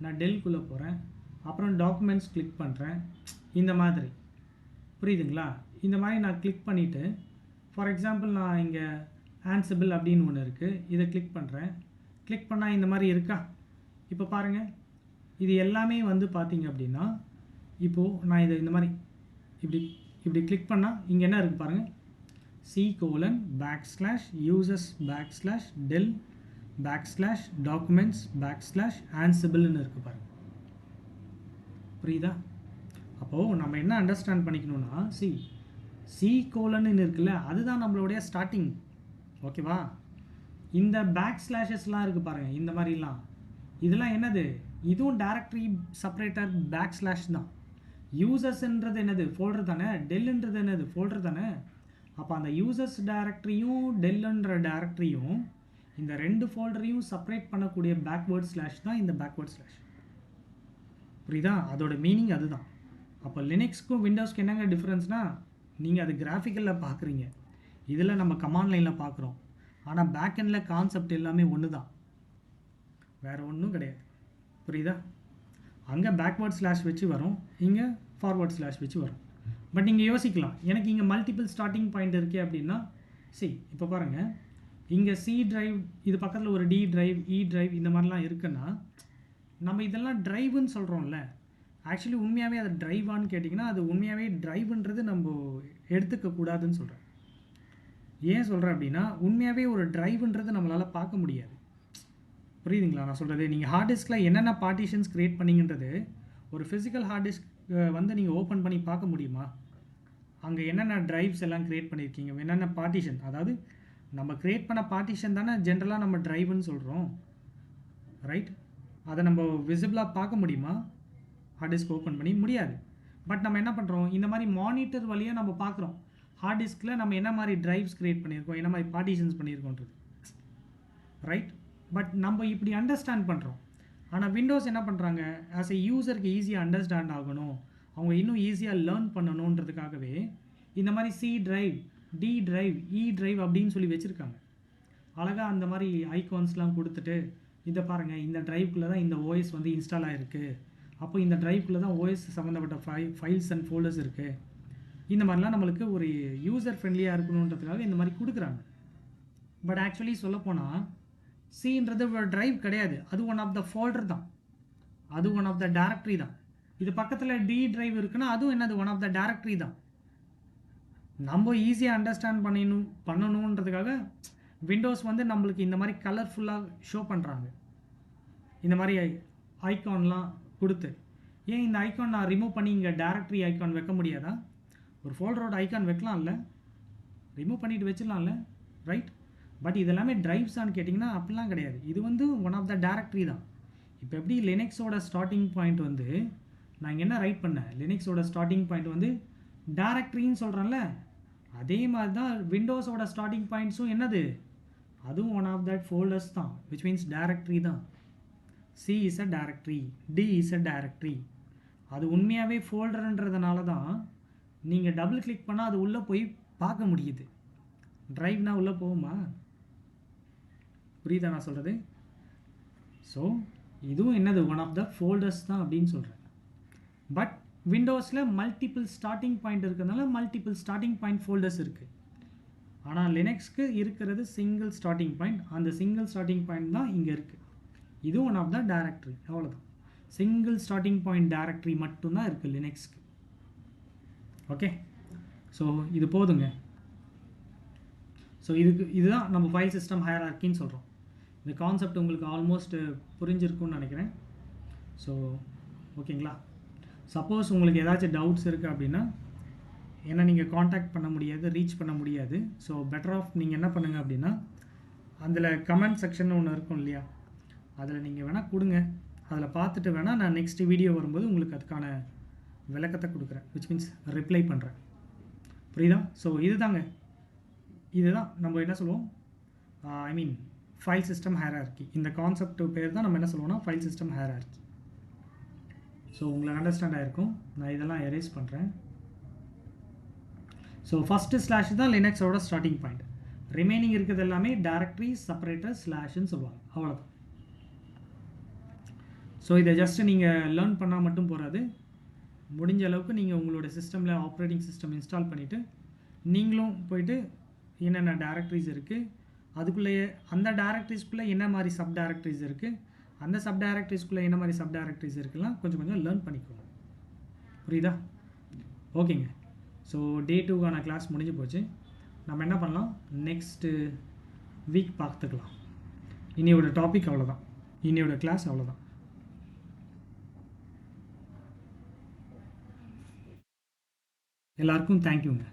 நான் டெல்குள்ளே போகிறேன். அப்புறம் டாக்குமெண்ட்ஸ் கிளிக் பண்ணுறேன். இந்த மாதிரி புரியுதுங்களா? இந்த மாதிரி நான் கிளிக் பண்ணிவிட்டு ஃபார் எக்ஸாம்பிள் நான் இங்கே ஆன்சிபிள் அப்படின்னு ஒன்று இருக்குது, இதை கிளிக் பண்ணுறேன். கிளிக் பண்ணால் இந்த மாதிரி இருக்கா? இப்போ பாருங்கள், இது எல்லாமே வந்து பார்த்தீங்க அப்படின்னா இப்போது நான் இதை இந்த மாதிரி இப்படி கிளிக் பண்ணால் இங்கே என்ன இருக்குது பாருங்கள், c:\users\del /documents/ansible-ன்னு இருக்குது பாருங்கள். புரியுதா? அப்போது நம்ம என்ன அண்டர்ஸ்டாண்ட் பண்ணிக்கணும்னா C:\ன்னு இருக்குல்ல, அதுதான் நம்மளுடைய ஸ்டார்டிங். ஓகேவா? இந்த பேக்ஸ்லாஷஸ்லாம் இருக்குது பாருங்கள், இந்த மாதிரிலாம் இதெல்லாம் என்னது? இதுவும் டைரக்டரி செப்பரேட்டர் பேக்ஸ்லாஷ் தான். யூசர்ஸ்ன்றது என்னது? ஃபோல்டர் தானே. டெல்லுன்றது என்னது? ஃபோல்டர் தானே. அப்போ அந்த யூசர்ஸ் டைரக்டரியும் டெல்லுன்ற டைரக்டரியும் இந்த ரெண்டு ஃபோல்டரையும் செப்பரேட் பண்ணக்கூடிய பேக்வேர்ட் ஸ்லாஷ் தான் இந்த பேக்வேர்ட் ஸ்லாஷ். புரியுதா? அதோட மீனிங் அதுதான். அப்போ லினக்ஸ்க்கும் விண்டோஸ்க்கு என்னங்க டிஃப்ரென்ஸ்னால், நீங்கள் அது கிராஃபிக்கலில் பார்க்குறீங்க, இதில் நம்ம கமாண்ட் லைனில் பார்க்குறோம். ஆனால் பேக்கெண்டில் கான்செப்ட் எல்லாமே ஒன்று தான், வேறு ஒன்றும் கிடையாது. புரியுதா? அங்கே பேக்வேர்ட் ஸ்லாஷ் வச்சு வரும், இங்கே ஃபார்வர்ட் ஸ்லாஷ் வச்சு வரும். பட் நீங்கள் யோசிக்கலாம், எனக்கு இங்கே மல்டிபிள் ஸ்டார்டிங் பாயிண்ட் இருக்கே அப்படின்னா, இப்போ பாருங்கள், இங்கே சி ட்ரைவ், இது பக்கத்தில் ஒரு டி ட்ரைவ், இ ட்ரைவ், இந்த மாதிரிலாம் இருக்குன்னா நம்ம இதெல்லாம் ட்ரைவுன்னு சொல்கிறோம்ல. ஆக்சுவலி உண்மையாகவே அது ட்ரைவான்னு கேட்டிங்கன்னா அது உண்மையாகவே ட்ரைவுன்றது நம்ம எடுத்துக்கக்கூடாதுன்னு சொல்கிறேன். ஏன் சொல்கிறேன் அப்படின்னா, உண்மையாகவே ஒரு ட்ரைவுன்றது நம்மளால் பார்க்க முடியாது. புரியுதுங்களா நான் சொல்கிறது? நீங்கள் ஹார்ட் டிஸ்கில் என்னென்ன பார்ட்டிஷன்ஸ் க்ரியேட் பண்ணிங்கன்றது ஒரு ஃபிசிக்கல் ஹார்ட் டிஸ்க் வந்து நீங்கள் ஓப்பன் பண்ணி பார்க்க முடியுமா? அங்கே என்னென்ன ட்ரைவ்ஸ் எல்லாம் க்ரியேட் பண்ணியிருக்கீங்க, என்னென்ன பார்ட்டிஷன், அதாவது நம்ம க்ரியேட் பண்ண பார்ட்டிஷன் தானே ஜென்ரலாக நம்ம ட்ரைவுன்னு சொல்கிறோம், ரைட்? அதை நம்ம விசிபிளாக பார்க்க முடியுமா ஹார்ட் டிஸ்க் ஓப்பன் பண்ணி? முடியாது. பட் நம்ம என்ன பண்ணுறோம், இந்த மாதிரி மானிட்டர் வழியாக நம்ம பார்க்குறோம் ஹார்ட் டிஸ்கில் நம்ம என்ன மாதிரி ட்ரைவ்ஸ் க்ரியேட் பண்ணியிருக்கோம், என்ன மாதிரி பார்ட்டிஷன்ஸ் பண்ணியிருக்கோன்றது, ரைட்? பட் நம்ம இப்படி அண்டர்ஸ்டாண்ட் பண்ணுறோம். ஆனால் விண்டோஸ் என்ன பண்ணுறாங்க, ஆஸ் எ யூசருக்கு ஈஸியாக அண்டர்ஸ்டாண்ட் ஆகணும், அவங்க இன்னும் ஈஸியாக லேர்ன் பண்ணணுன்றதுக்காகவே இந்த மாதிரி சி ட்ரைவ், டி ட்ரைவ், இ ட்ரைவ் அப்படின்னு சொல்லி வச்சுருக்காங்க. அழகாக அந்த மாதிரி ஐகான்ஸ்லாம் கொடுத்துட்டு, இதை பாருங்கள், இந்த ட்ரைவ்க்குள்ளே தான் இந்த ஓஎஸ் வந்து இன்ஸ்டால் ஆகிருக்கு, அப்போ இந்த ட்ரைவ்க்குள்ளே தான் ஓஎஸ் சம்மந்தப்பட்ட ஃபைல்ஸ் அண்ட் ஃபோல்டர்ஸ் இருக்குது. இந்த மாதிரிலாம் நம்மளுக்கு ஒரு யூசர் ஃப்ரெண்ட்லியாக இருக்கணுன்றதுக்காக இந்த மாதிரி கொடுக்குறாங்க. பட் ஆக்சுவலி சொல்லப்போனால் சின்றது ஒரு ட்ரைவ் கிடையாது, அது ஒன் ஆஃப் த ஃபோல்டர் தான், அது ஒன் ஆஃப் த டைரக்டரி தான். இது பக்கத்தில் டி ட்ரைவ் இருக்குன்னா அதுவும் என்னது? ஒன் ஆஃப் த டைரக்டரி தான். நம்ம ஈஸியாக அண்டர்ஸ்டாண்ட் பண்ணணுன்றதுக்காக விண்டோஸ் வந்து நம்மளுக்கு இந்த மாதிரி கலர்ஃபுல்லாக ஷோ பண்ணுறாங்க, இந்த மாதிரி ஐகான்லாம் கொடுத்து. ஏன் இந்த ஐகான் நான் ரிமூவ் பண்ணி இங்கே டைரக்டரி ஐகான் வைக்க முடியாதா? ஒரு ஃபோல்டரோட ஐகான் வைக்கலாம்ல, ரிமூவ் பண்ணிவிட்டு வச்சிடலாம்ல, ரைட்? பட் இதெல்லாமே ட்ரைவ்ஸான்னு கேட்டிங்கன்னா அப்படிலாம் கிடையாது, இது வந்து ஒன் ஆஃப் த டைரக்டரி தான். இப்போ எப்படி லினக்ஸோட ஸ்டார்டிங் பாயிண்ட் வந்து நான் இங்கே என்ன ரைட் பண்ணேன், லினக்ஸோட ஸ்டார்டிங் பாயிண்ட் வந்து டைரக்டரின்னு சொல்கிறேன்ல, அதே மாதிரி தான் விண்டோஸோட ஸ்டார்டிங் பாயிண்ட்ஸும் என்னது? அதுவும் ஒன் ஆஃப் தட் ஃபோல்டர்ஸ் தான், விச் மீன்ஸ் டைரக்டரி தான். C is a directory, D is a directory. அது உண்மையாகவே ஃபோல்டருன்றதுனால தான் நீங்கள் டபுள் கிளிக் பண்ணால் அது உள்ளே போய் பார்க்க முடியுது. ட்ரைவ்னா உள்ளே போகுமா? புரியுதா நான் சொல்கிறது? ஸோ இதுவும் என்னது? ஒன் ஆஃப் த ஃபோல்டர்ஸ் தான் அப்படின்னு சொல்கிறேன். பட் விண்டோஸில் மல்டிபிள் ஸ்டார்டிங் பாயிண்ட் இருக்கிறதுனால மல்டிபிள் ஸ்டார்டிங் பாயிண்ட் ஃபோல்டர்ஸ் இருக்குது. ஆனால் லினக்ஸ்க்கு இருக்கிறது சிங்கிள் ஸ்டார்டிங் பாயிண்ட், அந்த சிங்கிள் ஸ்டார்டிங் பாயிண்ட் தான் இங்கே இருக்குது. இது ஒன் ஆஃப் த டைரக்டரி, அவ்வளோதான். சிங்கிள் ஸ்டார்டிங் பாயிண்ட் டைரக்டரி மட்டும்தான் இருக்குது லினக்ஸ்க்கு. ஓகே, ஸோ இது போதுங்க. ஸோ இதுதான் நம்ம ஃபைல் சிஸ்டம் ஹையரார்க்கின்னு சொல்கிறோம். இந்த கான்செப்ட் உங்களுக்கு ஆல்மோஸ்ட் புரிஞ்சிருக்கும்னு நினைக்கிறேன். ஸோ ஓகேங்களா? சப்போஸ் உங்களுக்கு ஏதாச்சும் டவுட்ஸ் இருக்குது அப்படின்னா ஏன்னா நீங்கள் காண்டாக்ட் பண்ண முடியாது, ரீச் பண்ண முடியாது. ஸோ பெட்டர் ஆஃப் நீங்கள் என்ன பண்ணுங்கள் அப்படின்னா அதில் கமெண்ட் செக்ஷன் ஒன்று இருக்கும் இல்லையா, அதில் நீங்கள் வேணால் கொடுங்க. அதில் பார்த்துட்டு வேணால் நான் நெக்ஸ்ட் வீடியோ வரும்போது உங்களுக்கு அதுக்கான விளக்கத்தை கொடுக்குறேன், விச் மீன்ஸ் ரிப்ளை பண்ணுறேன். புரியுதா? ஸோ இதுதான் நம்ம என்ன சொல்லுவோம், ஐ மீன் ஃபைல் சிஸ்டம் ஹைரார்கி. இந்த கான்செப்ட் பேர் தான் நம்ம என்ன சொல்லுவோம்னா ஃபைல் சிஸ்டம் ஹைரார்கி. ஸோ உங்களுக்கு அண்டர்ஸ்டாண்ட் ஆகிருக்கும். நான் இதெல்லாம் எரேஸ் பண்ணுறேன். ஸோ ஃபஸ்ட்டு ஸ்லாஷ் தான் லினக்ஸோட ஸ்டார்டிங் பாயிண்ட். ரிமைனிங் இருக்கிறது எல்லாமே டைரக்டரிஸ், செப்பரேட்டர், ஸ்லாஷ்ன்னு சொல்லுவாங்க. அவ்வளோதான். ஸோ இதை ஜஸ்ட்டு நீங்கள் லேர்ன் பண்ணால் மட்டும் போகாது. முடிஞ்ச அளவுக்கு நீங்கள் உங்களோட சிஸ்டமில் ஆப்ரேட்டிங் சிஸ்டம் இன்ஸ்டால் பண்ணிவிட்டு நீங்களும் போயிட்டு என்னென்ன டைரக்டரிஸ் இருக்குது, அதுக்குள்ளேயே அந்த டைரக்டரிஸ்குள்ளே என்ன மாதிரி சப் டைரக்டரிஸ் இருக்குது, அந்த சப் டைரக்டரிஸ்குள்ளே என்ன மாதிரி சப் டைரக்டரிஸ் இருக்குலாம் கொஞ்சம் கொஞ்சம் லேர்ன் பண்ணிக்கோங்க. புரியுதா? ஓகேங்க. ஸோ டே 2க்கான கிளாஸ் முடிஞ்சு போச்சு. நம்ம என்ன பண்ணலாம், நெக்ஸ்ட்டு வீக் பார்த்துக்கலாம். இன்னையோட டாபிக் அவ்வளோதான், இன்னையோட கிளாஸ் அவ்வளோதான். எல்லாருக்கும் தேங்க்யூங்க.